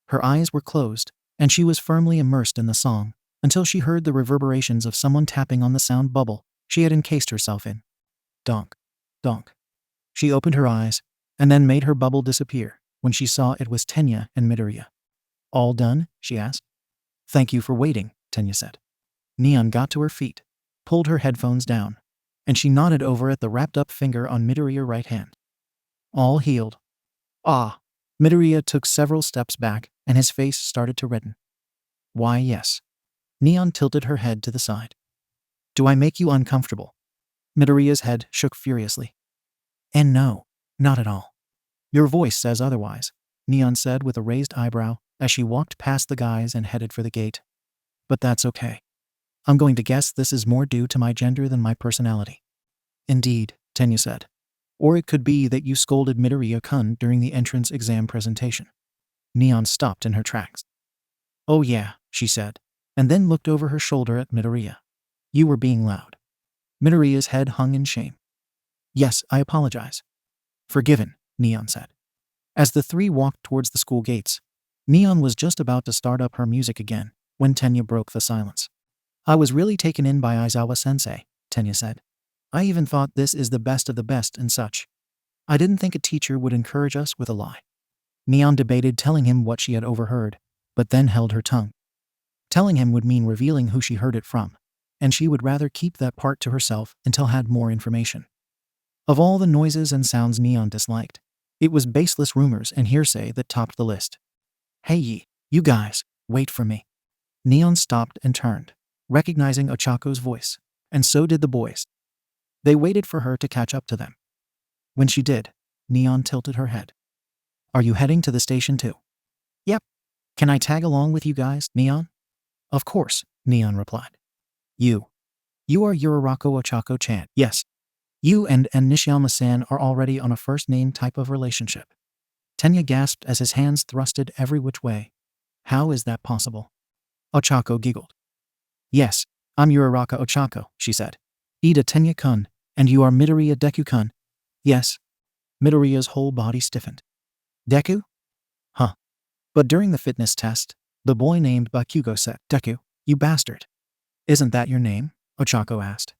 Her eyes were closed, and she was firmly immersed in the song until she heard the reverberations of someone tapping on the sound bubble she had encased herself in. Donk. Donk. She opened her eyes and then made her bubble disappear when she saw it was Tenya and Midoriya. All done? She asked. Thank you for waiting, Tenya said. Neon got to her feet, pulled her headphones down, and she nodded over at the wrapped-up finger on Midoriya's right hand. All healed. Ah. Midoriya took several steps back, and his face started to redden. Why, yes. Neon tilted her head to the side. Do I make you uncomfortable? Midoriya's head shook furiously. And no, not at all. Your voice says otherwise, Neon said with a raised eyebrow as she walked past the guys and headed for the gate. But that's okay. I'm going to guess this is more due to my gender than my personality. Indeed, Tenya said. Or it could be that you scolded Midoriya-kun during the entrance exam presentation. Neon stopped in her tracks. Oh yeah, she said, and then looked over her shoulder at Midoriya. You were being loud. Midoriya's head hung in shame. Yes, I apologize. Forgiven, Neon said. As the three walked towards the school gates, Neon was just about to start up her music again when Tenya broke the silence. I was really taken in by Aizawa-sensei, Tenya said. I even thought this is the best of the best and such. I didn't think a teacher would encourage us with a lie. Neon debated telling him what she had overheard, but then held her tongue. Telling him would mean revealing who she heard it from, and she would rather keep that part to herself until had more information. Of all the noises and sounds Neon disliked, it was baseless rumors and hearsay that topped the list. Hey you guys, wait for me. Neon stopped and turned, recognizing Ochako's voice, and so did the boys. They waited for her to catch up to them. When she did, Neon tilted her head. Are you heading to the station too? Yep. Can I tag along with you guys, Neon? Of course, Neon replied. You are Yurarako Ochako-chan. Yes. You and Nishiyama-san are already on a first-name type of relationship. Tenya gasped as his hands thrusted every which way. How is that possible? Ochako giggled. Yes, I'm Yuraraka Ochako, she said. Ida Tenya-kun, and you are Midoriya Deku-kun. Yes. Midoriya's whole body stiffened. Deku? Huh. But during the fitness test, the boy named Bakugo said, Deku, you bastard. Isn't that your name? Ochako asked.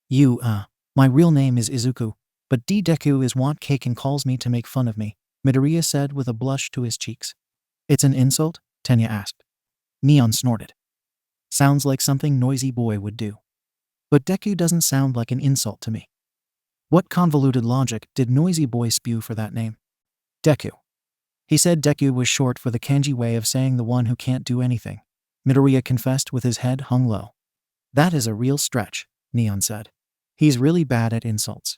My real name is Izuku, but Deku is want cake and calls me to make fun of me, Midoriya said with a blush to his cheeks. It's an insult? Tenya asked. Neon snorted. Sounds like something Noisy Boy would do. But Deku doesn't sound like an insult to me. What convoluted logic did Noisy Boy spew for that name? Deku. He said Deku was short for the kanji way of saying the one who can't do anything. Midoriya confessed with his head hung low. That is a real stretch, Neon said. He's really bad at insults.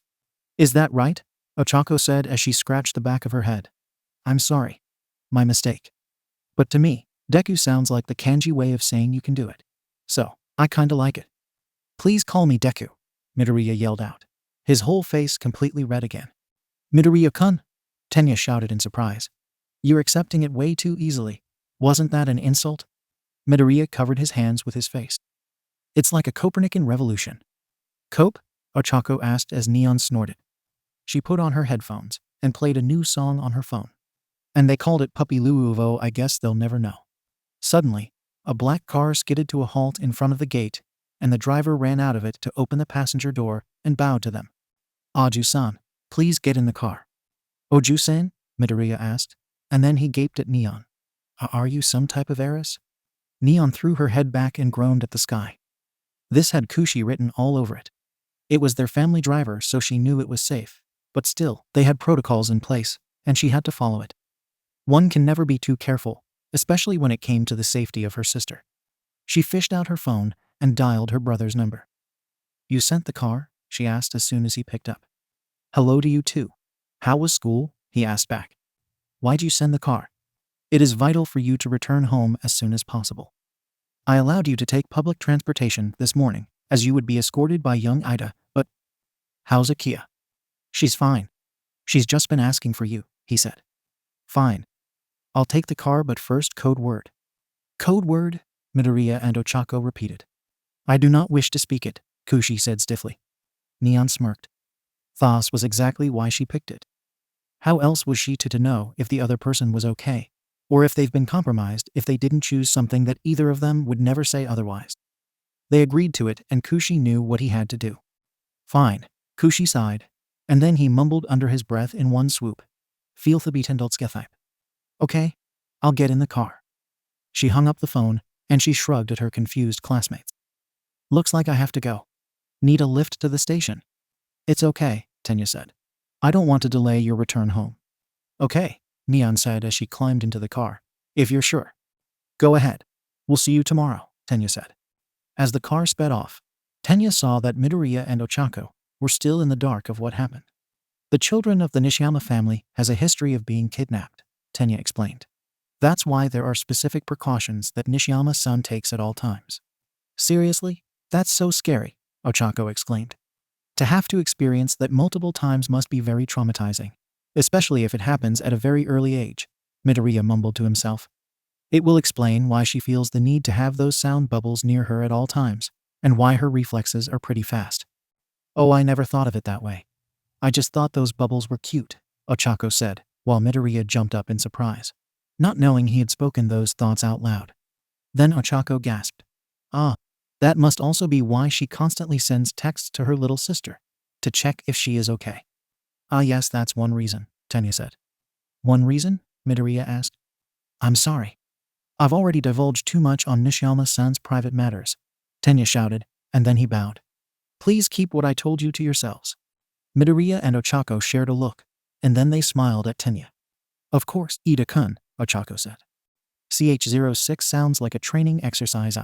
Is that right? Ochako said as she scratched the back of her head. I'm sorry. My mistake. But to me, Deku sounds like the kanji way of saying you can do it. So, I kinda like it. Please call me Deku, Midoriya yelled out, his whole face completely red again. Midoriya-kun? Tenya shouted in surprise. You're accepting it way too easily. Wasn't that an insult? Midoriya covered his hands with his face. It's like a Copernican revolution. Cope? Ochako asked as Neon snorted. She put on her headphones and played a new song on her phone. And they called it Puppy Luuvo. I guess they'll never know. Suddenly, a black car skidded to a halt in front of the gate, and the driver ran out of it to open the passenger door and bowed to them. Aju-san, please get in the car. Oju-san? Midoriya asked, and then he gaped at Neon. Are you some type of heiress? Neon threw her head back and groaned at the sky. This had Kushi written all over it. It was their family driver, so she knew it was safe. But still, they had protocols in place, and she had to follow it. One can never be too careful, especially when it came to the safety of her sister. She fished out her phone and dialed her brother's number. You sent the car? She asked as soon as he picked up. Hello to you too. How was school? He asked back. Why'd you send the car? It is vital for you to return home as soon as possible. I allowed you to take public transportation this morning, as you would be escorted by young Ida, but how's Akia? She's fine. She's just been asking for you, he said. Fine. I'll take the car, but first code word. Code word? Midoriya and Ochako repeated. I do not wish to speak it, Kushi said stiffly. Neon smirked. Thas was exactly why she picked it. How else was she to know if the other person was okay? Or if they've been compromised if they didn't choose something that either of them would never say otherwise. They agreed to it, and Kushi knew what he had to do. Fine, Kushi sighed, and then he mumbled under his breath in one swoop. Feel the betendolskethype. Okay, I'll get in the car. She hung up the phone, and she shrugged at her confused classmates. Looks like I have to go. Need a lift to the station? It's okay, Tenya said. I don't want to delay your return home. Okay, Neon said as she climbed into the car. If you're sure. Go ahead. We'll see you tomorrow, Tenya said. As the car sped off, Tenya saw that Midoriya and Ochako were still in the dark of what happened. The children of the Nishiyama family has a history of being kidnapped, Tenya explained. That's why there are specific precautions that Nishiyama-san takes at all times. Seriously? That's so scary, Ochako exclaimed. To have to experience that multiple times must be very traumatizing, especially if it happens at a very early age, Midoriya mumbled to himself. It will explain why she feels the need to have those sound bubbles near her at all times, and why her reflexes are pretty fast. Oh, I never thought of it that way. I just thought those bubbles were cute, Ochako said, while Midoriya jumped up in surprise, not knowing he had spoken those thoughts out loud. Then Ochako gasped. Ah, that must also be why she constantly sends texts to her little sister, to check if she is okay. Ah yes, that's one reason, Tenya said. One reason? Midoriya asked. I'm sorry. I've already divulged too much on Nishiyama-san's private matters, Tenya shouted, and then he bowed. Please keep what I told you to yourselves. Midoriya and Ochako shared a look, and then they smiled at Tenya. Of course, Ida-kun, Ochako said. CH06 sounds like a training exercise.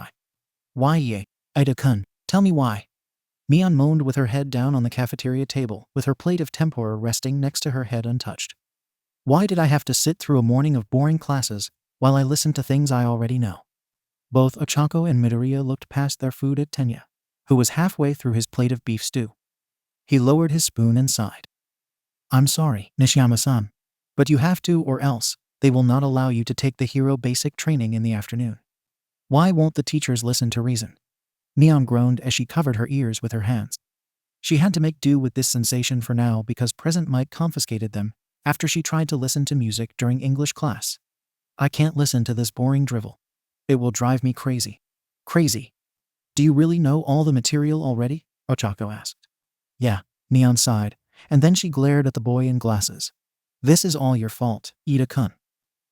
Why ye, Ida-kun, tell me why. Mion moaned with her head down on the cafeteria table, with her plate of tempura resting next to her head untouched. Why did I have to sit through a morning of boring classes while I listened to things I already know? Both Ochako and Midoriya looked past their food at Tenya, who was halfway through his plate of beef stew. He lowered his spoon and sighed. I'm sorry, Nishiyama-san, but you have to, or else they will not allow you to take the hero basic training in the afternoon. Why won't the teachers listen to reason? Mion groaned as she covered her ears with her hands. She had to make do with this sensation for now because Present Mic confiscated them after she tried to listen to music during English class. I can't listen to this boring drivel. It will drive me crazy. Crazy. Do you really know all the material already? Ochako asked. Yeah, Mion sighed, and then she glared at the boy in glasses. This is all your fault, Ida-kun.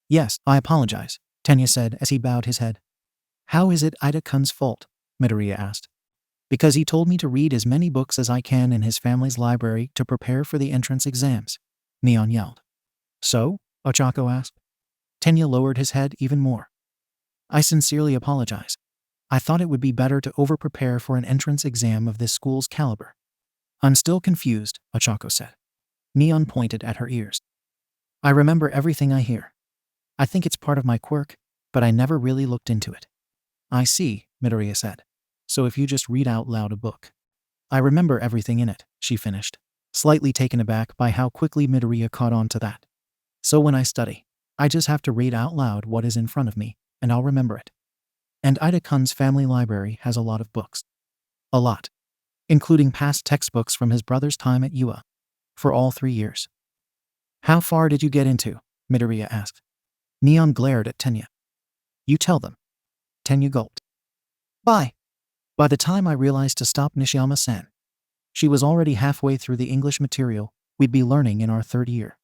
Yes, I apologize, Tenya said as he bowed his head. How is it Ida-kun's fault? Midoriya asked. Because he told me to read as many books as I can in his family's library to prepare for the entrance exams, Mion yelled. So? Ochako asked. Tenya lowered his head even more. I sincerely apologize. I thought it would be better to over-prepare for an entrance exam of this school's caliber. I'm still confused, Ochako said. Mion pointed at her ears. I remember everything I hear. I think it's part of my quirk, but I never really looked into it. I see, Midoriya said. So if you just read out loud a book. I remember everything in it, she finished, slightly taken aback by how quickly Midoriya caught on to that. So when I study, I just have to read out loud what is in front of me, and I'll remember it. And Ida-kun's family library has a lot of books. A lot. Including past textbooks from his brother's time at UA. For all 3 years. How far did you get into? Midoriya asked. Mion glared at Tenya. You tell them. Tenya gulped. Bye. By the time I realized to stop Nishiyama-san, she was already halfway through the English material we'd be learning in our 3rd year.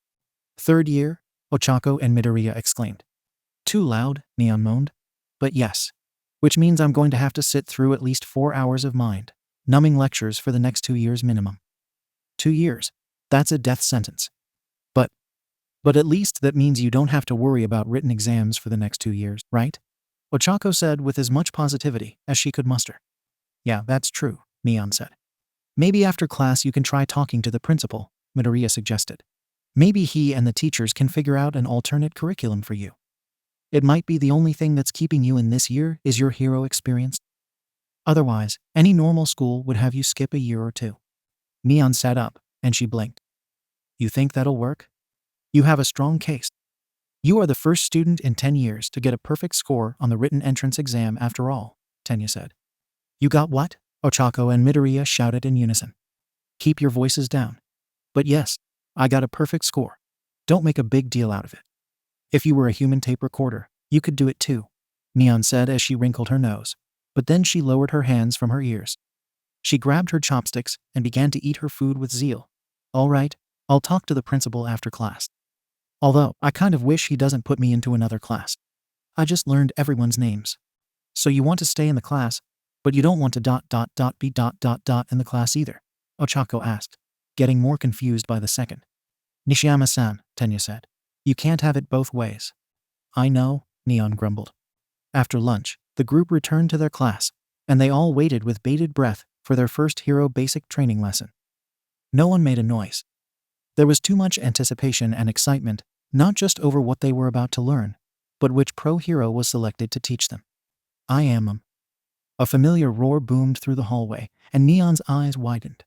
3rd year? Ochako and Midoriya exclaimed. Too loud, Mion moaned. But yes. Which means I'm going to have to sit through at least 4 hours of mind-numbing lectures for the next 2 years minimum. 2 years. That's a death sentence. But at least that means you don't have to worry about written exams for the next 2 years, right? Ochako said with as much positivity as she could muster. Yeah, that's true, Mion said. Maybe after class you can try talking to the principal, Midoriya suggested. Maybe he and the teachers can figure out an alternate curriculum for you. It might be the only thing that's keeping you in this year is your hero experience. Otherwise, any normal school would have you skip a year or 2. Mion sat up, and she blinked. You think that'll work? You have a strong case. You are the first student in 10 years to get a perfect score on the written entrance exam after all, Tenya said. You got what? Ochako and Midoriya shouted in unison. Keep your voices down. But yes, I got a perfect score. Don't make a big deal out of it. If you were a human tape recorder, you could do it too, Mion said as she wrinkled her nose. But then she lowered her hands from her ears. She grabbed her chopsticks and began to eat her food with zeal. All right, I'll talk to the principal after class. Although, I kind of wish he doesn't put me into another class. I just learned everyone's names. So you want to stay in the class, but you don't want to be in the class either, Ochako asked, getting more confused by the second. Nishiyama-san, Tenya said. You can't have it both ways. I know, Mion grumbled. After lunch, the group returned to their class, and they all waited with bated breath for their first hero basic training lesson. No one made a noise. There was too much anticipation and excitement, not just over what they were about to learn, but which pro-hero was selected to teach them. I am. A familiar roar boomed through the hallway, and Neon's eyes widened.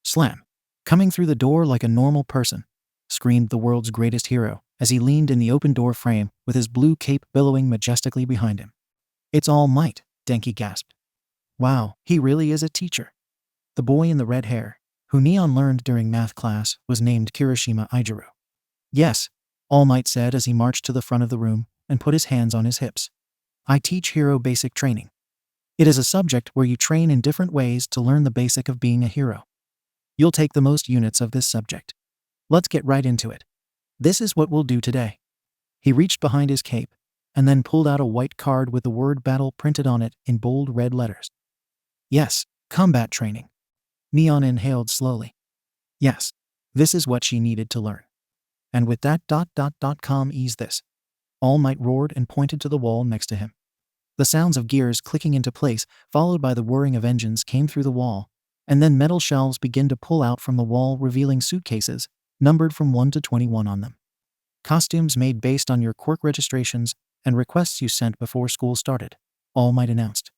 Slam! Coming through the door like a normal person, screamed the world's greatest hero as he leaned in the open door frame with his blue cape billowing majestically behind him. It's All Might, Denki gasped. Wow, he really is a teacher. The boy in the red hair, who Neon learned during math class, was named Kirishima Ijiru. Yes, All Might said as he marched to the front of the room and put his hands on his hips. I teach hero basic training. It is a subject where you train in different ways to learn the basic of being a hero. You'll take the most units of this subject. Let's get right into it. This is what we'll do today. He reached behind his cape and then pulled out a white card with the word battle printed on it in bold red letters. Yes, combat training. Neon inhaled slowly. Yes, this is what she needed to learn. And with that ... calm ease this. All Might roared and pointed to the wall next to him. The sounds of gears clicking into place, followed by the whirring of engines, came through the wall, and then metal shelves began to pull out from the wall, revealing suitcases, numbered from 1 to 21 on them. Costumes made based on your Quirk registrations and requests you sent before school started, All Might announced.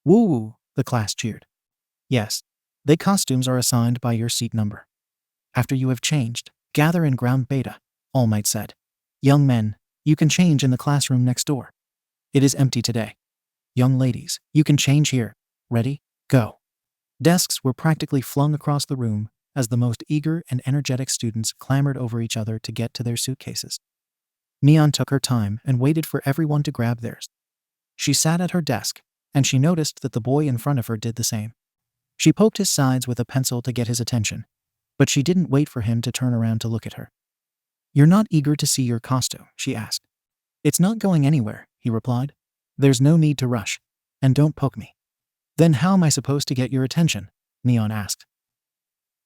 Woo! The class cheered. Yes, the costumes are assigned by your seat number. After you have changed, gather in ground beta, All Might said. Young men, you can change in the classroom next door. It is empty today. Young ladies, you can change here. Ready? Go. Desks were practically flung across the room as the most eager and energetic students clamored over each other to get to their suitcases. Neon took her time and waited for everyone to grab theirs. She sat at her desk, and she noticed that the boy in front of her did the same. She poked his sides with a pencil to get his attention, but she didn't wait for him to turn around to look at her. You're not eager to see your costume, she asked. It's not going anywhere, he replied. There's no need to rush, and don't poke me. Then how am I supposed to get your attention? Neon asked.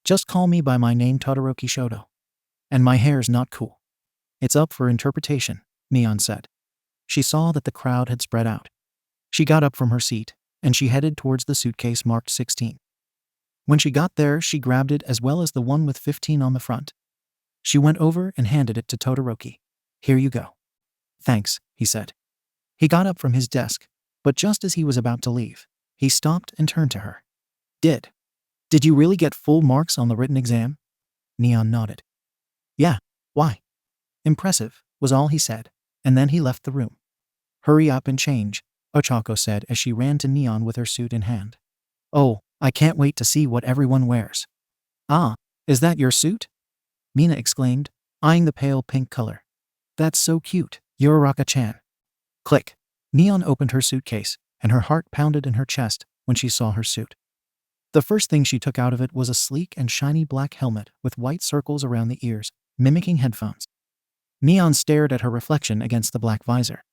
Just call me by my name, Todoroki Shoto. And my hair's not cool. It's up for interpretation, Neon said. She saw that the crowd had spread out. She got up from her seat, and she headed towards the suitcase marked 16. When she got there, she grabbed it as well as the one with 15 on the front. She went over and handed it to Todoroki. Here you go. Thanks, he said. He got up from his desk, but just as he was about to leave, he stopped and turned to her. Did you really get full marks on the written exam? Neon nodded. Yeah, why? Impressive, was all he said, and then he left the room. Hurry up and change, Ochako said as she ran to Neon with her suit in hand. Oh, I can't wait to see what everyone wears. Ah, is that your suit? Mina exclaimed, eyeing the pale pink color. That's so cute, Yororaka-chan. Click. Neon opened her suitcase, and her heart pounded in her chest when she saw her suit. The first thing she took out of it was a sleek and shiny black helmet with white circles around the ears, mimicking headphones. Neon stared at her reflection against the black visor.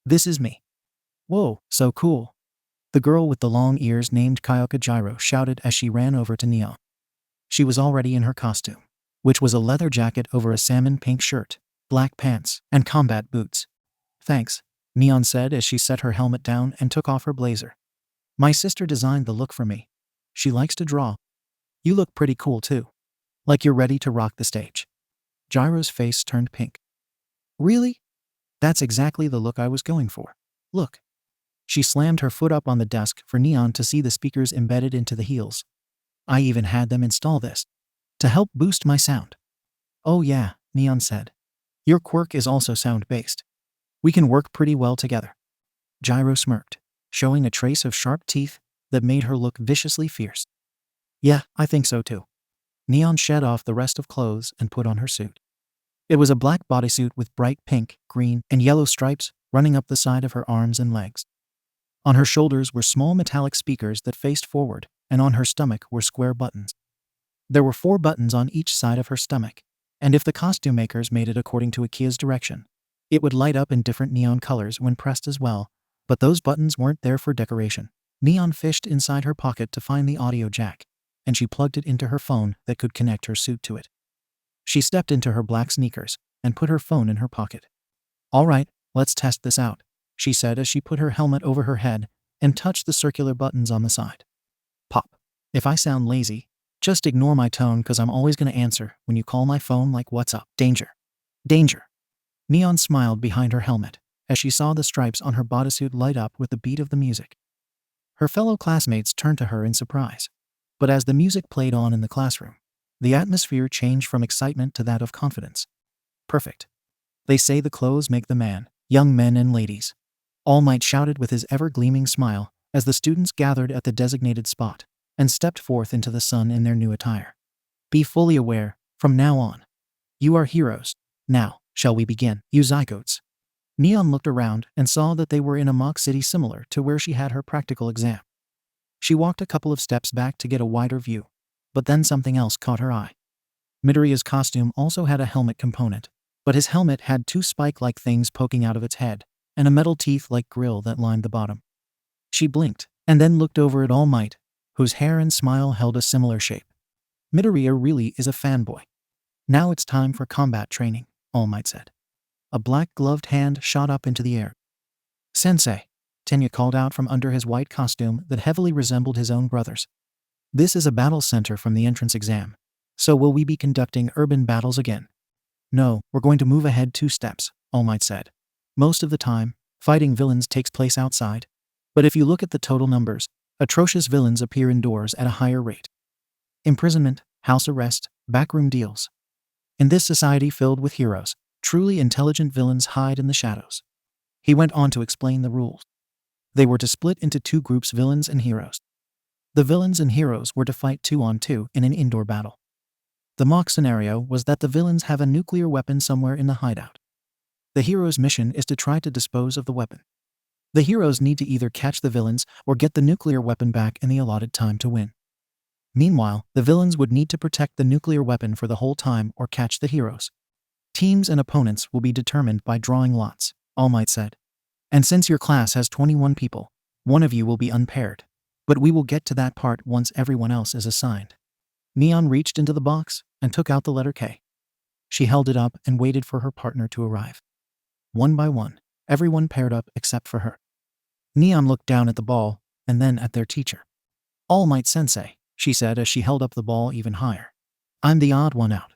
This is me. Whoa, so cool. The girl with the long ears named Kyoka Jiro shouted as she ran over to Neon. She was already in her costume, which was a leather jacket over a salmon pink shirt, black pants, and combat boots. Thanks, Neon said as she set her helmet down and took off her blazer. My sister designed the look for me. She likes to draw. You look pretty cool too. Like you're ready to rock the stage. Jiro's face turned pink. Really? That's exactly the look I was going for. Look. She slammed her foot up on the desk for Neon to see the speakers embedded into the heels. I even had them install this to help boost my sound. Oh yeah, Neon said. Your quirk is also sound-based. We can work pretty well together. Jiro smirked, showing a trace of sharp teeth that made her look viciously fierce. Yeah, I think so too. Neon shed off the rest of clothes and put on her suit. It was a black bodysuit with bright pink, green, and yellow stripes running up the side of her arms and legs. On her shoulders were small metallic speakers that faced forward, and on her stomach were square buttons. There were 4 buttons on each side of her stomach, and if the costume makers made it according to Akia's direction, it would light up in different neon colors when pressed as well, but those buttons weren't there for decoration. Neon fished inside her pocket to find the audio jack, and she plugged it into her phone that could connect her suit to it. She stepped into her black sneakers and put her phone in her pocket. All right, let's test this out, she said as she put her helmet over her head and touched the circular buttons on the side. Pop. If I sound lazy, just ignore my tone because I'm always going to answer when you call my phone like what's up. Danger. Danger. Neon smiled behind her helmet as she saw the stripes on her bodysuit light up with the beat of the music. Her fellow classmates turned to her in surprise, but as the music played on in the classroom, the atmosphere changed from excitement to that of confidence. Perfect. They say the clothes make the man, young men and ladies. All Might shouted with his ever-gleaming smile as the students gathered at the designated spot and stepped forth into the sun in their new attire. Be fully aware, from now on. You are heroes. Now, shall we begin? You zygotes. Neon looked around and saw that they were in a mock city similar to where she had her practical exam. She walked a couple of steps back to get a wider view, but then something else caught her eye. Midoriya's costume also had a helmet component, but his helmet had two spike-like things poking out of its head, and a metal teeth-like grill that lined the bottom. She blinked, and then looked over at All Might, whose hair and smile held a similar shape. Midoriya really is a fanboy. Now it's time for combat training, All Might said. A black-gloved hand shot up into the air. Sensei, Tenya called out from under his white costume that heavily resembled his own brother's. This is a battle center from the entrance exam. So will we be conducting urban battles again? No, we're going to move ahead 2 steps, All Might said. Most of the time, fighting villains takes place outside. But if you look at the total numbers, atrocious villains appear indoors at a higher rate. Imprisonment, house arrest, backroom deals. In this society filled with heroes, truly intelligent villains hide in the shadows. He went on to explain the rules. They were to split into 2 groups, villains and heroes. The villains and heroes were to fight 2-on-2 in an indoor battle. The mock scenario was that the villains have a nuclear weapon somewhere in the hideout. The hero's mission is to try to dispose of the weapon. The heroes need to either catch the villains or get the nuclear weapon back in the allotted time to win. Meanwhile, the villains would need to protect the nuclear weapon for the whole time or catch the heroes. Teams and opponents will be determined by drawing lots, All Might said. And since your class has 21 people, one of you will be unpaired. But we will get to that part once everyone else is assigned. Neon reached into the box and took out the letter K. She held it up and waited for her partner to arrive. One by one, everyone paired up except for her. Neon looked down at the ball and then at their teacher. All Might Sensei, she said as she held up the ball even higher. I'm the odd one out.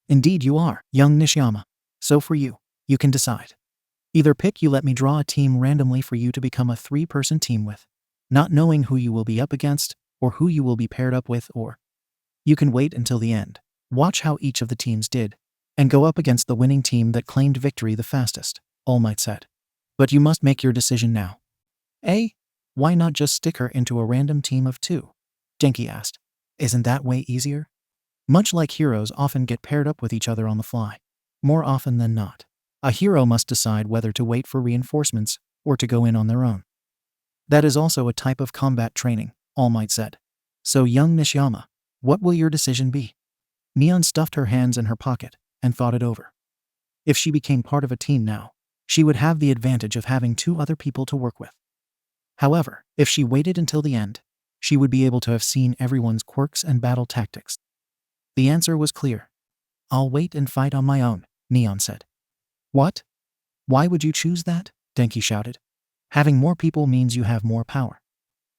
Indeed you are, young Nishiyama. So for you, you can decide. Either pick you let me draw a team randomly for you to become a 3-person team with, not knowing who you will be up against or who you will be paired up with, or you can wait until the end, watch how each of the teams did, and go up against the winning team that claimed victory the fastest, All Might said. But you must make your decision now. Why not just stick her into a random team of 2? Denki asked. Isn't that way easier? Much like heroes often get paired up with each other on the fly. More often than not, a hero must decide whether to wait for reinforcements or to go in on their own. That is also a type of combat training, All Might said. So young Nishiyama, what will your decision be? Neon stuffed her hands in her pocket and thought it over. If she became part of a team now, she would have the advantage of having 2 other people to work with. However, if she waited until the end, she would be able to have seen everyone's quirks and battle tactics. The answer was clear. I'll wait and fight on my own, Neon said. What? Why would you choose that? Denki shouted. Having more people means you have more power.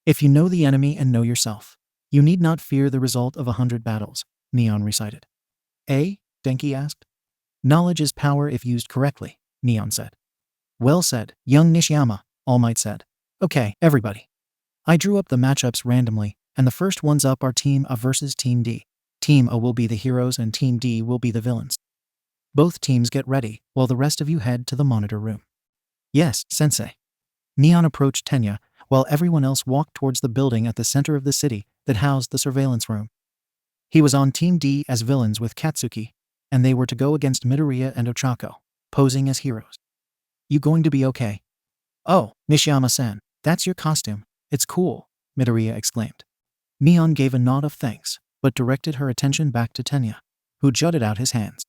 If you know the enemy and know yourself, you need not fear the result of 100 battles, Neon recited. Denki asked. Knowledge is power if used correctly, Neon said. Well said, young Nishiyama, All Might said. Okay, everybody. I drew up the matchups randomly, and the first ones up are Team A versus Team D. Team A will be the heroes and Team D will be the villains. Both teams get ready, while the rest of you head to the monitor room. Yes, Sensei. Neon approached Tenya, while everyone else walked towards the building at the center of the city that housed the surveillance room. He was on Team D as villains with Katsuki, and they were to go against Midoriya and Ochako, posing as heroes. You going to be okay? Oh, Nishiyama-san, that's your costume. It's cool, Midoriya exclaimed. Neon gave a nod of thanks, but directed her attention back to Tenya, who jutted out his hands.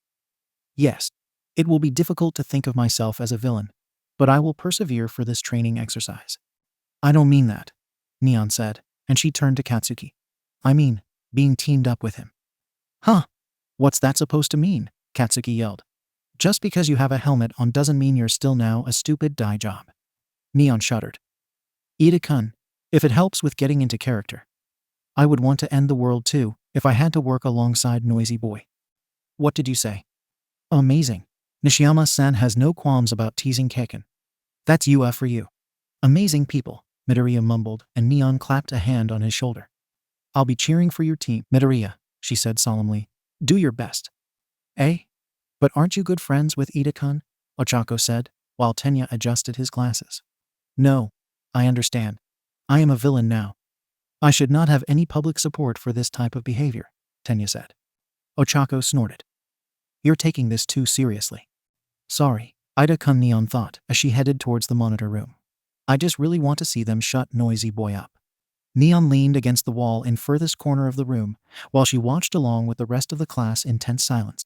Yes, it will be difficult to think of myself as a villain, but I will persevere for this training exercise. I don't mean that, Neon said, and she turned to Katsuki. I mean, being teamed up with him. Huh? What's that supposed to mean? Katsuki yelled. Just because you have a helmet on doesn't mean you're still now a stupid dye job. Neon shuddered. Ida-kun, if it helps with getting into character. I would want to end the world too, if I had to work alongside Noisy Boy. What did you say? Amazing. Nishiyama-san has no qualms about teasing Keiken. That's UA for you. Amazing people, Midoriya mumbled, and Neon clapped a hand on his shoulder. I'll be cheering for your team, Midoriya, she said solemnly. Do your best. But aren't you good friends with Ida-kun? Ochako said, while Tenya adjusted his glasses. No, I understand. I am a villain now. I should not have any public support for this type of behavior, Tenya said. Ochako snorted. You're taking this too seriously. Sorry, Ida-kun, Neon thought as she headed towards the monitor room. I just really want to see them shut Noisy Boy up. Neon leaned against the wall in furthest corner of the room while she watched along with the rest of the class in tense silence.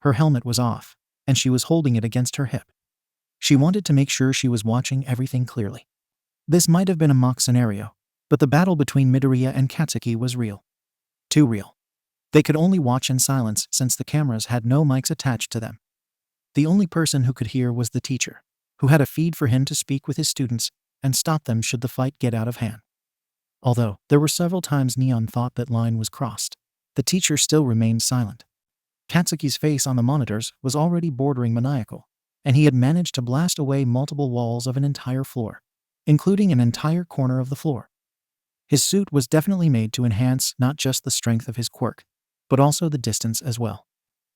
Her helmet was off, and she was holding it against her hip. She wanted to make sure she was watching everything clearly. This might have been a mock scenario, but the battle between Midoriya and Katsuki was real. Too real. They could only watch in silence since the cameras had no mics attached to them. The only person who could hear was the teacher, who had a feed for him to speak with his students and stop them should the fight get out of hand. Although there were several times Neon thought that line was crossed, the teacher still remained silent. Katsuki's face on the monitors was already bordering maniacal, and he had managed to blast away multiple walls of an entire floor, including an entire corner of the floor. His suit was definitely made to enhance not just the strength of his quirk, but also the distance as well.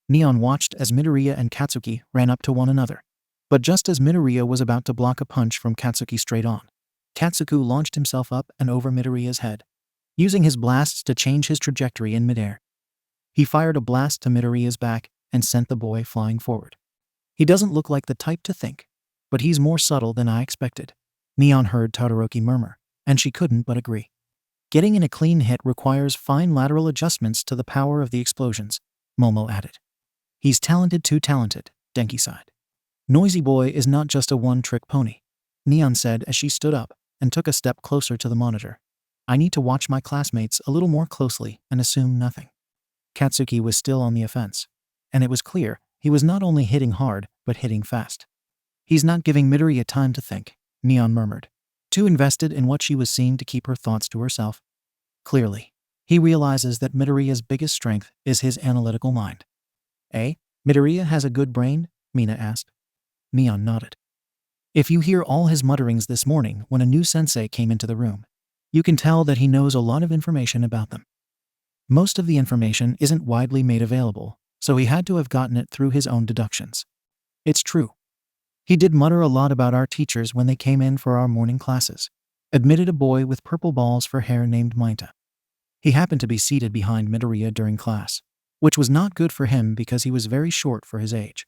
Neon watched as Midoriya and Katsuki ran up to one another. But just as Midoriya was about to block a punch from Katsuki straight on, Katsuku launched himself up and over Midoriya's head, using his blasts to change his trajectory in midair. He fired a blast to Midoriya's back and sent the boy flying forward. He doesn't look like the type to think, but he's more subtle than I expected, Neon heard Todoroki murmur, and she couldn't but agree. Getting in a clean hit requires fine lateral adjustments to the power of the explosions, Momo added. He's talented, too talented, Denki sighed. Noisy Boy is not just a one-trick pony, Neon said as she stood up and took a step closer to the monitor. I need to watch my classmates a little more closely and assume nothing. Katsuki was still on the offense, and it was clear he was not only hitting hard, but hitting fast. He's not giving Midoriya time to think, Neon murmured, too invested in what she was seeing to keep her thoughts to herself. Clearly, he realizes that Midoriya's biggest strength is his analytical mind. Eh? Midoriya has a good brain? Mina asked. Neon nodded. If you hear all his mutterings this morning when a new sensei came into the room, you can tell that he knows a lot of information about them. Most of the information isn't widely made available, so he had to have gotten it through his own deductions. It's true. He did mutter a lot about our teachers when they came in for our morning classes, admitted a boy with purple balls for hair named Mainta. He happened to be seated behind Midoriya during class, which was not good for him because he was very short for his age.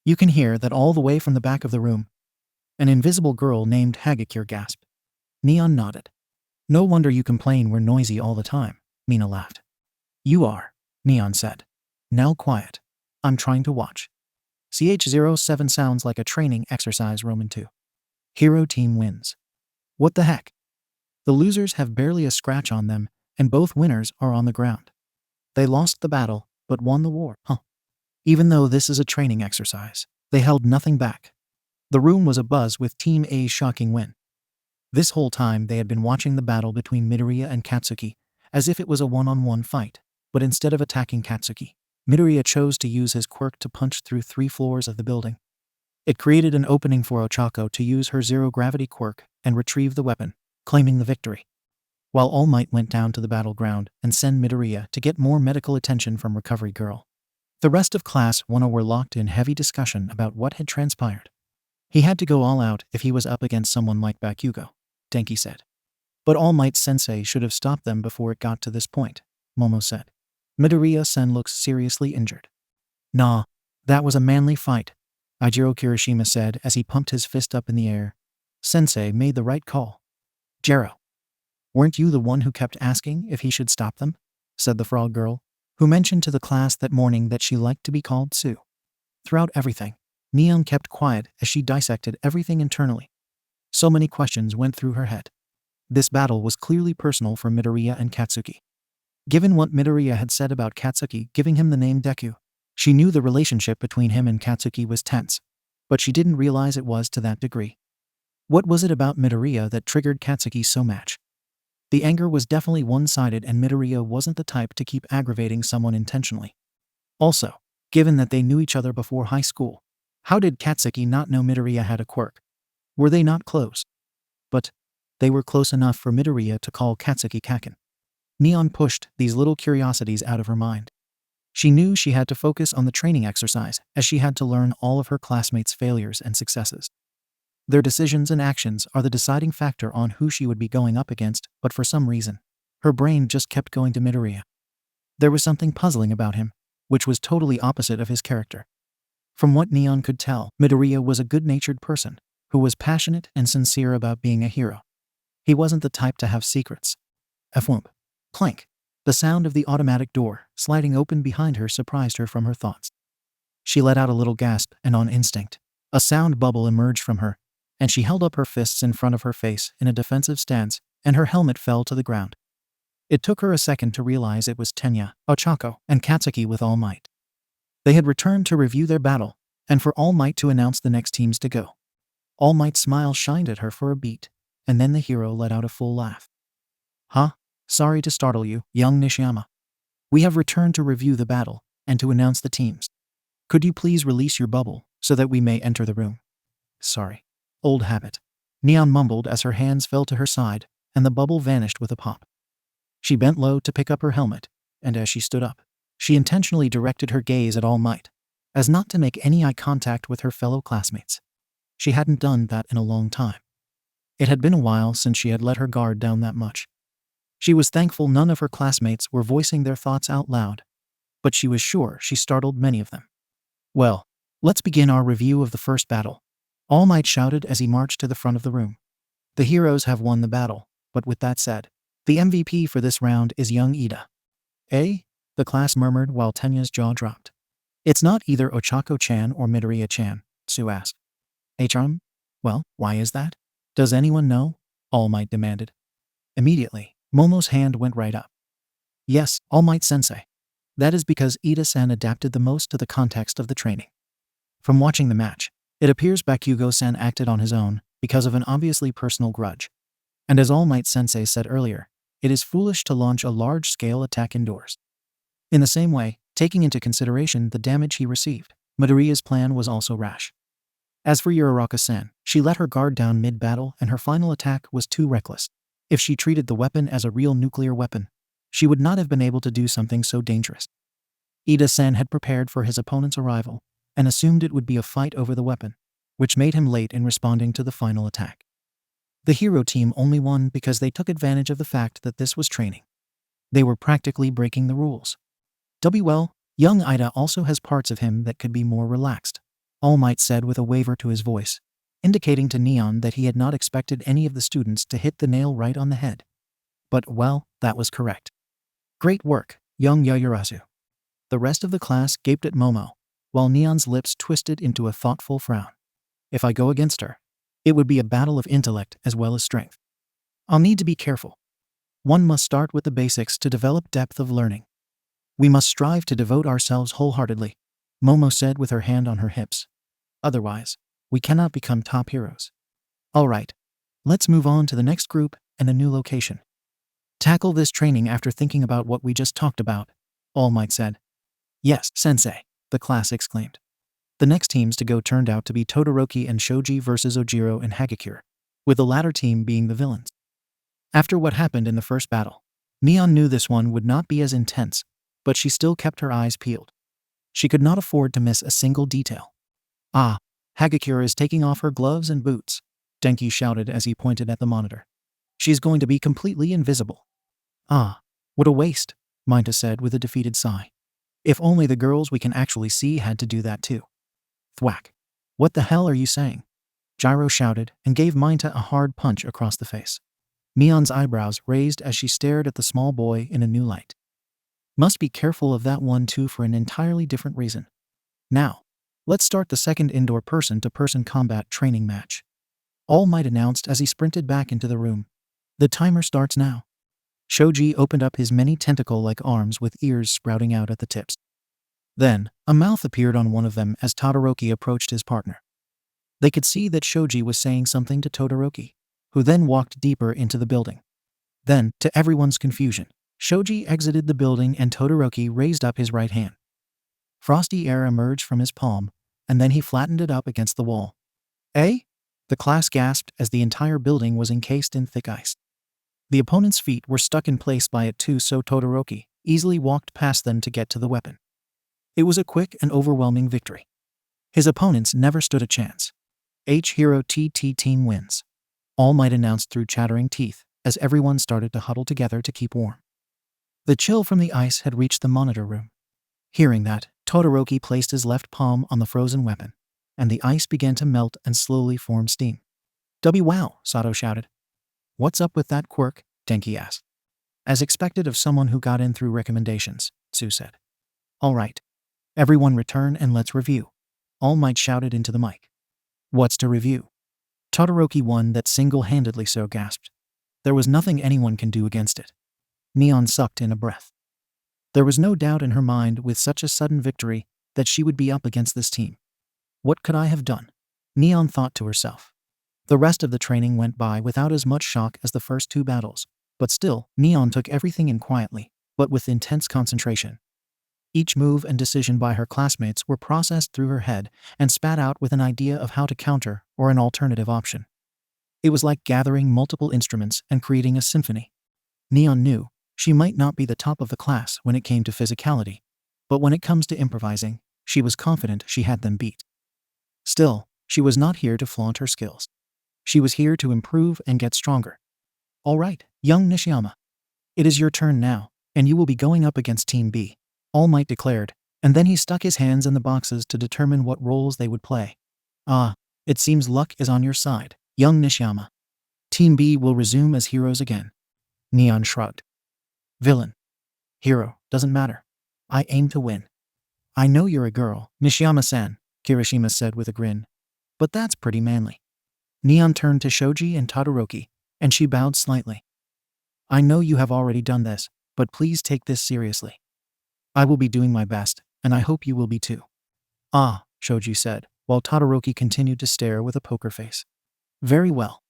You can hear that all the way from the back of the room. An invisible girl named Hagakure gasped. Neon nodded. No wonder you complain we're noisy all the time, Mina laughed. You are, Neon said. Now quiet. I'm trying to watch. CH07 sounds like a training exercise Roman 2. Hero team wins. What the heck? The losers have barely a scratch on them, and both winners are on the ground. They lost the battle, but won the war, huh? Even though this is a training exercise, they held nothing back. The room was abuzz with Team A's shocking win. This whole time they had been watching the battle between Midoriya and Katsuki, as if it was a one-on-one fight, but instead of attacking Katsuki, Midoriya chose to use his quirk to punch through 3 floors of the building. It created an opening for Ochako to use her zero-gravity quirk and retrieve the weapon, claiming the victory. While All Might went down to the battleground and sent Midoriya to get more medical attention from Recovery Girl. The rest of Class 1 were locked in heavy discussion about what had transpired. He had to go all out if he was up against someone like Bakugo, Denki said. But All Might Sensei should have stopped them before it got to this point, Momo said. Midoriya-sen looks seriously injured. Nah, that was a manly fight, Ijiro Kirishima said as he pumped his fist up in the air. Sensei made the right call. Jero. Weren't you the one who kept asking if he should stop them? Said the frog girl, who mentioned to the class that morning that she liked to be called Sue. Throughout everything, Neon kept quiet as she dissected everything internally. So many questions went through her head. This battle was clearly personal for Midoriya and Katsuki. Given what Midoriya had said about Katsuki giving him the name Deku, she knew the relationship between him and Katsuki was tense, but she didn't realize it was to that degree. What was it about Midoriya that triggered Katsuki so much? The anger was definitely one-sided, and Midoriya wasn't the type to keep aggravating someone intentionally. Also, given that they knew each other before high school, how did Katsuki not know Midoriya had a quirk? Were they not close? But they were close enough for Midoriya to call Katsuki Kaken. Neon pushed these little curiosities out of her mind. She knew she had to focus on the training exercise as she had to learn all of her classmates' failures and successes. Their decisions and actions are the deciding factor on who she would be going up against, but for some reason, her brain just kept going to Midoriya. There was something puzzling about him, which was totally opposite of his character. From what Neon could tell, Midoriya was a good-natured person, who was passionate and sincere about being a hero. He wasn't the type to have secrets. F-whoomp. Clank. The sound of the automatic door sliding open behind her surprised her from her thoughts. She let out a little gasp, and on instinct, a sound bubble emerged from her, and she held up her fists in front of her face in a defensive stance, and her helmet fell to the ground. It took her a second to realize it was Tenya, Ochako, and Katsuki with All Might. They had returned to review their battle, and for All Might to announce the next teams to go. All Might's smile shined at her for a beat, and then the hero let out a full laugh. Huh? Sorry to startle you, young Nishiyama. We have returned to review the battle, and to announce the teams. Could you please release your bubble, so that we may enter the room? Sorry. Old habit. Neon mumbled as her hands fell to her side, and the bubble vanished with a pop. She bent low to pick up her helmet, and as she stood up, she intentionally directed her gaze at All Might, as not to make any eye contact with her fellow classmates. She hadn't done that in a long time. It had been a while since she had let her guard down that much. She was thankful none of her classmates were voicing their thoughts out loud, but she was sure she startled many of them. Well, let's begin our review of the first battle, All Might shouted as he marched to the front of the room. The heroes have won the battle, but with that said, the MVP for this round is young Ida. Eh? The class murmured while Tenya's jaw dropped. It's not either Ochako-chan or Midoriya-chan, Sue asked. Well, why is that? Does anyone know? All Might demanded. Immediately, Momo's hand went right up. Yes, All Might sensei. That is because Ida-san adapted the most to the context of the training. From watching the match, it appears Bakugo-san acted on his own because of an obviously personal grudge. And as All Might sensei said earlier, it is foolish to launch a large-scale attack indoors. In the same way, taking into consideration the damage he received, Midoriya's plan was also rash. As for Uraraka-san, she let her guard down mid-battle and her final attack was too reckless. If she treated the weapon as a real nuclear weapon, she would not have been able to do something so dangerous. Ida-san had prepared for his opponent's arrival and assumed it would be a fight over the weapon, which made him late in responding to the final attack. The hero team only won because they took advantage of the fact that this was training. They were practically breaking the rules. Well, young Ida also has parts of him that could be more relaxed, All Might said with a waver to his voice, indicating to Neon that he had not expected any of the students to hit the nail right on the head. But, well, that was correct. Great work, young Yayurazu. The rest of the class gaped at Momo, while Neon's lips twisted into a thoughtful frown. If I go against her, it would be a battle of intellect as well as strength. I'll need to be careful. One must start with the basics to develop depth of learning. We must strive to devote ourselves wholeheartedly, Momo said with her hand on her hips. Otherwise, we cannot become top heroes. All right, let's move on to the next group and a new location. Tackle this training after thinking about what we just talked about, All Might said. Yes, sensei, the class exclaimed. The next teams to go turned out to be Todoroki and Shoji versus Ojiro and Hagakure, with the latter team being the villains. After what happened in the first battle, Neon knew this one would not be as intense, but she still kept her eyes peeled. She could not afford to miss a single detail. Ah, Hagakure is taking off her gloves and boots, Denki shouted as he pointed at the monitor. She's going to be completely invisible. Ah, what a waste, Minta said with a defeated sigh. If only the girls we can actually see had to do that too. Thwack. What the hell are you saying? Gyro shouted and gave Minta a hard punch across the face. Neon's eyebrows raised as she stared at the small boy in a new light. Must be careful of that one too for an entirely different reason. Now, let's start the second indoor person-to-person combat training match. All Might announced as he sprinted back into the room. The timer starts now. Shoji opened up his many tentacle-like arms with ears sprouting out at the tips. Then, a mouth appeared on one of them as Todoroki approached his partner. They could see that Shoji was saying something to Todoroki, who then walked deeper into the building. Then, to everyone's confusion, Shoji exited the building and Todoroki raised up his right hand. Frosty air emerged from his palm, and then he flattened it up against the wall. Eh? The class gasped as the entire building was encased in thick ice. The opponent's feet were stuck in place by it too, so Todoroki easily walked past them to get to the weapon. It was a quick and overwhelming victory. His opponents never stood a chance. H Hero TT Team wins. All Might announced through chattering teeth as everyone started to huddle together to keep warm. The chill from the ice had reached the monitor room. Hearing that, Todoroki placed his left palm on the frozen weapon, and the ice began to melt and slowly form steam. Wow, Sato shouted. What's up with that quirk? Denki asked. As expected of someone who got in through recommendations, Tsu said. All right. Everyone return and let's review. All Might shouted into the mic. What's to review? Todoroki won that single-handedly, so gasped. There was nothing anyone can do against it. Neon sucked in a breath. There was no doubt in her mind with such a sudden victory that she would be up against this team. What could I have done? Neon thought to herself. The rest of the training went by without as much shock as the first two battles, but still, Neon took everything in quietly, but with intense concentration. Each move and decision by her classmates were processed through her head and spat out with an idea of how to counter or an alternative option. It was like gathering multiple instruments and creating a symphony. Neon knew she might not be the top of the class when it came to physicality, but when it comes to improvising, she was confident she had them beat. Still, she was not here to flaunt her skills. She was here to improve and get stronger. All right, young Nishiyama. It is your turn now, and you will be going up against Team B, All Might declared, and then he stuck his hands in the boxes to determine what roles they would play. Ah, it seems luck is on your side, young Nishiyama. Team B will resume as heroes again. Neon shrugged. Villain. Hero, doesn't matter. I aim to win. I know you're a girl, Nishiyama-san, Kirishima said with a grin. But that's pretty manly. Neon turned to Shoji and Todoroki, and she bowed slightly. I know you have already done this, but please take this seriously. I will be doing my best, and I hope you will be too. Ah, Shoji said, while Todoroki continued to stare with a poker face. Very well.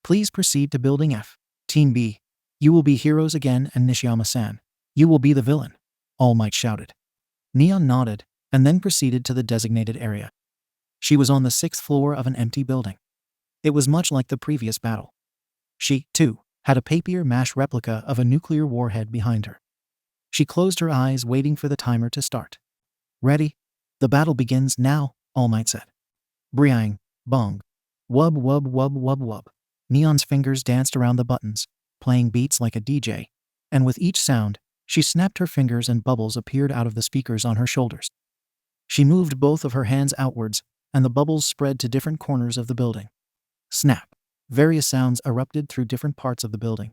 Please proceed to Building F. Team B, you will be heroes again, and Nishiyama-san, you will be the villain, All Might shouted. Neon nodded, and then proceeded to the designated area. She was on the 6th floor of an empty building. It was much like the previous battle. She, too, had a papier-mâché replica of a nuclear warhead behind her. She closed her eyes, waiting for the timer to start. Ready? The battle begins now, All Might said. Briang, bong. Wub wub wub wub wub. Neon's fingers danced around the buttons, playing beats like a DJ, and with each sound, she snapped her fingers and bubbles appeared out of the speakers on her shoulders. She moved both of her hands outwards, and the bubbles spread to different corners of the building. Snap. Various sounds erupted through different parts of the building.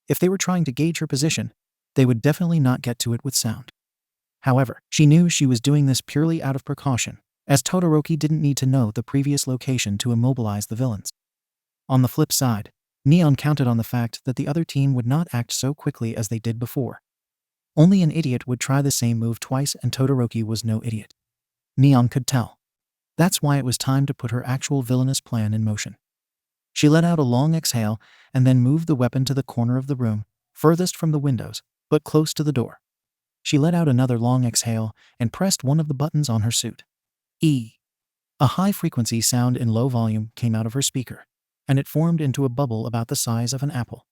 If they were trying to gauge her position, they would definitely not get to it with sound. However, she knew she was doing this purely out of precaution, as Todoroki didn't need to know the previous location to immobilize the villains. On the flip side, Neon counted on the fact that the other team would not act so quickly as they did before. Only an idiot would try the same move twice, and Todoroki was no idiot. Neon could tell. That's why it was time to put her actual villainous plan in motion. She let out a long exhale and then moved the weapon to the corner of the room, furthest from the windows, but close to the door. She let out another long exhale and pressed one of the buttons on her suit. E. A high-frequency sound in low volume came out of her speaker, and it formed into a bubble about the size of an apple.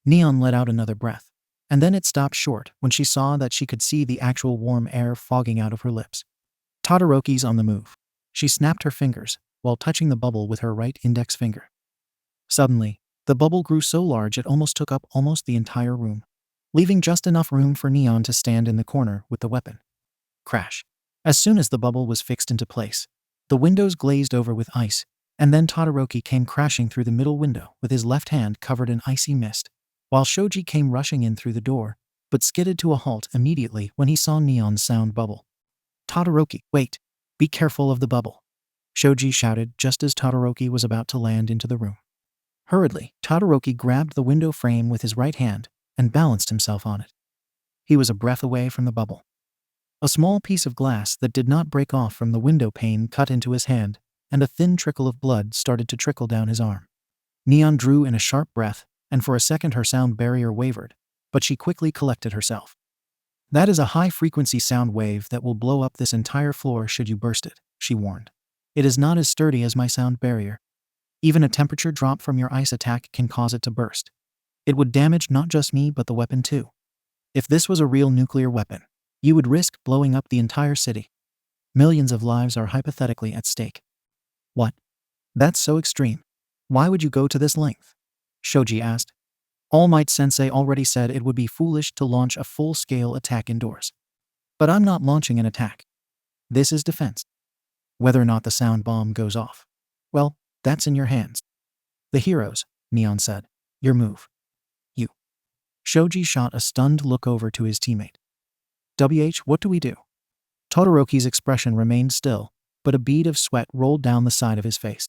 Neon let out another breath, and then it stopped short when she saw that she could see the actual warm air fogging out of her lips. Todoroki's on the move. She snapped her fingers while touching the bubble with her right index finger. Suddenly, the bubble grew so large it almost took up almost the entire room, leaving just enough room for Neon to stand in the corner with the weapon. Crash. As soon as the bubble was fixed into place, the windows glazed over with ice, and then Todoroki came crashing through the middle window with his left hand covered in icy mist, while Shoji came rushing in through the door, but skidded to a halt immediately when he saw Neon's sound bubble. Todoroki, wait! Be careful of the bubble! Shoji shouted just as Todoroki was about to land into the room. Hurriedly, Todoroki grabbed the window frame with his right hand and balanced himself on it. He was a breath away from the bubble. A small piece of glass that did not break off from the window pane cut into his hand, and a thin trickle of blood started to trickle down his arm. Neon drew in a sharp breath, and for a second her sound barrier wavered, but she quickly collected herself. That is a high-frequency sound wave that will blow up this entire floor should you burst it, she warned. It is not as sturdy as my sound barrier. Even a temperature drop from your ice attack can cause it to burst. It would damage not just me but the weapon too. If this was a real nuclear weapon, you would risk blowing up the entire city. Millions of lives are hypothetically at stake. What? That's so extreme. Why would you go to this length? Shoji asked. All Might Sensei already said it would be foolish to launch a full-scale attack indoors. But I'm not launching an attack. This is defense. Whether or not the sound bomb goes off, well, that's in your hands. The heroes, Neon said. Your move. You. Shoji shot a stunned look over to his teammate. What do we do? Todoroki's expression remained still, but a bead of sweat rolled down the side of his face.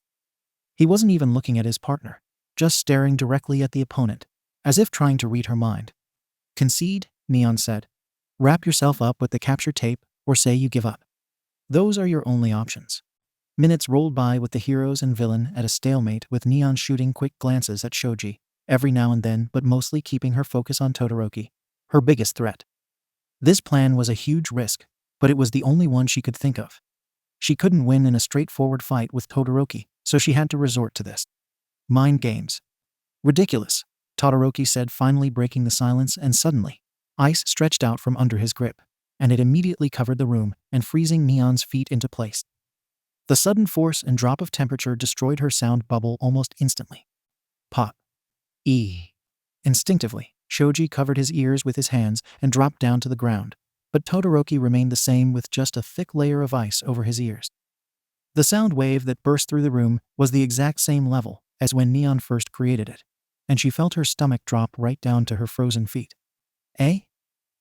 He wasn't even looking at his partner, just staring directly at the opponent, as if trying to read her mind. Concede, Neon said. Wrap yourself up with the capture tape, or say you give up. Those are your only options. Minutes rolled by with the heroes and villain at a stalemate, with Neon shooting quick glances at Shoji, every now and then, but mostly keeping her focus on Todoroki, her biggest threat. This plan was a huge risk, but it was the only one she could think of. She couldn't win in a straightforward fight with Todoroki, so she had to resort to this. Mind games. Ridiculous, Todoroki said, finally breaking the silence, and suddenly, ice stretched out from under his grip, and it immediately covered the room and freezing Neon's feet into place. The sudden force and drop of temperature destroyed her sound bubble almost instantly. Pop. Instinctively, Shoji covered his ears with his hands and dropped down to the ground, but Todoroki remained the same with just a thick layer of ice over his ears. The sound wave that burst through the room was the exact same level as when Neon first created it, and she felt her stomach drop right down to her frozen feet. Eh?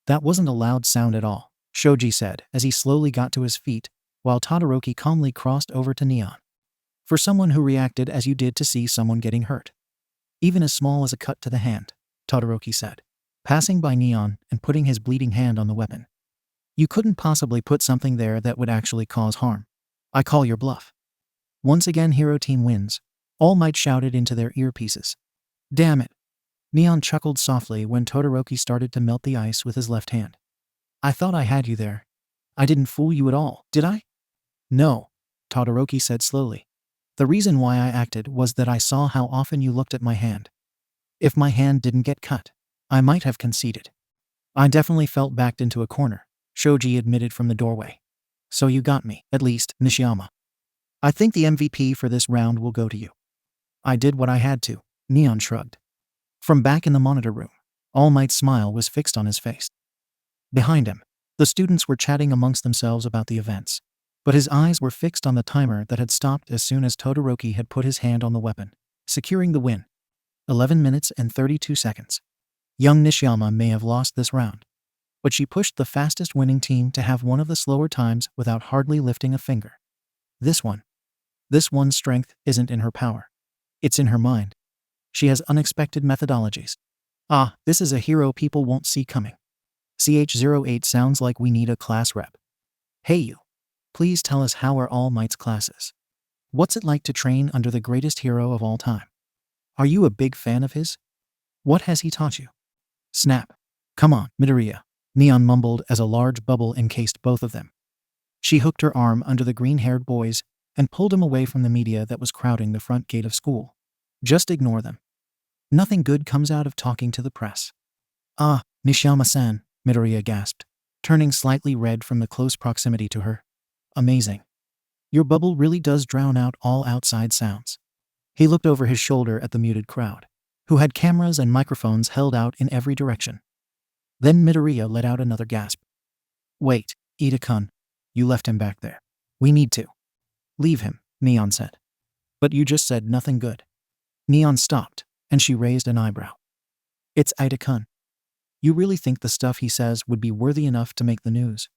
That wasn't a loud sound at all, Shoji said as he slowly got to his feet, while Todoroki calmly crossed over to Neon. For someone who reacted as you did to see someone getting hurt. Even as small as a cut to the hand, Todoroki said, passing by Neon and putting his bleeding hand on the weapon. You couldn't possibly put something there that would actually cause harm. I call your bluff. Once again, Hero Team wins, All Might shouted into their earpieces. Damn it. Neon chuckled softly when Todoroki started to melt the ice with his left hand. I thought I had you there. I didn't fool you at all, did I? No, Todoroki said slowly. The reason why I acted was that I saw how often you looked at my hand. If my hand didn't get cut, I might have conceded. I definitely felt backed into a corner, Shoji admitted from the doorway. So you got me, at least, Nishiyama. I think the MVP for this round will go to you. I did what I had to, Neon shrugged. From back in the monitor room, All Might's smile was fixed on his face. Behind him, the students were chatting amongst themselves about the events, but his eyes were fixed on the timer that had stopped as soon as Todoroki had put his hand on the weapon, securing the win. 11 minutes and 32 seconds. Young Nishiyama may have lost this round, but she pushed the fastest winning team to have one of the slower times without hardly lifting a finger. This one's strength isn't in her power. It's in her mind. She has unexpected methodologies. Ah, this is a hero people won't see coming. CH08 sounds like we need a class rep. Hey you. Please tell us how are All Might's classes. What's it like to train under the greatest hero of all time? Are you a big fan of his? What has he taught you? Snap. Come on, Midoriya, Neon mumbled as a large bubble encased both of them. She hooked her arm under the green-haired boys and pulled him away from the media that was crowding the front gate of school. Just ignore them. Nothing good comes out of talking to the press. Ah, Nishiyama-san, Midoriya gasped, turning slightly red from the close proximity to her. Amazing. Your bubble really does drown out all outside sounds. He looked over his shoulder at the muted crowd, who had cameras and microphones held out in every direction. Then Midoriya let out another gasp. Wait, Ida-kun, you left him back there. We need to leave him, Neon said. But you just said nothing good. Neon stopped, and she raised an eyebrow. It's Ida-kun. You really think the stuff he says would be worthy enough to make the news?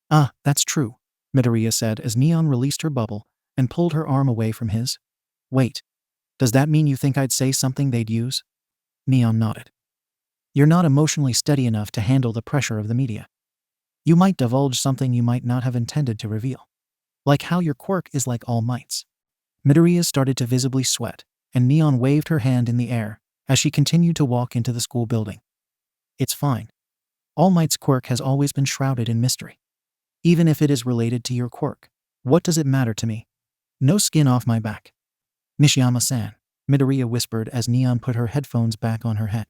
Ah, that's true, Midoriya said as Neon released her bubble and pulled her arm away from his. Wait, does that mean you think I'd say something they'd use? Neon nodded. You're not emotionally steady enough to handle the pressure of the media. You might divulge something you might not have intended to reveal. Like how your quirk is like All Might's. Midoriya started to visibly sweat, and Neon waved her hand in the air as she continued to walk into the school building. It's fine. All Might's quirk has always been shrouded in mystery. Even if it is related to your quirk, what does it matter to me? No skin off my back. Nishiyama-san, Midoriya whispered as Neon put her headphones back on her head.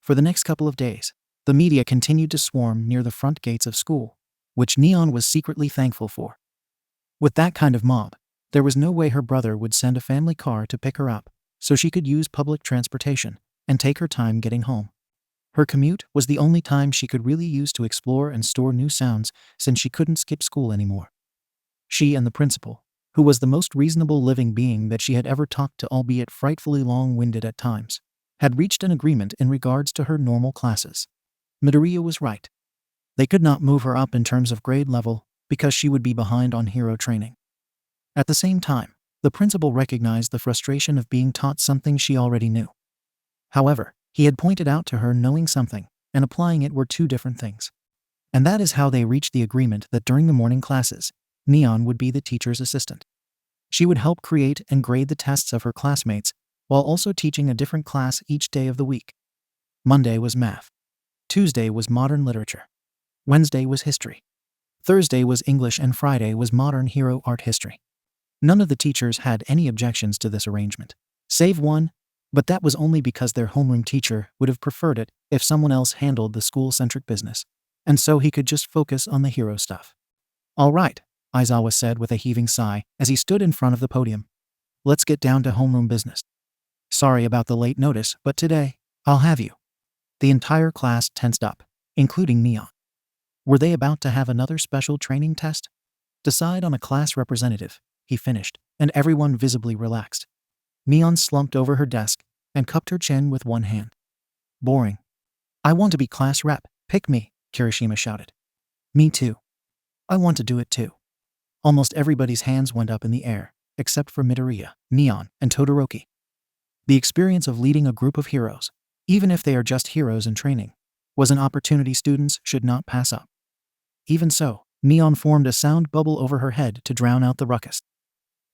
For the next couple of days, the media continued to swarm near the front gates of school, which Neon was secretly thankful for. With that kind of mob, There was no way her brother would send a family car to pick her up, so she could use public transportation and take her time getting home. Her commute was the only time she could really use to explore and store new sounds since she couldn't skip school anymore. She and the principal, who was the most reasonable living being that she had ever talked to, albeit frightfully long-winded at times, had reached an agreement in regards to her normal classes. Midoriya was right. They could not move her up in terms of grade level because she would be behind on hero training. At the same time, the principal recognized the frustration of being taught something she already knew. However, he had pointed out to her knowing something and applying it were two different things. And that is how they reached the agreement that during the morning classes, Neon would be the teacher's assistant. She would help create and grade the tests of her classmates while also teaching a different class each day of the week. Monday was math. Tuesday was modern literature. Wednesday was history. Thursday was English, and Friday was modern hero art history. None of the teachers had any objections to this arrangement, save one, but that was only because their homeroom teacher would have preferred it if someone else handled the school-centric business, and so he could just focus on the hero stuff. All right, Aizawa said with a heaving sigh as he stood in front of the podium. Let's get down to homeroom business. Sorry about the late notice, but today, I'll have you. The entire class tensed up, including Neon. Were they about to have another special training test? Decide on a class representative, he finished, and everyone visibly relaxed. Neon slumped over her desk and cupped her chin with one hand. Boring. I want to be class rep, pick me, Kirishima shouted. Me too. I want to do it too. Almost everybody's hands went up in the air, except for Midoriya, Neon, and Todoroki. The experience of leading a group of heroes, even if they are just heroes in training, was an opportunity students should not pass up. Even so, Neon formed a sound bubble over her head to drown out the ruckus.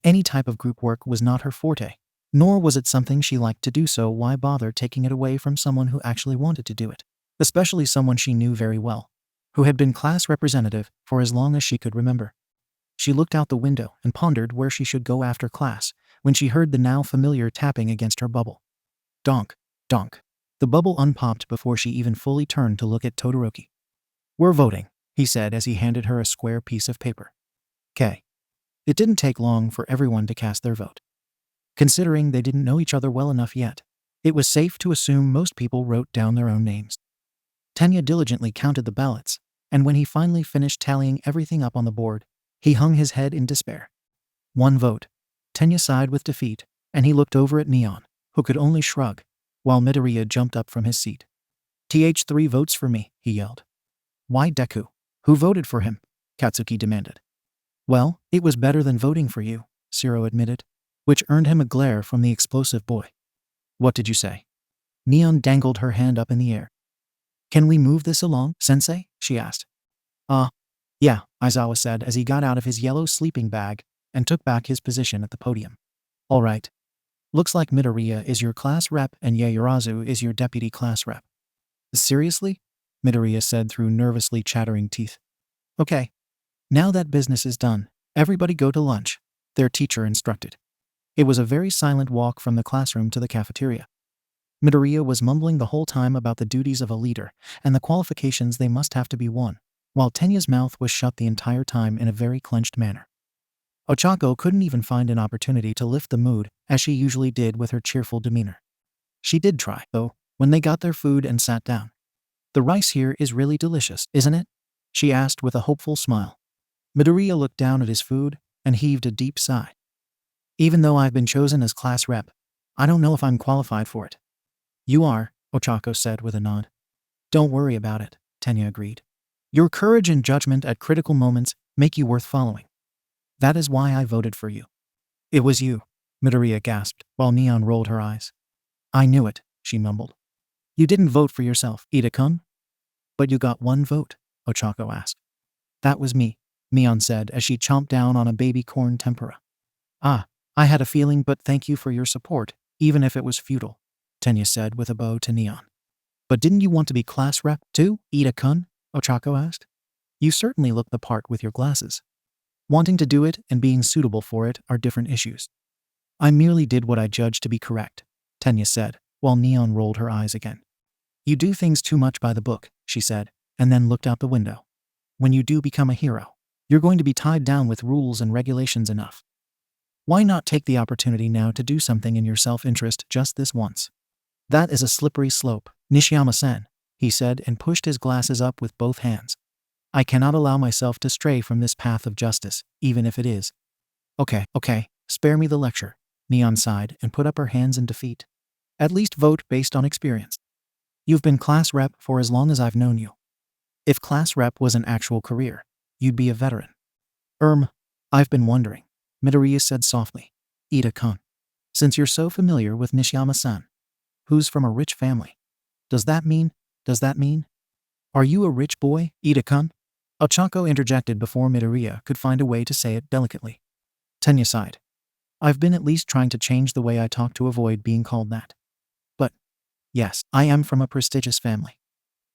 Any type of group work was not her forte, nor was it something she liked to do, so why bother taking it away from someone who actually wanted to do it, especially someone she knew very well, who had been class representative for as long as she could remember. She looked out the window and pondered where she should go after class when she heard the now familiar tapping against her bubble. Donk, donk. The bubble unpopped before she even fully turned to look at Todoroki. We're voting, he said as he handed her a square piece of paper. K. It didn't take long for everyone to cast their vote. Considering they didn't know each other well enough yet, it was safe to assume most people wrote down their own names. Tenya diligently counted the ballots, and when he finally finished tallying everything up on the board, he hung his head in despair. One vote. Tenya sighed with defeat, and he looked over at Neon, who could only shrug, while Midoriya jumped up from his seat. "3 votes for me," he yelled. "Why Deku? Who voted for him?" Katsuki demanded. Well, it was better than voting for you, Shiro admitted, which earned him a glare from the explosive boy. What did you say? Neon dangled her hand up in the air. Can we move this along, sensei? She asked. Yeah, Aizawa said as he got out of his yellow sleeping bag and took back his position at the podium. All right. Looks like Midoriya is your class rep and Yaoyorozu is your deputy class rep. Seriously? Midoriya said through nervously chattering teeth. Okay. Now that business is done, everybody go to lunch, their teacher instructed. It was a very silent walk from the classroom to the cafeteria. Midoriya was mumbling the whole time about the duties of a leader and the qualifications they must have to be won, while Tenya's mouth was shut the entire time in a very clenched manner. Ochako couldn't even find an opportunity to lift the mood as she usually did with her cheerful demeanor. She did try, though, when they got their food and sat down. The rice here is really delicious, isn't it? She asked with a hopeful smile. Midoriya looked down at his food and heaved a deep sigh. Even though I've been chosen as class rep, I don't know if I'm qualified for it. You are, Ochako said with a nod. Don't worry about it, Tenya agreed. Your courage and judgment at critical moments make you worth following. That is why I voted for you. It was you, Midoriya gasped, while Neon rolled her eyes. I knew it, she mumbled. You didn't vote for yourself, Ida-kun? But you got one vote, Ochako asked. That was me, Neon said as she chomped down on a baby corn tempura. Ah, I had a feeling, but thank you for your support, even if it was futile, Tenya said with a bow to Neon. But didn't you want to be class rep too, Ida-kun? Ochako asked. You certainly look the part with your glasses. Wanting to do it and being suitable for it are different issues. I merely did what I judged to be correct, Tenya said, while Neon rolled her eyes again. You do things too much by the book, she said, and then looked out the window. When you do become a hero, you're going to be tied down with rules and regulations enough. Why not take the opportunity now to do something in your self-interest just this once? That is a slippery slope, Nishiyama-sen, he said and pushed his glasses up with both hands. I cannot allow myself to stray from this path of justice, even if it is. Okay, spare me the lecture, Neon sighed and put up her hands in defeat. At least vote based on experience. You've been class rep for as long as I've known you. If class rep was an actual career, you'd be a veteran. I've been wondering, Midoriya said softly. Ida-kun. Since you're so familiar with Nishiyama-san, who's from a rich family, does that mean? Are you a rich boy, Ida-kun? Ochako interjected before Midoriya could find a way to say it delicately. Tenya sighed. I've been at least trying to change the way I talk to avoid being called that. But, yes, I am from a prestigious family.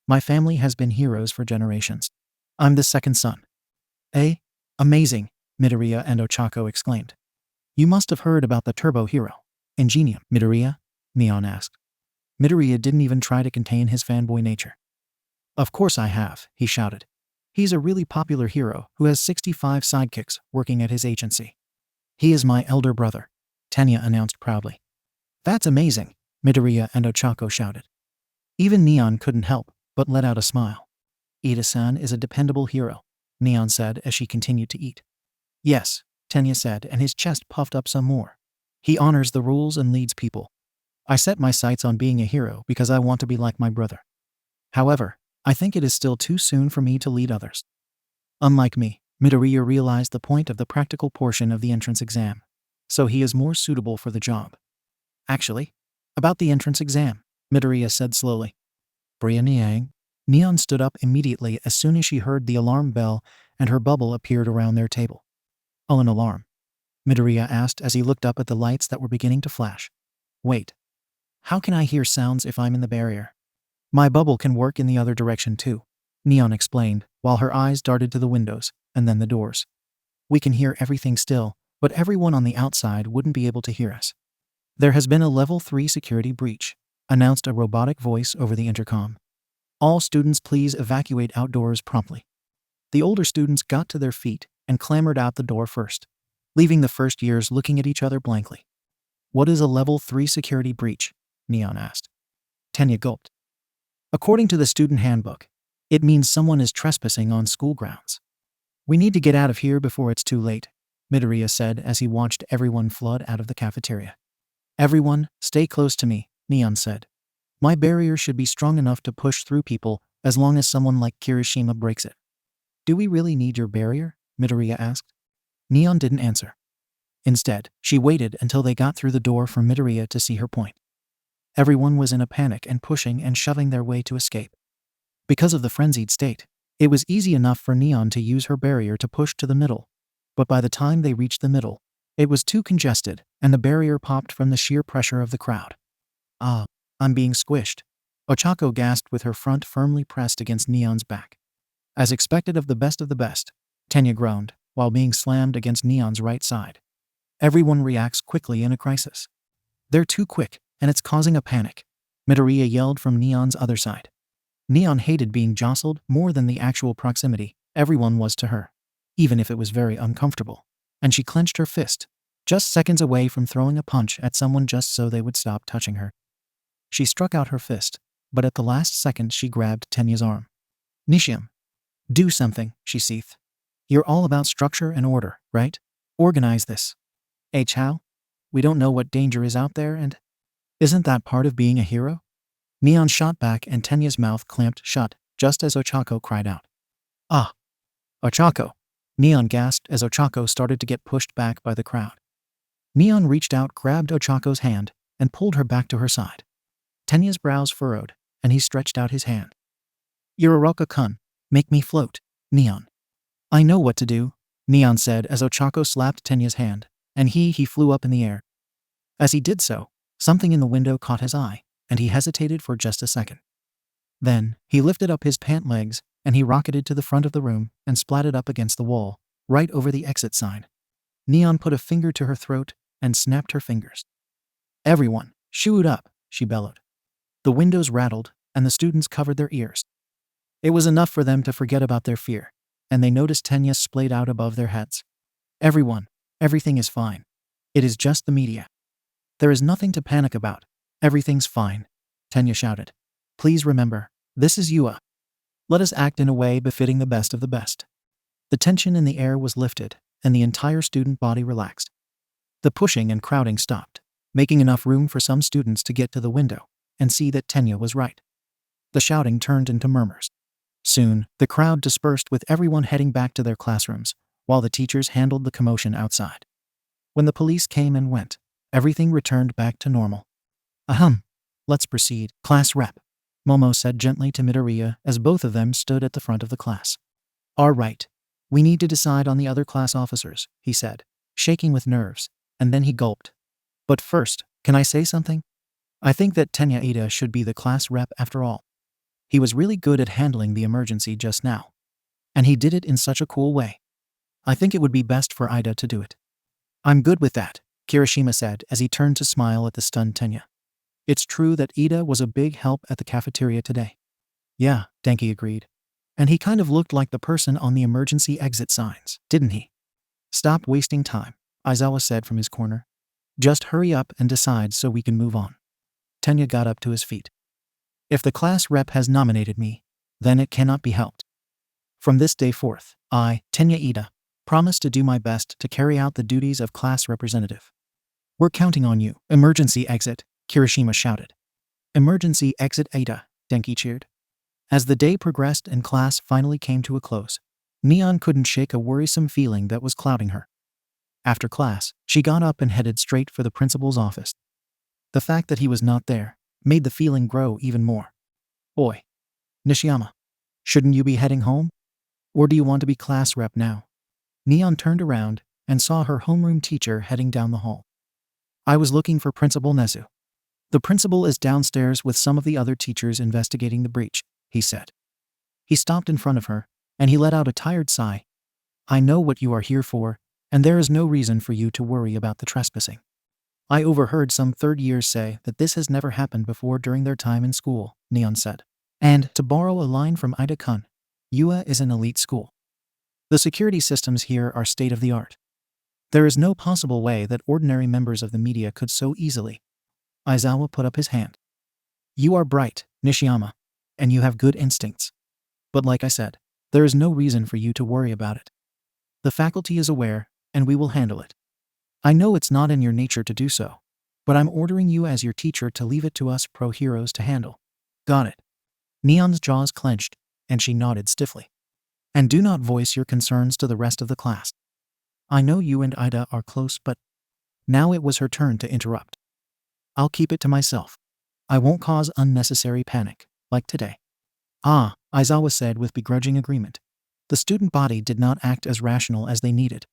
My family has been heroes for generations. I'm the second son. Amazing, Midoriya and Ochako exclaimed. You must have heard about the turbo hero, Ingenium, Midoriya? Neon asked. Midoriya didn't even try to contain his fanboy nature. Of course I have, he shouted. He's a really popular hero who has 65 sidekicks working at his agency. He is my elder brother, Tenya announced proudly. That's amazing, Midoriya and Ochako shouted. Even Neon couldn't help but let out a smile. Ida-san is a dependable hero, Neon said as she continued to eat. Yes, Tenya said, and his chest puffed up some more. He honors the rules and leads people. I set my sights on being a hero because I want to be like my brother. However, I think it is still too soon for me to lead others. Unlike me, Midoriya realized the point of the practical portion of the entrance exam, so he is more suitable for the job. Actually, about the entrance exam, Midoriya said slowly. Bria Niang. Neon stood up immediately as soon as she heard the alarm bell and her bubble appeared around their table. Oh, an alarm? Midoriya asked as he looked up at the lights that were beginning to flash. Wait. How can I hear sounds if I'm in the barrier? My bubble can work in the other direction too, Neon explained, while her eyes darted to the windows, and then the doors. We can hear everything still, but everyone on the outside wouldn't be able to hear us. There has been a level 3 security breach, announced a robotic voice over the intercom. All students please evacuate outdoors promptly. The older students got to their feet and clambered out the door first, leaving the first years looking at each other blankly. What is a level 3 security breach? Neon asked. Tenya gulped. According to the student handbook, it means someone is trespassing on school grounds. We need to get out of here before it's too late, Midoriya said as he watched everyone flood out of the cafeteria. Everyone, stay close to me, Neon said. My barrier should be strong enough to push through people as long as someone like Kirishima breaks it. Do we really need your barrier? Midoriya asked. Neon didn't answer. Instead, she waited until they got through the door for Midoriya to see her point. Everyone was in a panic and pushing and shoving their way to escape. Because of the frenzied state, it was easy enough for Neon to use her barrier to push to the middle, but by the time they reached the middle, it was too congested and the barrier popped from the sheer pressure of the crowd. Ah, I'm being squished. Ochako gasped with her front firmly pressed against Neon's back. As expected of the best, Tenya groaned, while being slammed against Neon's right side. Everyone reacts quickly in a crisis. They're too quick, and it's causing a panic, Midoriya yelled from Neon's other side. Neon hated being jostled more than the actual proximity everyone was to her, even if it was very uncomfortable, and she clenched her fist, just seconds away from throwing a punch at someone just so they would stop touching her. She struck out her fist, but at the last second she grabbed Tenya's arm. Nishiyama. Do something, she seethed. You're all about structure and order, right? Organize this. Chow? We don't know what danger is out there and… Isn't that part of being a hero? Neon shot back and Tenya's mouth clamped shut, just as Ochako cried out. Ah! Ochako! Neon gasped as Ochako started to get pushed back by the crowd. Neon reached out, grabbed Ochako's hand, and pulled her back to her side. Tenya's brows furrowed, and he stretched out his hand. Yuroroka-kun, make me float, Neon. I know what to do, Neon said as Ochako slapped Tenya's hand, and he flew up in the air. As he did so, something in the window caught his eye, and he hesitated for just a second. Then, he lifted up his pant legs, and he rocketed to the front of the room and splatted up against the wall, right over the exit sign. Neon put a finger to her throat and snapped her fingers. Everyone, shoo it up, she bellowed. The windows rattled, and the students covered their ears. It was enough for them to forget about their fear, and they noticed Tenya splayed out above their heads. Everyone, everything is fine. It is just the media. There is nothing to panic about. Everything's fine, Tenya shouted. Please remember, this is Yua. Let us act in a way befitting the best of the best. The tension in the air was lifted, and the entire student body relaxed. The pushing and crowding stopped, making enough room for some students to get to the window and see that Tenya was right. The shouting turned into murmurs. Soon, the crowd dispersed with everyone heading back to their classrooms, while the teachers handled the commotion outside. When the police came and went, everything returned back to normal. Ahem. Let's proceed, class rep, Momo said gently to Midoriya as both of them stood at the front of the class. All right. We need to decide on the other class officers, he said, shaking with nerves, and then he gulped. But first, can I say something? I think that Tenya Ida should be the class rep after all. He was really good at handling the emergency just now. And he did it in such a cool way. I think it would be best for Ida to do it. I'm good with that, Kirishima said as he turned to smile at the stunned Tenya. It's true that Ida was a big help at the cafeteria today. Yeah, Denki agreed. And he kind of looked like the person on the emergency exit signs, didn't he? Stop wasting time, Aizawa said from his corner. Just hurry up and decide so we can move on. Tenya got up to his feet. If the class rep has nominated me, then it cannot be helped. From this day forth, I, Tenya Ida, promise to do my best to carry out the duties of class representative. We're counting on you. Emergency exit, Kirishima shouted. Emergency exit Ida, Denki cheered. As the day progressed and class finally came to a close, Neon couldn't shake a worrisome feeling that was clouding her. After class, she got up and headed straight for the principal's office. The fact that he was not there made the feeling grow even more. Oi, Nishiyama, shouldn't you be heading home? Or do you want to be class rep now? Neon turned around and saw her homeroom teacher heading down the hall. I was looking for Principal Nezu. The principal is downstairs with some of the other teachers investigating the breach, he said. He stopped in front of her, and he let out a tired sigh. I know what you are here for, and there is no reason for you to worry about the trespassing. I overheard some third years say that this has never happened before during their time in school, Neon said. And, to borrow a line from Ida-kun, Yua is an elite school. The security systems here are state-of-the-art. There is no possible way that ordinary members of the media could so easily. Aizawa put up his hand. You are bright, Nishiyama, and you have good instincts. But like I said, there is no reason for you to worry about it. The faculty is aware, and we will handle it. I know it's not in your nature to do so, but I'm ordering you as your teacher to leave it to us pro-heroes to handle. Got it. Neon's jaws clenched, and she nodded stiffly. And do not voice your concerns to the rest of the class. I know you and Ida are close, but... Now it was her turn to interrupt. I'll keep it to myself. I won't cause unnecessary panic, like today. Ah, Aizawa said with begrudging agreement. The student body did not act as rational as they needed.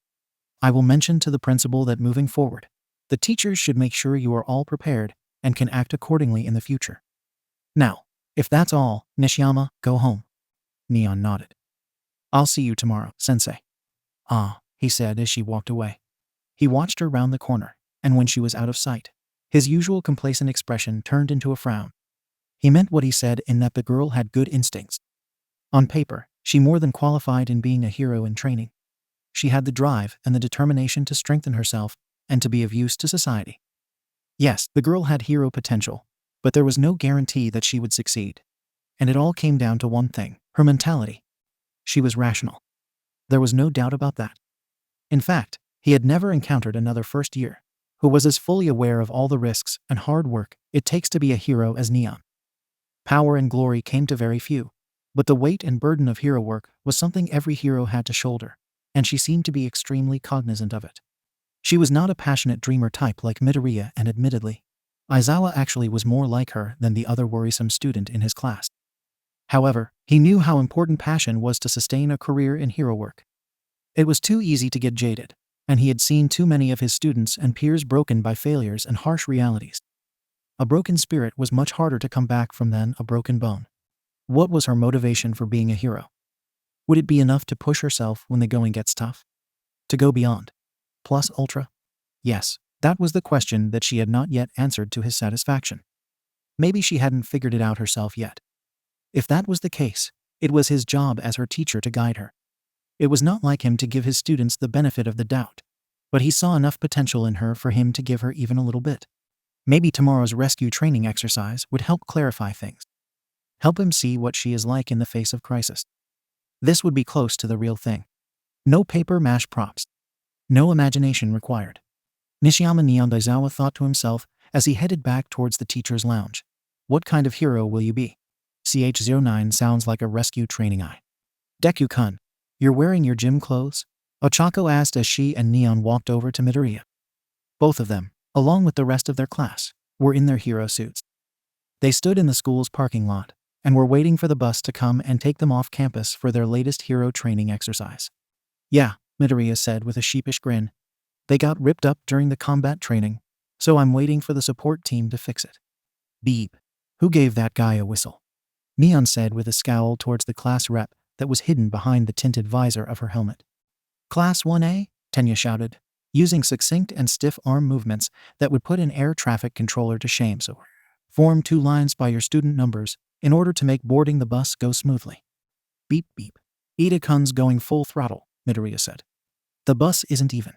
I will mention to the principal that moving forward, the teachers should make sure you are all prepared and can act accordingly in the future. Now, if that's all, Nishiyama, go home. Neon nodded. I'll see you tomorrow, sensei. Ah, he said as she walked away. He watched her round the corner, and when she was out of sight, his usual complacent expression turned into a frown. He meant what he said in that the girl had good instincts. On paper, she more than qualified in being a hero in training. She had the drive and the determination to strengthen herself and to be of use to society. Yes, the girl had hero potential, but there was no guarantee that she would succeed. And it all came down to one thing, her mentality. She was rational. There was no doubt about that. In fact, he had never encountered another first year who was as fully aware of all the risks and hard work it takes to be a hero as Neon. Power and glory came to very few, but the weight and burden of hero work was something every hero had to shoulder, and she seemed to be extremely cognizant of it. She was not a passionate dreamer type like Midoriya, and admittedly, Aizawa actually was more like her than the other worrisome student in his class. However, he knew how important passion was to sustain a career in hero work. It was too easy to get jaded, and he had seen too many of his students and peers broken by failures and harsh realities. A broken spirit was much harder to come back from than a broken bone. What was her motivation for being a hero? Would it be enough to push herself when the going gets tough? To go beyond? Plus ultra? Yes, that was the question that she had not yet answered to his satisfaction. Maybe she hadn't figured it out herself yet. If that was the case, it was his job as her teacher to guide her. It was not like him to give his students the benefit of the doubt. but he saw enough potential in her for him to give her even a little bit. Maybe tomorrow's rescue training exercise would help clarify things. Help him see what she is like in the face of crisis. This would be close to the real thing. No paper mache props. No imagination required. Nishiyama Neon Daizawa thought to himself as he headed back towards the teacher's lounge. What kind of hero will you be? CH09 sounds like a rescue training eye. Deku-kun, you're wearing your gym clothes? Ochako asked as she and Neon walked over to Midoriya. Both of them, along with the rest of their class, were in their hero suits. They stood in the school's parking lot and were waiting for the bus to come and take them off campus for their latest hero training exercise. Yeah, Midoriya said with a sheepish grin. They got ripped up during the combat training, so I'm waiting for the support team to fix it. Beep. Who gave that guy a whistle? Neon said with a scowl towards the class rep that was hidden behind the tinted visor of her helmet. Class 1A? Tenya shouted, using succinct and stiff arm movements that would put an air traffic controller to shame. So, form 2 lines by your student numbers in order to make boarding the bus go smoothly. Beep beep. Ida-kun's going full throttle, Midoriya said. The bus isn't even.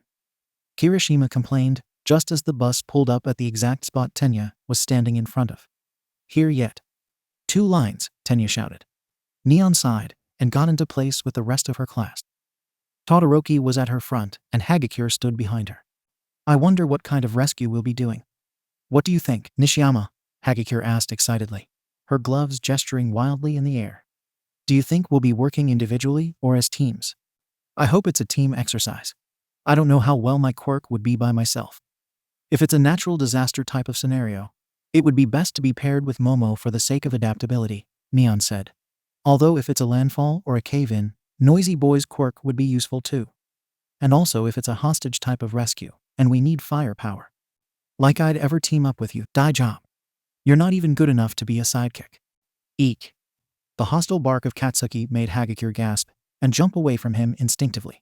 Kirishima complained, just as the bus pulled up at the exact spot Tenya was standing in front of. Here yet. 2 lines, Tenya shouted. Neon sighed and got into place with the rest of her class. Todoroki was at her front and Hagakure stood behind her. I wonder what kind of rescue we'll be doing. What do you think, Nishiyama? Hagakure asked excitedly, her gloves gesturing wildly in the air. Do you think we'll be working individually or as teams? I hope it's a team exercise. I don't know how well my quirk would be by myself. If it's a natural disaster type of scenario, it would be best to be paired with Momo for the sake of adaptability, Neon said. Although if it's a landfall or a cave-in, Noisy Boy's quirk would be useful too. And also if it's a hostage type of rescue, and we need firepower. Like I'd ever team up with you, die job. You're not even good enough to be a sidekick. Eek. The hostile bark of Katsuki made Hagakure gasp and jump away from him instinctively.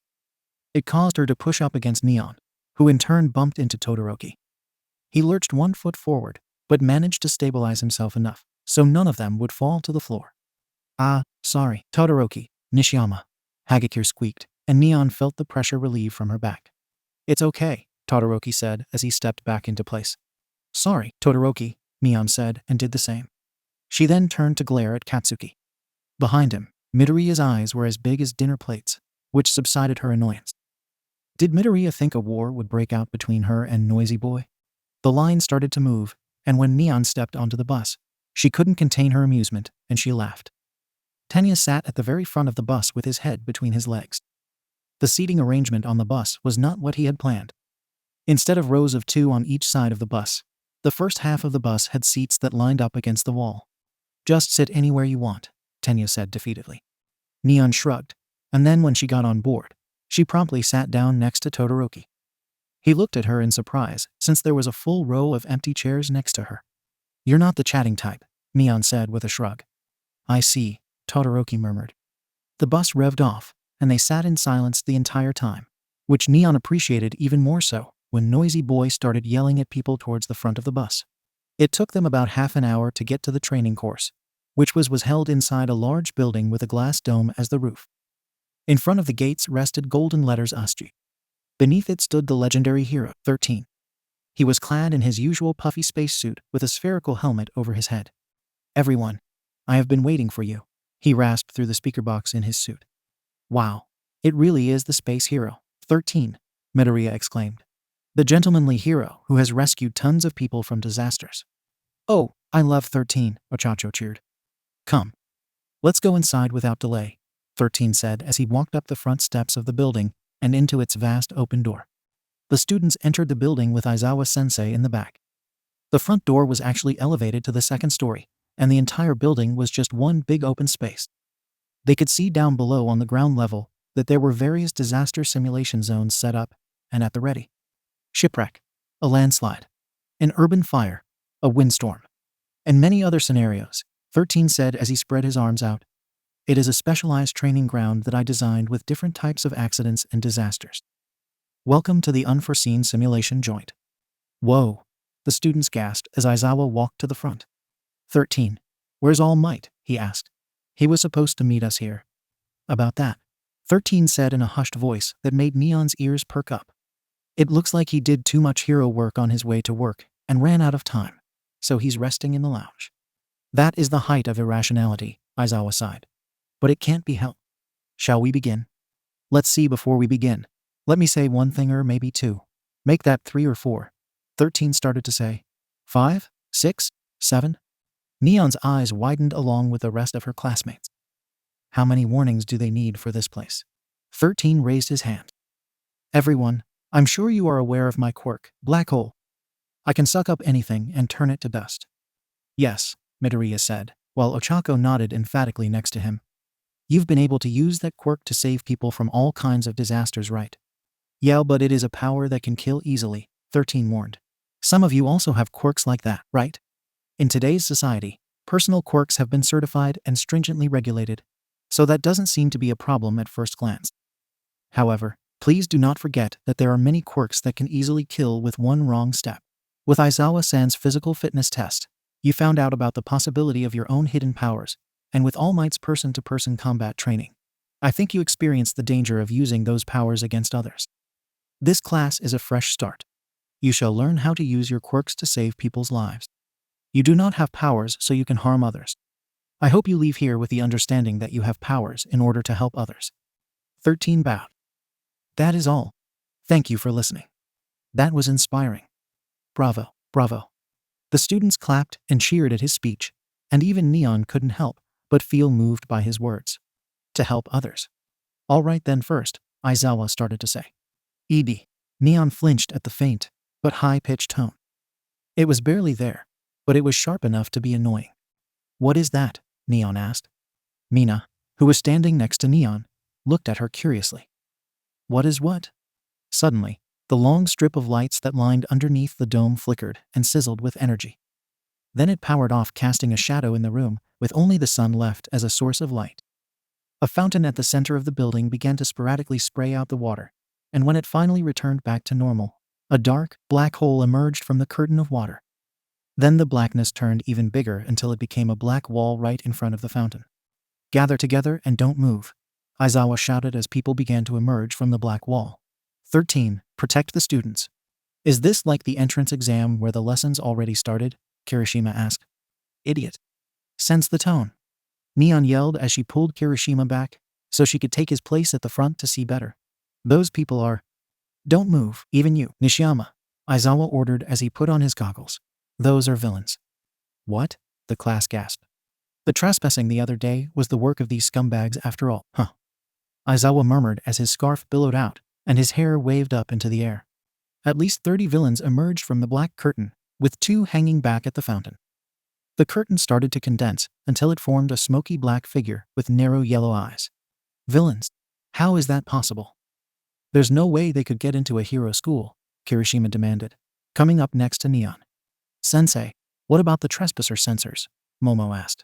It caused her to push up against Neon, who in turn bumped into Todoroki. He lurched 1 foot forward, but managed to stabilize himself enough so none of them would fall to the floor. Ah, sorry, Todoroki, Nishiyama, Hagakure squeaked, and Neon felt the pressure relieve from her back. It's okay, Todoroki said as he stepped back into place. Sorry, Todoroki, Neon said and did the same. She then turned to glare at Katsuki. Behind him, Midoriya's eyes were as big as dinner plates, which subsided her annoyance. Did Midoriya think a war would break out between her and Noisy Boy? The line started to move, and when Neon stepped onto the bus, she couldn't contain her amusement, and she laughed. Tenya sat at the very front of the bus with his head between his legs. The seating arrangement on the bus was not what he had planned. Instead of rows of 2 on each side of the bus, the first half of the bus had seats that lined up against the wall. Just sit anywhere you want, Tenya said defeatedly. Neon shrugged, and then when she got on board, she promptly sat down next to Todoroki. He looked at her in surprise since there was a full row of empty chairs next to her. You're not the chatting type, Neon said with a shrug. I see, Todoroki murmured. The bus revved off, and they sat in silence the entire time, which Neon appreciated even more so when Noisy Boy started yelling at people towards the front of the bus. It took them about half an hour to get to the training course, which was held inside a large building with a glass dome as the roof. In front of the gates rested golden letters ASCII. Beneath it stood the legendary hero, 13. He was clad in his usual puffy spacesuit with a spherical helmet over his head. Everyone, I have been waiting for you, he rasped through the speaker box in his suit. Wow, it really is the space hero, 13, Midoriya exclaimed. The gentlemanly hero who has rescued tons of people from disasters. Oh, I love 13, Ochacho cheered. Come. Let's go inside without delay, 13 said as he walked up the front steps of the building and into its vast open door. The students entered the building with Aizawa-sensei in the back. The front door was actually elevated to the 2nd story, and the entire building was just one big open space. They could see down below on the ground level that there were various disaster simulation zones set up and at the ready. Shipwreck, a landslide, an urban fire, a windstorm, and many other scenarios, 13 said as he spread his arms out. It is a specialized training ground that I designed with different types of accidents and disasters. Welcome to the unforeseen simulation joint. Whoa, the students gasped as Aizawa walked to the front. 13. Where's All Might? He asked. He was supposed to meet us here. About that, 13 said in a hushed voice that made Neon's ears perk up. It looks like he did too much hero work on his way to work and ran out of time, so he's resting in the lounge. That is the height of irrationality, Aizawa sighed. But it can't be helped. Shall we begin? Let's see before we begin. Let me say one thing or maybe two. Make that 3 or 4. 13 started to say. 5, 6, 7. Neon's eyes widened along with the rest of her classmates. How many warnings do they need for this place? 13 raised his hand. Everyone, I'm sure you are aware of my quirk, black hole. I can suck up anything and turn it to dust. Yes, Midoriya said, while Ochako nodded emphatically next to him. You've been able to use that quirk to save people from all kinds of disasters, right? Yeah, but it is a power that can kill easily, 13 warned. Some of you also have quirks like that, right? In today's society, personal quirks have been certified and stringently regulated, so that doesn't seem to be a problem at first glance. However, please do not forget that there are many quirks that can easily kill with one wrong step. With Aizawa-san's physical fitness test, you found out about the possibility of your own hidden powers, and with All Might's person-to-person combat training, I think you experienced the danger of using those powers against others. This class is a fresh start. You shall learn how to use your quirks to save people's lives. You do not have powers so you can harm others. I hope you leave here with the understanding that you have powers in order to help others. 13 bowed. That is all. Thank you for listening. That was inspiring. Bravo, bravo. The students clapped and cheered at his speech, and even Neon couldn't help but feel moved by his words. To help others. All right then, first, Aizawa started to say. Ed. Neon flinched at the faint, but high-pitched tone. It was barely there, but it was sharp enough to be annoying. What is that? Neon asked. Mina, who was standing next to Neon, looked at her curiously. What is what? Suddenly, the long strip of lights that lined underneath the dome flickered and sizzled with energy. Then it powered off, casting a shadow in the room, with only the sun left as a source of light. A fountain at the center of the building began to sporadically spray out the water, and when it finally returned back to normal, a dark, black hole emerged from the curtain of water. Then the blackness turned even bigger until it became a black wall right in front of the fountain. Gather together and don't move, Aizawa shouted as people began to emerge from the black wall. 13. Protect the students. Is this like the entrance exam where the lessons already started? Kirishima asked. Idiot. Sense the tone. Neon yelled as she pulled Kirishima back so she could take his place at the front to see better. Those people are... Don't move, even you, Nishiyama, Aizawa ordered as he put on his goggles. Those are villains. What? The class gasped. The trespassing the other day was the work of these scumbags after all, huh? Aizawa murmured as his scarf billowed out and his hair waved up into the air. At least 30 villains emerged from the black curtain, with 2 hanging back at the fountain. The curtain started to condense until it formed a smoky black figure with narrow yellow eyes. Villains? How is that possible? There's no way they could get into a hero school, Kirishima demanded, coming up next to Neon. Sensei, what about the trespasser sensors? Momo asked.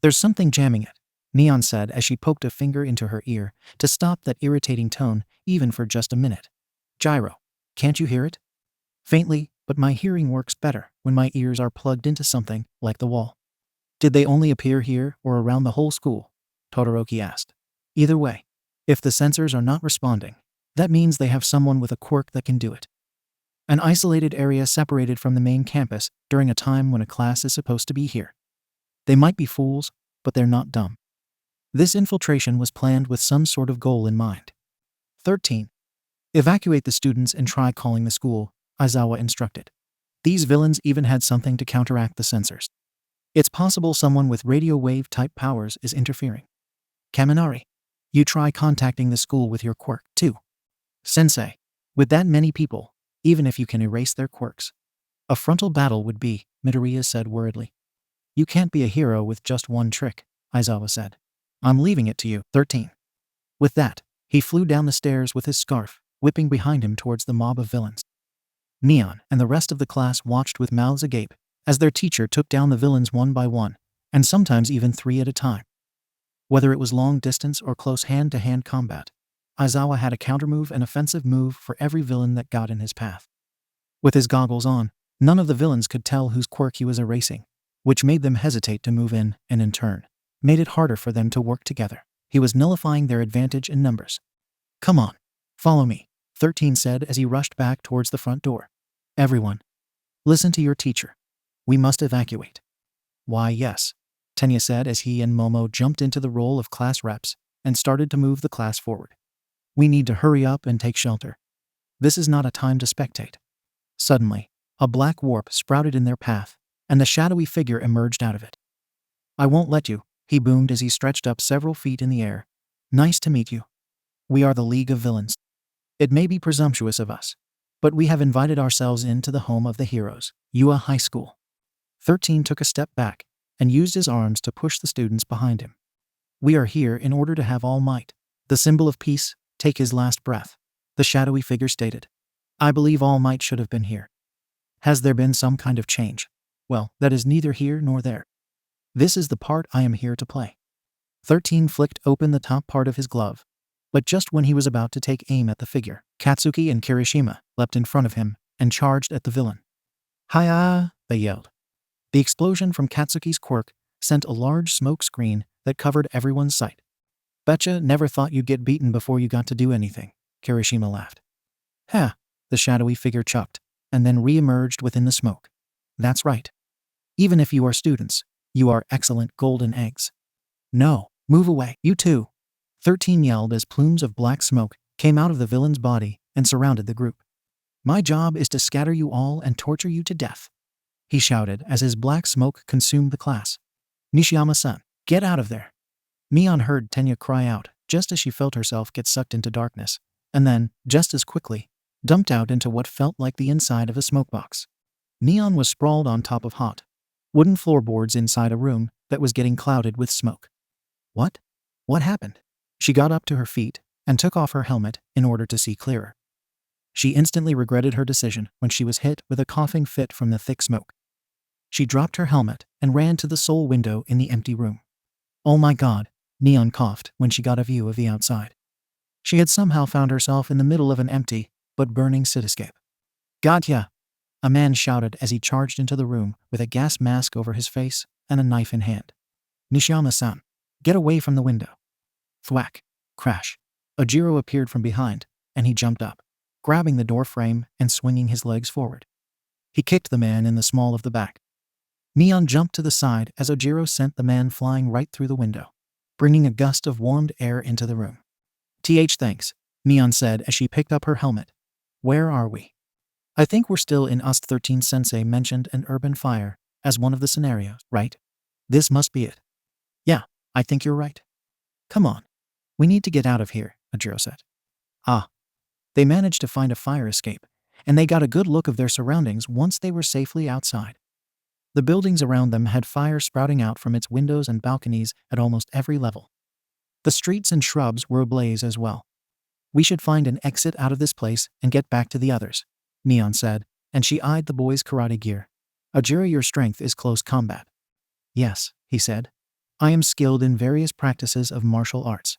There's something jamming it, Neon said as she poked a finger into her ear to stop that irritating tone even for just a minute. Gyro, can't you hear it? Faintly, but my hearing works better when my ears are plugged into something like the wall. Did they only appear here or around the whole school? Todoroki asked. Either way, if the sensors are not responding, that means they have someone with a quirk that can do it. An isolated area separated from the main campus during a time when a class is supposed to be here. They might be fools, but they're not dumb. This infiltration was planned with some sort of goal in mind. 13. Evacuate the students and try calling the school, Aizawa instructed. These villains even had something to counteract the sensors. It's possible someone with radio wave type powers is interfering. Kaminari, you try contacting the school with your quirk, too. Sensei, with that many people, even if you can erase their quirks, a frontal battle would be, Midoriya said worriedly. You can't be a hero with just one trick, Aizawa said. I'm leaving it to you. 13. With that, he flew down the stairs with his scarf, whipping behind him towards the mob of villains. Neon and the rest of the class watched with mouths agape as their teacher took down the villains one by one, and sometimes even 3 at a time. Whether it was long distance or close hand-to-hand combat, Aizawa had a countermove and offensive move for every villain that got in his path. With his goggles on, none of the villains could tell whose quirk he was erasing, which made them hesitate to move in and in turn made it harder for them to work together. He was nullifying their advantage in numbers. Come on, follow me. 13 said as he rushed back towards the front door. Everyone, listen to your teacher. We must evacuate. Why, yes, Tenya said as he and Momo jumped into the role of class reps and started to move the class forward. We need to hurry up and take shelter. This is not a time to spectate. Suddenly, a black warp sprouted in their path, and the shadowy figure emerged out of it. I won't let you, he boomed as he stretched up several feet in the air. Nice to meet you. We are the League of Villains. It may be presumptuous of us, but we have invited ourselves into the home of the heroes, Yua High School. 13 took a step back and used his arms to push the students behind him. We are here in order to have All Might, the symbol of peace, take his last breath, the shadowy figure stated. I believe All Might should have been here. Has there been some kind of change? Well, that is neither here nor there. This is the part I am here to play. 13 flicked open the top part of his glove, but just when he was about to take aim at the figure, Katsuki and Kirishima leapt in front of him and charged at the villain. Hi-ya, they yelled. The explosion from Katsuki's quirk sent a large smoke screen that covered everyone's sight. Betcha never thought you'd get beaten before you got to do anything, Kirishima laughed. Ha, the shadowy figure chucked, and then re-emerged within the smoke. That's right. Even if you are students, you are excellent golden eggs. No, move away, you too. 13 yelled as plumes of black smoke came out of the villain's body and surrounded the group. My job is to scatter you all and torture you to death, he shouted as his black smoke consumed the class. Nishiyama-san, get out of there. Mion heard Tenya cry out just as she felt herself get sucked into darkness, and then, just as quickly, dumped out into what felt like the inside of a smokebox. Neon was sprawled on top of hot, wooden floorboards inside a room that was getting clouded with smoke. What? What happened? She got up to her feet and took off her helmet in order to see clearer. She instantly regretted her decision when she was hit with a coughing fit from the thick smoke. She dropped her helmet and ran to the sole window in the empty room. Oh my god, Neon coughed when she got a view of the outside. She had somehow found herself in the middle of an empty but burning cityscape. Gotcha! A man shouted as he charged into the room with a gas mask over his face and a knife in hand. Nishiyama-san, get away from the window. Thwack! Crash! Ojiro appeared from behind, and he jumped up, grabbing the door frame and swinging his legs forward. He kicked the man in the small of the back. Neon jumped to the side as Ojiro sent the man flying right through the window, bringing a gust of warmed air into the room. Thanks, Neon said as she picked up her helmet. Where are we? I think we're still in Ust 13. Sensei mentioned an urban fire as one of the scenarios, right? This must be it. Yeah, I think you're right. Come on. We need to get out of here, Ojiro said. Ah. They managed to find a fire escape, and they got a good look of their surroundings once they were safely outside. The buildings around them had fire sprouting out from its windows and balconies at almost every level. The streets and shrubs were ablaze as well. We should find an exit out of this place and get back to the others, Neon said, and she eyed the boy's karate gear. Ojiro, your strength is close combat. Yes, he said. I am skilled in various practices of martial arts.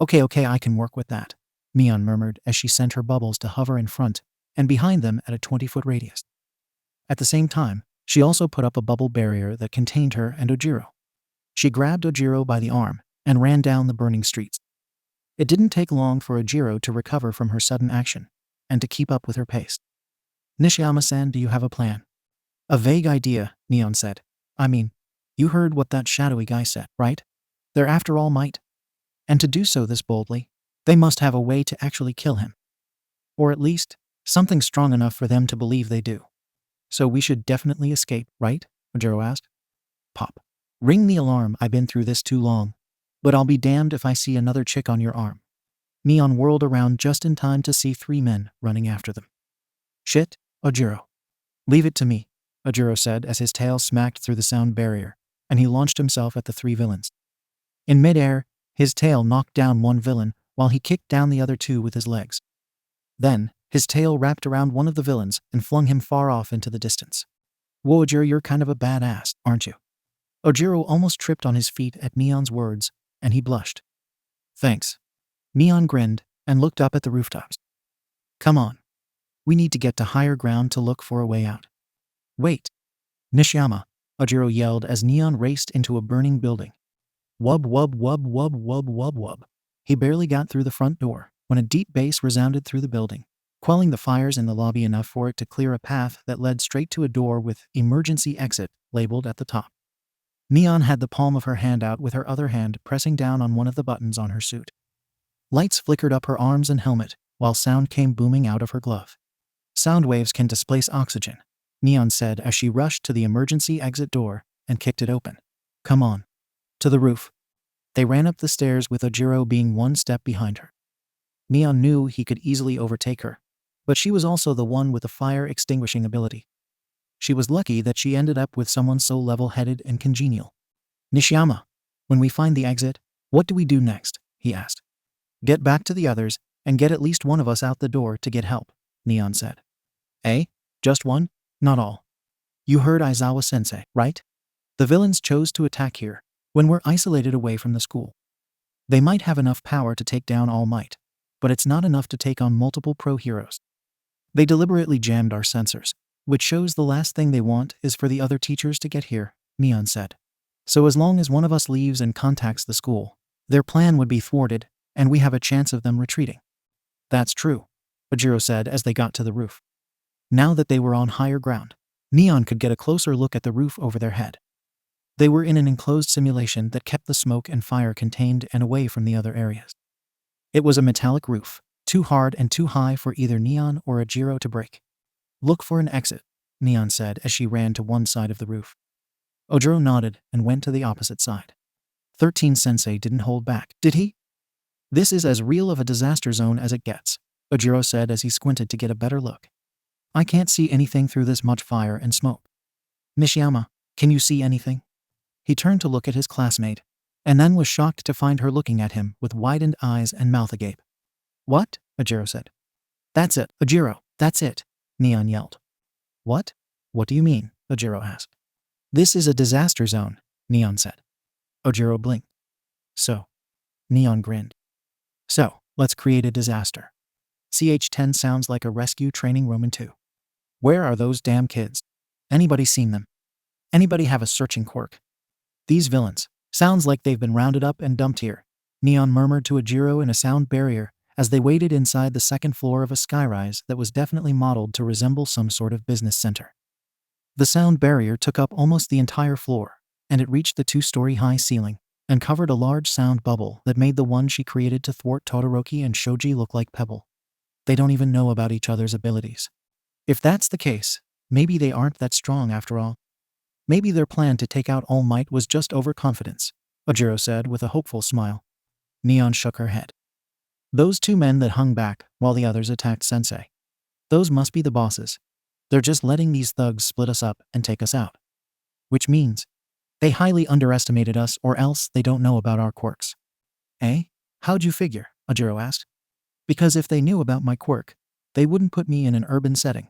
Okay, I can work with that, Neon murmured as she sent her bubbles to hover in front and behind them at a 20-foot radius. At the same time, she also put up a bubble barrier that contained her and Ojiro. She grabbed Ojiro by the arm and ran down the burning streets. It didn't take long for Ojiro to recover from her sudden action and to keep up with her pace. Nishiyama-san, do you have a plan? A vague idea, Neon said. I mean, you heard what that shadowy guy said, right? They're after All Might. And to do so this boldly, they must have a way to actually kill him. Or at least, something strong enough for them to believe they do. So we should definitely escape, right? Ojiro asked. Pop. Ring the alarm, I've been through this too long. But I'll be damned if I see another chick on your arm. Neon whirled around just in time to see 3 men running after them. Shit, Ojiro. Leave it to me, Ojiro said as his tail smacked through the sound barrier, and he launched himself at the 3 villains. In midair, his tail knocked down one villain while he kicked down the other 2 with his legs. Then, his tail wrapped around one of the villains and flung him far off into the distance. Whoa, Ojiro, you're kind of a badass, aren't you? Ojiro almost tripped on his feet at Neon's words, and he blushed. Thanks. Neon grinned and looked up at the rooftops. Come on. We need to get to higher ground to look for a way out. Wait. Nishiyama, Ojiro yelled as Neon raced into a burning building. Wub wub wub wub wub wub wub. He barely got through the front door when a deep bass resounded through the building, quelling the fires in the lobby enough for it to clear a path that led straight to a door with emergency exit labeled at the top. Neon had the palm of her hand out with her other hand pressing down on one of the buttons on her suit. Lights flickered up her arms and helmet, while sound came booming out of her glove. Sound waves can displace oxygen, Neon said as she rushed to the emergency exit door and kicked it open. Come on. To the roof. They ran up the stairs with Ojiro being one step behind her. Neon knew he could easily overtake her, but she was also the one with the fire extinguishing ability. She was lucky that she ended up with someone so level-headed and congenial. Nishiyama, when we find the exit, what do we do next? He asked. Get back to the others and get at least one of us out the door to get help, Neon said. Eh? Just one? Not all. You heard Aizawa-sensei, right? The villains chose to attack here, when we're isolated away from the school. They might have enough power to take down All Might, but it's not enough to take on multiple pro-heroes. They deliberately jammed our sensors, which shows the last thing they want is for the other teachers to get here, Neon said. So as long as one of us leaves and contacts the school, their plan would be thwarted, and we have a chance of them retreating. That's true, Ojiro said as they got to the roof. Now that they were on higher ground, Neon could get a closer look at the roof over their head. They were in an enclosed simulation that kept the smoke and fire contained and away from the other areas. It was a metallic roof, too hard and too high for either Neon or Ojiro to break. Look for an exit, Neon said as she ran to one side of the roof. Ojiro nodded and went to the opposite side. 13-sensei didn't hold back, did he? This is as real of a disaster zone as it gets, Ojiro said as he squinted to get a better look. I can't see anything through this much fire and smoke. Nishiyama, can you see anything? He turned to look at his classmate, and then was shocked to find her looking at him with widened eyes and mouth agape. What? Ojiro said. That's it, Ojiro, that's it, Neon yelled. What? What do you mean? Ojiro asked. This is a disaster zone, Neon said. Ojiro blinked. So? Neon grinned. So, let's create a disaster. CH-10 sounds like a rescue training room in 2. Where are those damn kids? Anybody seen them? Anybody have a searching quirk? These villains. Sounds like they've been rounded up and dumped here, Neon murmured to Ojiro in a sound barrier as they waited inside the second floor of a skyrise that was definitely modeled to resemble some sort of business center. The sound barrier took up almost the entire floor, and it reached the 2-story high ceiling and covered a large sound bubble that made the one she created to thwart Todoroki and Shoji look like pebble. They don't even know about each other's abilities. If that's the case, maybe they aren't that strong after all. Maybe their plan to take out All Might was just overconfidence, Ojiro said with a hopeful smile. Neon shook her head. Those 2 men that hung back while the others attacked Sensei. Those must be the bosses. They're just letting these thugs split us up and take us out. Which means they highly underestimated us, or else they don't know about our quirks. Eh? How'd you figure? Ojiro asked. Because if they knew about my quirk, they wouldn't put me in an urban setting,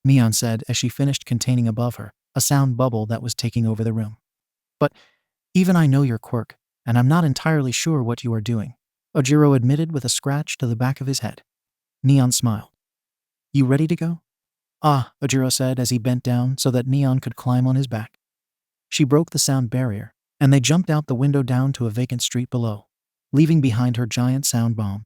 Neon said as she finished containing above her a sound bubble that was taking over the room. But even I know your quirk, and I'm not entirely sure what you are doing, Ojiro admitted with a scratch to the back of his head. Neon smiled. You ready to go? Ah, Ojiro said as he bent down so that Neon could climb on his back. She broke the sound barrier, and they jumped out the window down to a vacant street below, leaving behind her giant sound bomb.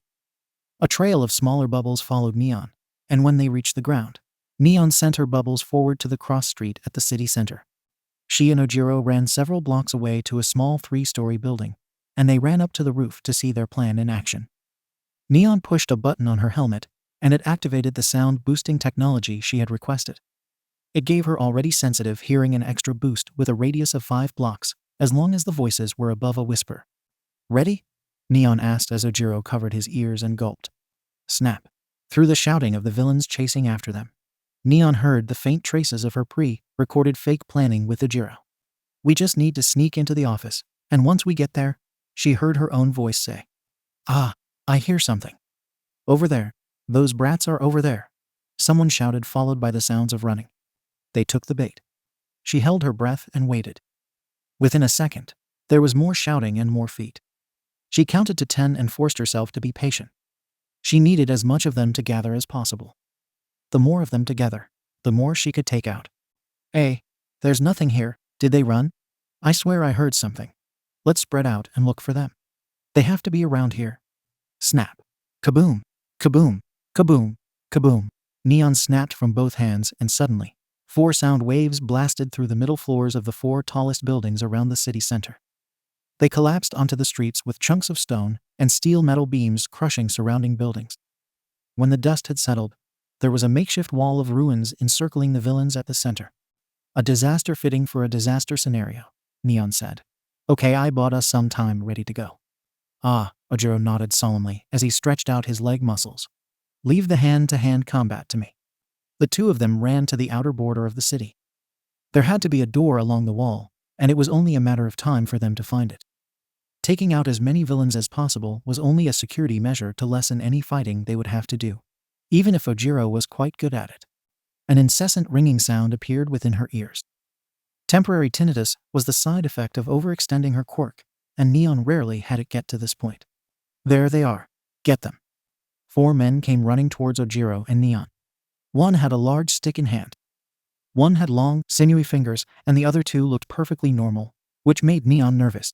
A trail of smaller bubbles followed Neon, and when they reached the ground, Neon sent her bubbles forward to the cross street at the city center. She and Ojiro ran several blocks away to a small 3-story building, and they ran up to the roof to see their plan in action. Neon pushed a button on her helmet, and it activated the sound-boosting technology she had requested. It gave her already sensitive hearing an extra boost with a radius of 5 blocks, as long as the voices were above a whisper. Ready? Neon asked as Ojiro covered his ears and gulped. Snap. Through the shouting of the villains chasing after them, Neon heard the faint traces of her pre-recorded fake planning with Ojiro. We just need to sneak into the office, and once we get there, she heard her own voice say. Ah, I hear something. Over there. Those brats are over there. Someone shouted, followed by the sounds of running. They took the bait. She held her breath and waited. Within a second, there was more shouting and more feet. She counted to 10 and forced herself to be patient. She needed as much of them to gather as possible. The more of them together, the more she could take out. Hey, there's nothing here. Did they run? I swear I heard something. Let's spread out and look for them. They have to be around here. Snap. Kaboom. Kaboom. Kaboom. Kaboom! Neon snapped from both hands, and suddenly, 4 sound waves blasted through the middle floors of the 4 tallest buildings around the city center. They collapsed onto the streets with chunks of stone and steel metal beams crushing surrounding buildings. When the dust had settled, there was a makeshift wall of ruins encircling the villains at the center. A disaster fitting for a disaster scenario, Neon said. Okay, I bought us some time ready to go. Ah, Ojiro nodded solemnly as he stretched out his leg muscles. Leave the hand-to-hand combat to me. The 2 of them ran to the outer border of the city. There had to be a door along the wall, and it was only a matter of time for them to find it. Taking out as many villains as possible was only a security measure to lessen any fighting they would have to do, even if Ojiro was quite good at it. An incessant ringing sound appeared within her ears. Temporary tinnitus was the side effect of overextending her quirk, and Neon rarely had it get to this point. There they are. Get them. 4 men came running towards Ojiro and Neon. One had a large stick in hand. One had long, sinewy fingers, and the other 2 looked perfectly normal, which made Neon nervous.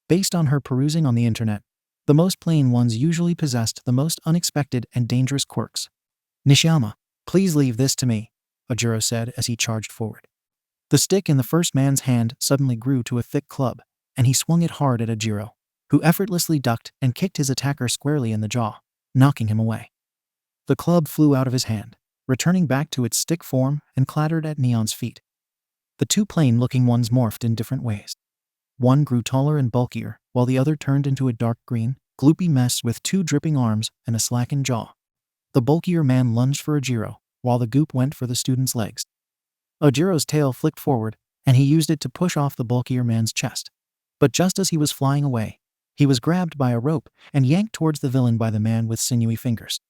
Based on her perusing on the internet, the most plain ones usually possessed the most unexpected and dangerous quirks. Nishiyama, please leave this to me, Ojiro said as he charged forward. The stick in the first man's hand suddenly grew to a thick club, and he swung it hard at Ojiro, who effortlessly ducked and kicked his attacker squarely in the jaw, knocking him away. The club flew out of his hand, returning back to its stick form and clattered at Neon's feet. The 2 plain-looking ones morphed in different ways. One grew taller and bulkier, while the other turned into a dark green, gloopy mess with 2 dripping arms and a slackened jaw. The bulkier man lunged for Ojiro, while the goop went for the student's legs. Ojiro's tail flicked forward, and he used it to push off the bulkier man's chest. But just as he was flying away, he was grabbed by a rope and yanked towards the villain by the man with sinewy fingers.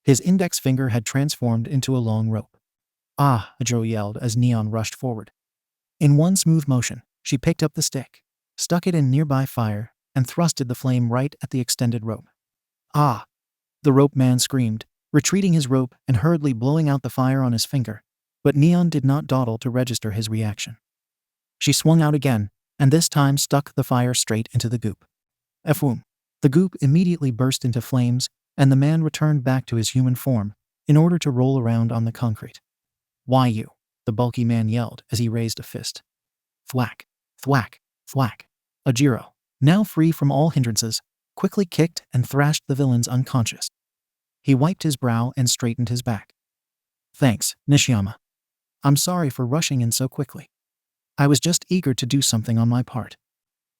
His index finger had transformed into a long rope. Ah, Ojiro yelled as Neon rushed forward. In one smooth motion, she picked up the stick, stuck it in nearby fire, and thrusted the flame right at the extended rope. Ah! The rope man screamed, retreating his rope and hurriedly blowing out the fire on his finger, but Neon did not dawdle to register his reaction. She swung out again, and this time stuck the fire straight into the goop. Efoom! The goop immediately burst into flames, and the man returned back to his human form in order to roll around on the concrete. Why you? The bulky man yelled as he raised a fist. Thwack! Thwack! Thwack! Ojiro, now free from all hindrances, quickly kicked and thrashed the villains unconscious. He wiped his brow and straightened his back. Thanks, Nishiyama. I'm sorry for rushing in so quickly. I was just eager to do something on my part.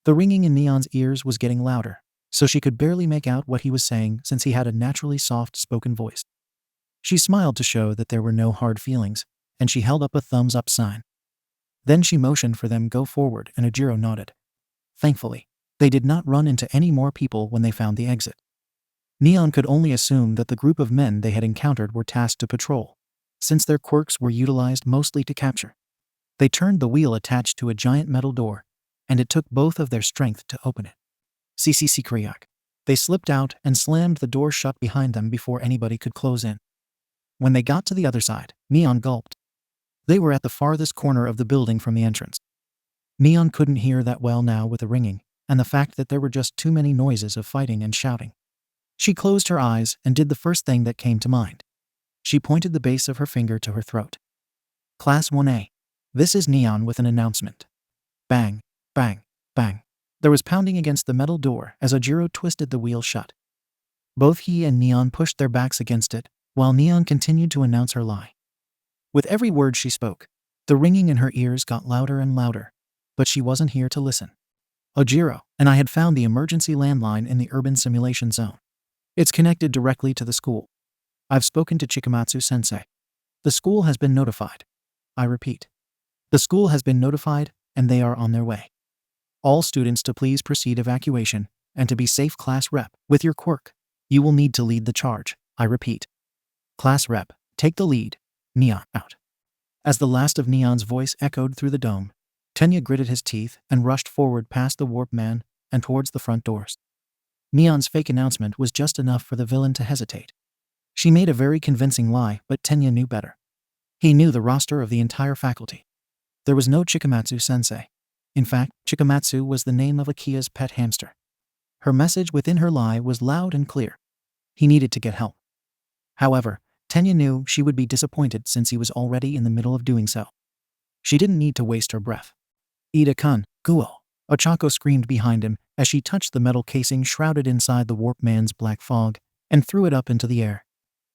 The ringing in Neon's ears was getting louder, so she could barely make out what he was saying since he had a naturally soft-spoken voice. She smiled to show that there were no hard feelings, and she held up a thumbs-up sign. Then she motioned for them go forward, and Ojiro nodded. Thankfully, they did not run into any more people when they found the exit. Neon could only assume that the group of men they had encountered were tasked to patrol, since their quirks were utilized mostly to capture. They turned the wheel attached to a giant metal door, and it took both of their strength to open it. CCC Kriyak. They slipped out and slammed the door shut behind them before anybody could close in. When they got to the other side, Neon gulped. They were at the farthest corner of the building from the entrance. Neon couldn't hear that well now with the ringing, and the fact that there were just too many noises of fighting and shouting. She closed her eyes and did the first thing that came to mind. She pointed the base of her finger to her throat. Class 1A. This is Neon with an announcement. Bang, bang, bang. There was pounding against the metal door as Ojiro twisted the wheel shut. Both he and Neon pushed their backs against it, while Neon continued to announce her lie. With every word she spoke, the ringing in her ears got louder and louder, but she wasn't here to listen. Ojiro and I had found the emergency landline in the urban simulation zone. It's connected directly to the school. I've spoken to Chikamatsu-sensei. The school has been notified. I repeat. The school has been notified, and they are on their way. All students to please proceed evacuation, and to be safe class rep. With your quirk, you will need to lead the charge. I repeat. Class rep, take the lead. Neon, out. As the last of Neon's voice echoed through the dome, Tenya gritted his teeth and rushed forward past the warp man and towards the front doors. Neon's fake announcement was just enough for the villain to hesitate. She made a very convincing lie, but Tenya knew better. He knew the roster of the entire faculty. There was no Chikamatsu-sensei. In fact, Chikamatsu was the name of Akia's pet hamster. Her message within her lie was loud and clear. He needed to get help. However, Tenya knew she would be disappointed since he was already in the middle of doing so. She didn't need to waste her breath. Ida-kun, Guo! Ochako screamed behind him as she touched the metal casing shrouded inside the warp man's black fog and threw it up into the air.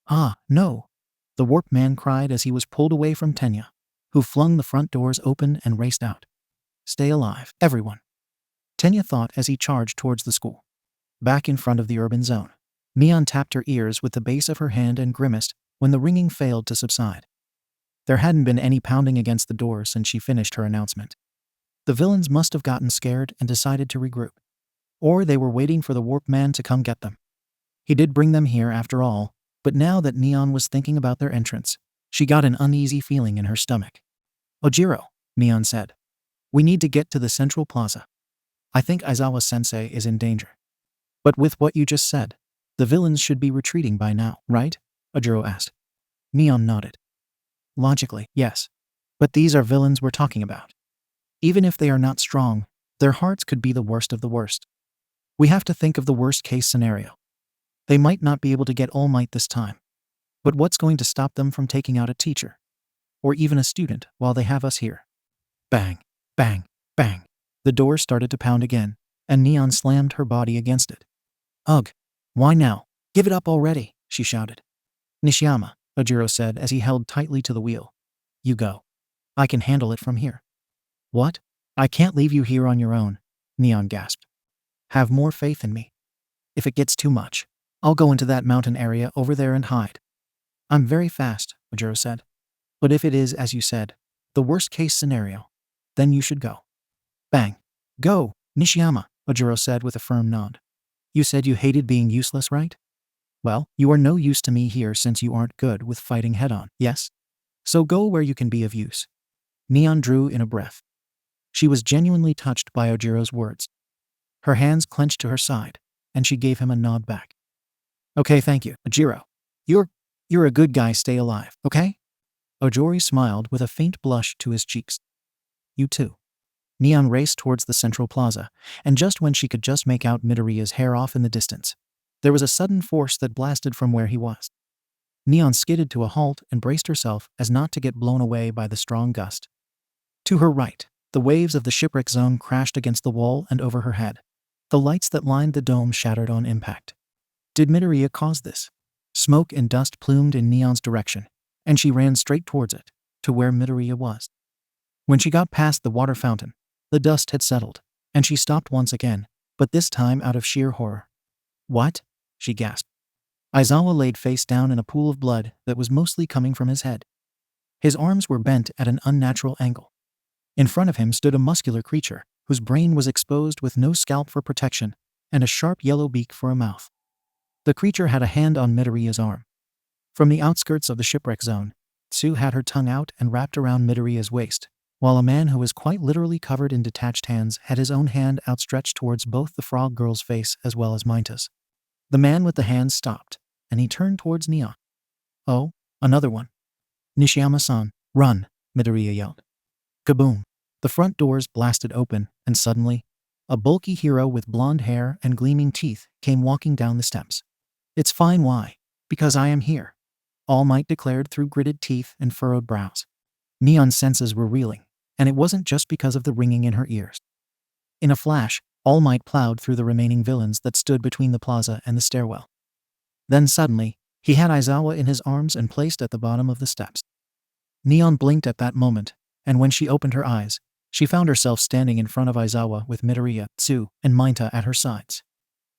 Ah, no! The warp man cried as he was pulled away from Tenya, who flung the front doors open and raced out. Stay alive, everyone, Tenya thought as he charged towards the school. Back in front of the urban zone, Mion tapped her ears with the base of her hand and grimaced when the ringing failed to subside. There hadn't been any pounding against the door since she finished her announcement. The villains must have gotten scared and decided to regroup. Or they were waiting for the warp man to come get them. He did bring them here after all, but now that Mion was thinking about their entrance, she got an uneasy feeling in her stomach. Ojiro, Mion said. We need to get to the central plaza. I think Aizawa-sensei is in danger. But with what you just said, the villains should be retreating by now, right? Ojiro asked. Mion nodded. Logically, yes. But these are villains we're talking about. Even if they are not strong, their hearts could be the worst of the worst. We have to think of the worst-case scenario. They might not be able to get All Might this time. But what's going to stop them from taking out a teacher? Or even a student while they have us here? Bang, bang, bang. The door started to pound again, and Neon slammed her body against it. Ugh, why now? Give it up already, she shouted. Nishiyama, Ojiro said as he held tightly to the wheel. You go. I can handle it from here. What? I can't leave you here on your own, Neon gasped. Have more faith in me. If it gets too much, I'll go into that mountain area over there and hide. I'm very fast, Ojiro said. But if it is, as you said, the worst-case scenario, then you should go. Bang. Go, Nishiyama, Ojiro said with a firm nod. You said you hated being useless, right? Well, you are no use to me here since you aren't good with fighting head-on, yes? So go where you can be of use. Neon drew in a breath. She was genuinely touched by Ojiro's words. Her hands clenched to her side, and she gave him a nod back. Okay, thank you, Ojiro. You're a good guy, stay alive, okay? Ojori smiled with a faint blush to his cheeks. You too. Neon raced towards the central plaza, and just when she could just make out Midoriya's hair off in the distance, there was a sudden force that blasted from where he was. Neon skidded to a halt and braced herself as not to get blown away by the strong gust. To her right, the waves of the shipwreck zone crashed against the wall and over her head. The lights that lined the dome shattered on impact. Did Midoriya cause this? Smoke and dust plumed in Neon's direction, and she ran straight towards it, to where Midoriya was. When she got past the water fountain, the dust had settled, and she stopped once again, but this time out of sheer horror. What? She gasped. Aizawa laid face down in a pool of blood that was mostly coming from his head. His arms were bent at an unnatural angle. In front of him stood a muscular creature, whose brain was exposed with no scalp for protection, and a sharp yellow beak for a mouth. The creature had a hand on Midoriya's arm. From the outskirts of the shipwreck zone, Tsu had her tongue out and wrapped around Midoriya's waist, while a man who was quite literally covered in detached hands had his own hand outstretched towards both the frog girl's face as well as Minta's. The man with the hands stopped, and he turned towards Neon. Oh, another one. Nishiyama-san, run, Midoriya yelled. Kaboom. The front doors blasted open, and suddenly, a bulky hero with blonde hair and gleaming teeth came walking down the steps. It's fine, why? Because I am here, All Might declared through gritted teeth and furrowed brows. Neon's senses were reeling, and it wasn't just because of the ringing in her ears. In a flash, All Might plowed through the remaining villains that stood between the plaza and the stairwell. Then suddenly, he had Aizawa in his arms and placed at the bottom of the steps. Neon blinked at that moment, and when she opened her eyes, she found herself standing in front of Aizawa with Midoriya, Tsu, and Minta at her sides.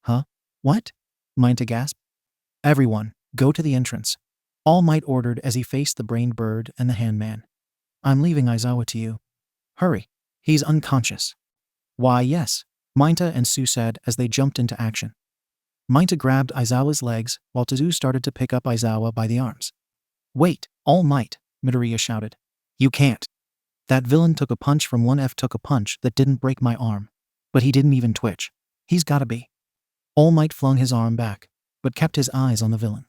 Huh? What? Minta gasped. Everyone, go to the entrance, All Might ordered as he faced the brained bird and the handman. I'm leaving Aizawa to you. Hurry, he's unconscious. Why yes, Minta and Tsu said as they jumped into action. Minta grabbed Aizawa's legs while Tsu started to pick up Aizawa by the arms. Wait, All Might, Midoriya shouted. You can't. That villain took a punch from WhatIf took a punch that didn't break my arm. But he didn't even twitch. He's gotta be. All Might flung his arm back, but kept his eyes on the villains.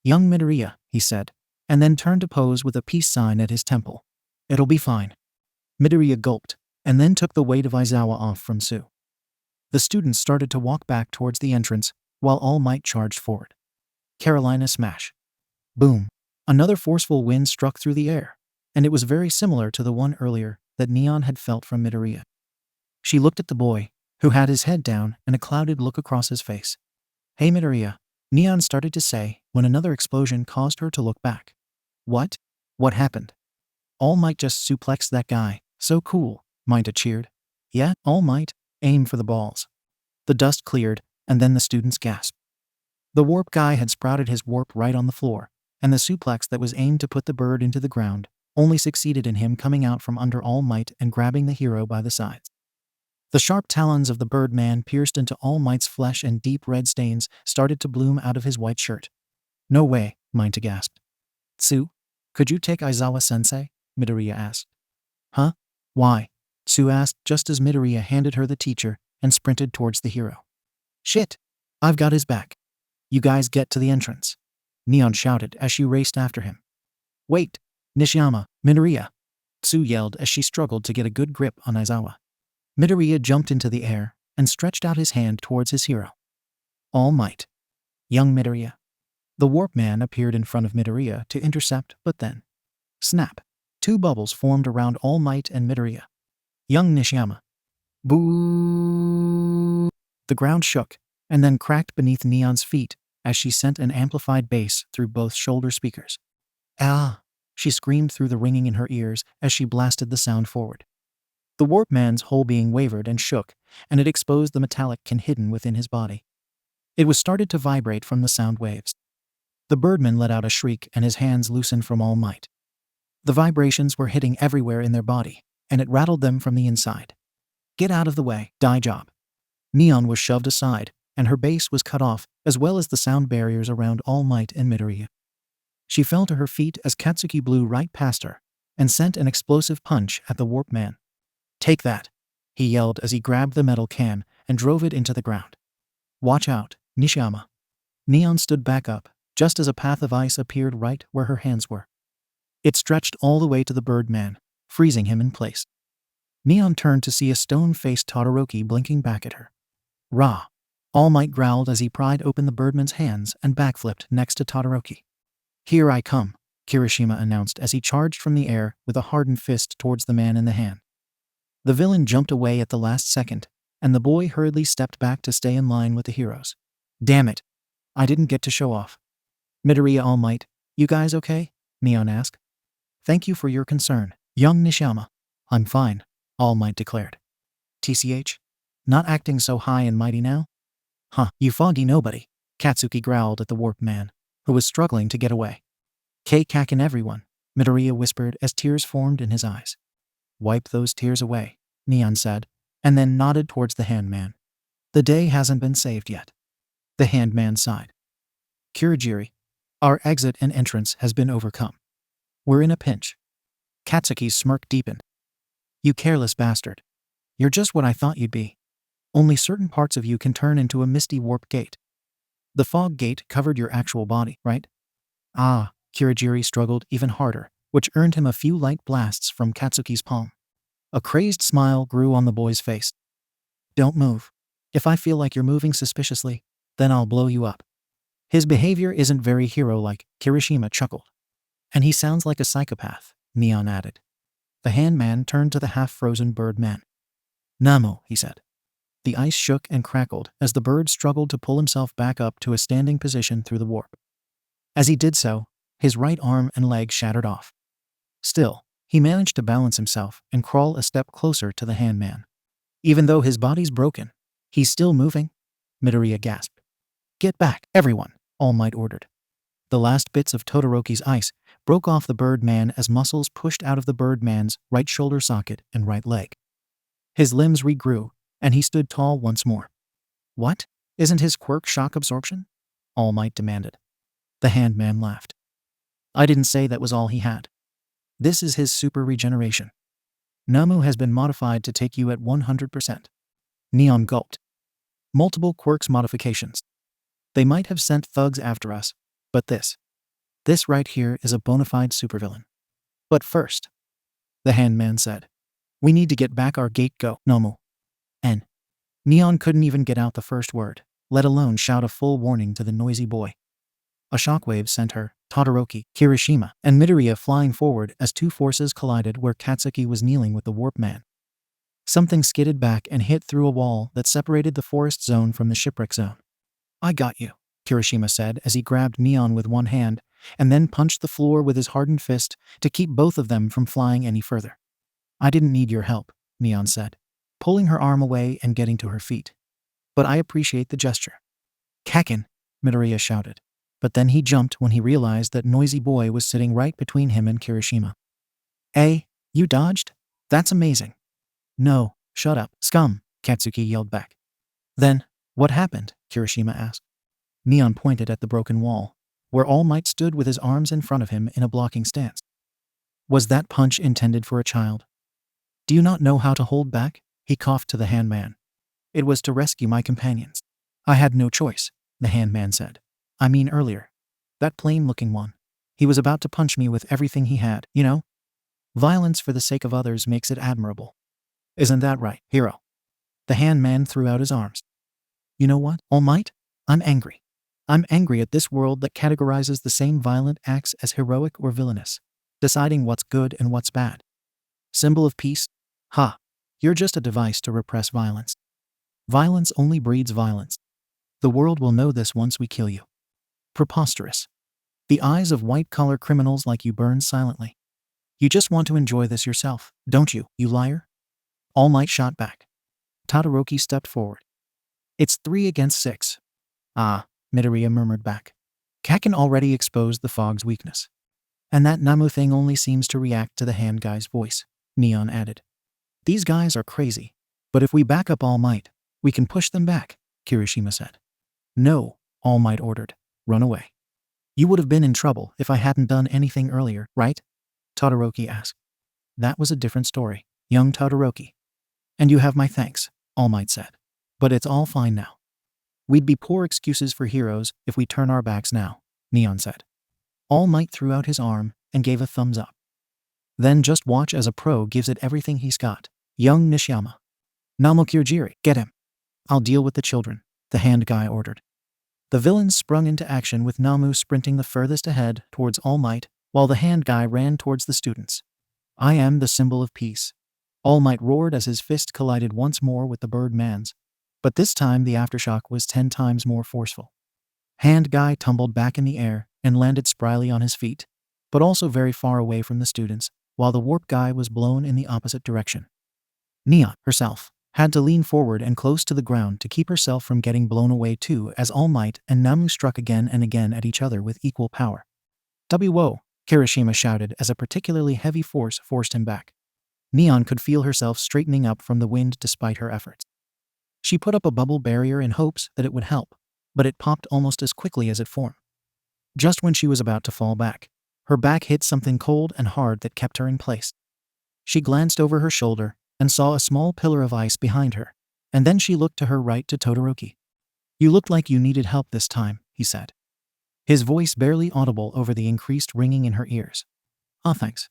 Young Midoriya, he said, and then turned to pose with a peace sign at his temple. It'll be fine. Midoriya gulped, and then took the weight of Aizawa off from Tsu. The students started to walk back towards the entrance, while All Might charged forward. Carolina smash. Boom. Another forceful wind struck through the air, and it was very similar to the one earlier that Neon had felt from Midoriya. She looked at the boy, who had his head down and a clouded look across his face. Hey Midoriya, Neon started to say when another explosion caused her to look back. What? What happened? All Might just suplexed that guy. So cool, Minta cheered. Yeah, All Might, aim for the balls. The dust cleared, and then the students gasped. The warp guy had sprouted his warp right on the floor, and the suplex that was aimed to put the bird into the ground only succeeded in him coming out from under All Might and grabbing the hero by the sides. The sharp talons of the Birdman pierced into All Might's flesh and deep red stains started to bloom out of his white shirt. No way, Minta gasped. Tsu, could you take Aizawa-sensei? Midoriya asked. Huh? Why? Tsu asked just as Midoriya handed her the teacher and sprinted towards the hero. Shit! I've got his back. You guys get to the entrance. Neon shouted as she raced after him. Wait! Nishiyama, Midoriya! Tsu yelled as she struggled to get a good grip on Aizawa. Midoriya jumped into the air and stretched out his hand towards his hero. All Might. Young Midoriya. The warp man appeared in front of Midoriya to intercept, but then, snap! 2 bubbles formed around All Might and Midoriya. Young Nishiyama. Boo! The ground shook and then cracked beneath Neon's feet as she sent an amplified bass through both shoulder speakers. Ah! She screamed through the ringing in her ears as she blasted the sound forward. The warp man's whole being wavered and shook, and it exposed the metallic kin hidden within his body. It was started to vibrate from the sound waves. The birdman let out a shriek and his hands loosened from All Might. The vibrations were hitting everywhere in their body, and it rattled them from the inside. Get out of the way, die job. Neon was shoved aside, and her base was cut off, as well as the sound barriers around All Might and Midoriya. She fell to her feet as Katsuki blew right past her, and sent an explosive punch at the warp man. Take that, he yelled as he grabbed the metal can and drove it into the ground. Watch out, Nishiyama. Neon stood back up, just as a path of ice appeared right where her hands were. It stretched all the way to the Birdman, freezing him in place. Neon turned to see a stone-faced Todoroki blinking back at her. Rah! All Might growled as he pried open the Birdman's hands and backflipped next to Todoroki. Here I come, Kirishima announced as he charged from the air with a hardened fist towards the man in the hand. The villain jumped away at the last second, and the boy hurriedly stepped back to stay in line with the heroes. Damn it! I didn't get to show off. Midoriya, All Might, you guys okay? Neon asked. Thank you for your concern, young Nishiyama. I'm fine, All Might declared. TCH? Not acting so high and mighty now? Huh, you foggy nobody, Katsuki growled at the warp man, who was struggling to get away. K-Kakin everyone, Midoriya whispered as tears formed in his eyes. Wipe those tears away, Neon said, and then nodded towards the handman. The day hasn't been saved yet. The handman sighed. Kurogiri, our exit and entrance has been overcome. We're in a pinch. Katsuki's smirk deepened. You careless bastard. You're just what I thought you'd be. Only certain parts of you can turn into a misty warp gate. The fog gate covered your actual body, right? Ah, Kurogiri struggled even harder, which earned him a few light blasts from Katsuki's palm. A crazed smile grew on the boy's face. Don't move. If I feel like you're moving suspiciously, then I'll blow you up. His behavior isn't very hero-like, Kirishima chuckled. And he sounds like a psychopath, Neon added. The handman turned to the half-frozen Birdman. Nomu, he said. The ice shook and crackled as the bird struggled to pull himself back up to a standing position through the warp. As he did so, his right arm and leg shattered off. Still, he managed to balance himself and crawl a step closer to the handman. Even though his body's broken, he's still moving, Midoriya gasped. Get back, everyone, All Might ordered. The last bits of Todoroki's ice broke off the Birdman as muscles pushed out of the Birdman's right shoulder socket and right leg. His limbs regrew, and he stood tall once more. What? Isn't his quirk shock absorption? All Might demanded. The handman laughed. I didn't say that was all he had. This is his super regeneration. Nomu has been modified to take you at 100%. Neon gulped. Multiple quirks modifications. They might have sent thugs after us, but this right here is a bona fide supervillain. But first, the handman said, we need to get back our gate go, Nomu. And Neon couldn't even get out the first word, let alone shout a full warning to the noisy boy. A shockwave sent her, Todoroki, Kirishima, and Midoriya flying forward as two forces collided where Katsuki was kneeling with the warp man. Something skidded back and hit through a wall that separated the forest zone from the shipwreck zone. I got you, Kirishima said as he grabbed Neon with one hand and then punched the floor with his hardened fist to keep both of them from flying any further. I didn't need your help, Neon said, pulling her arm away and getting to her feet. But I appreciate the gesture. Kakin, Midoriya shouted. But then he jumped when he realized that Noisy Boy was sitting right between him and Kirishima. Hey, you dodged? That's amazing. No, shut up, scum, Katsuki yelled back. Then, what happened? Kirishima asked. Neon pointed at the broken wall, where All Might stood with his arms in front of him in a blocking stance. Was that punch intended for a child? Do you not know how to hold back? He coughed to the handman. It was to rescue my companions. I had no choice, the handman said. I mean earlier. That plain-looking one. He was about to punch me with everything he had, you know? Violence for the sake of others makes it admirable. Isn't that right, hero? The handman threw out his arms. You know what, All Might? I'm angry. I'm angry at this world that categorizes the same violent acts as heroic or villainous, deciding what's good and what's bad. Symbol of peace? Ha! You're just a device to repress violence. Violence only breeds violence. The world will know this once we kill you. Preposterous. The eyes of white-collar criminals like you burn silently. You just want to enjoy this yourself, don't you, you liar? All Might shot back. Todoroki stepped forward. It's 3 against 6. Ah, Midoriya murmured back. Kakin already exposed the fog's weakness. And that Nomu thing only seems to react to the hand guy's voice, Neon added. These guys are crazy. But if we back up All Might, we can push them back, Kirishima said. No, All Might ordered. Run away. You would have been in trouble if I hadn't done anything earlier, right? Todoroki asked. That was a different story, young Todoroki. And you have my thanks, All Might said. But it's all fine now. We'd be poor excuses for heroes if we turn our backs now, Neon said. All Might threw out his arm and gave a thumbs up. Then just watch as a pro gives it everything he's got. Young Nishiyama. Namokirjiri, get him. I'll deal with the children, the hand guy ordered. The villains sprung into action with Nomu sprinting the furthest ahead towards All Might, while the hand guy ran towards the students. I am the symbol of peace. All Might roared as his fist collided once more with the bird man's, but this time the aftershock was 10 times more forceful. Hand guy tumbled back in the air and landed spryly on his feet, but also very far away from the students, while the warp guy was blown in the opposite direction. Neon, herself, had to lean forward and close to the ground to keep herself from getting blown away too as All Might and Nomu struck again and again at each other with equal power. Whoa, Kirishima shouted as a particularly heavy force forced him back. Neon could feel herself straightening up from the wind despite her efforts. She put up a bubble barrier in hopes that it would help, but it popped almost as quickly as it formed. Just when she was about to fall back, her back hit something cold and hard that kept her in place. She glanced over her shoulder and saw a small pillar of ice behind her, and then she looked to her right to Todoroki. You looked like you needed help this time, he said. His voice barely audible over the increased ringing in her ears. Ah, thanks.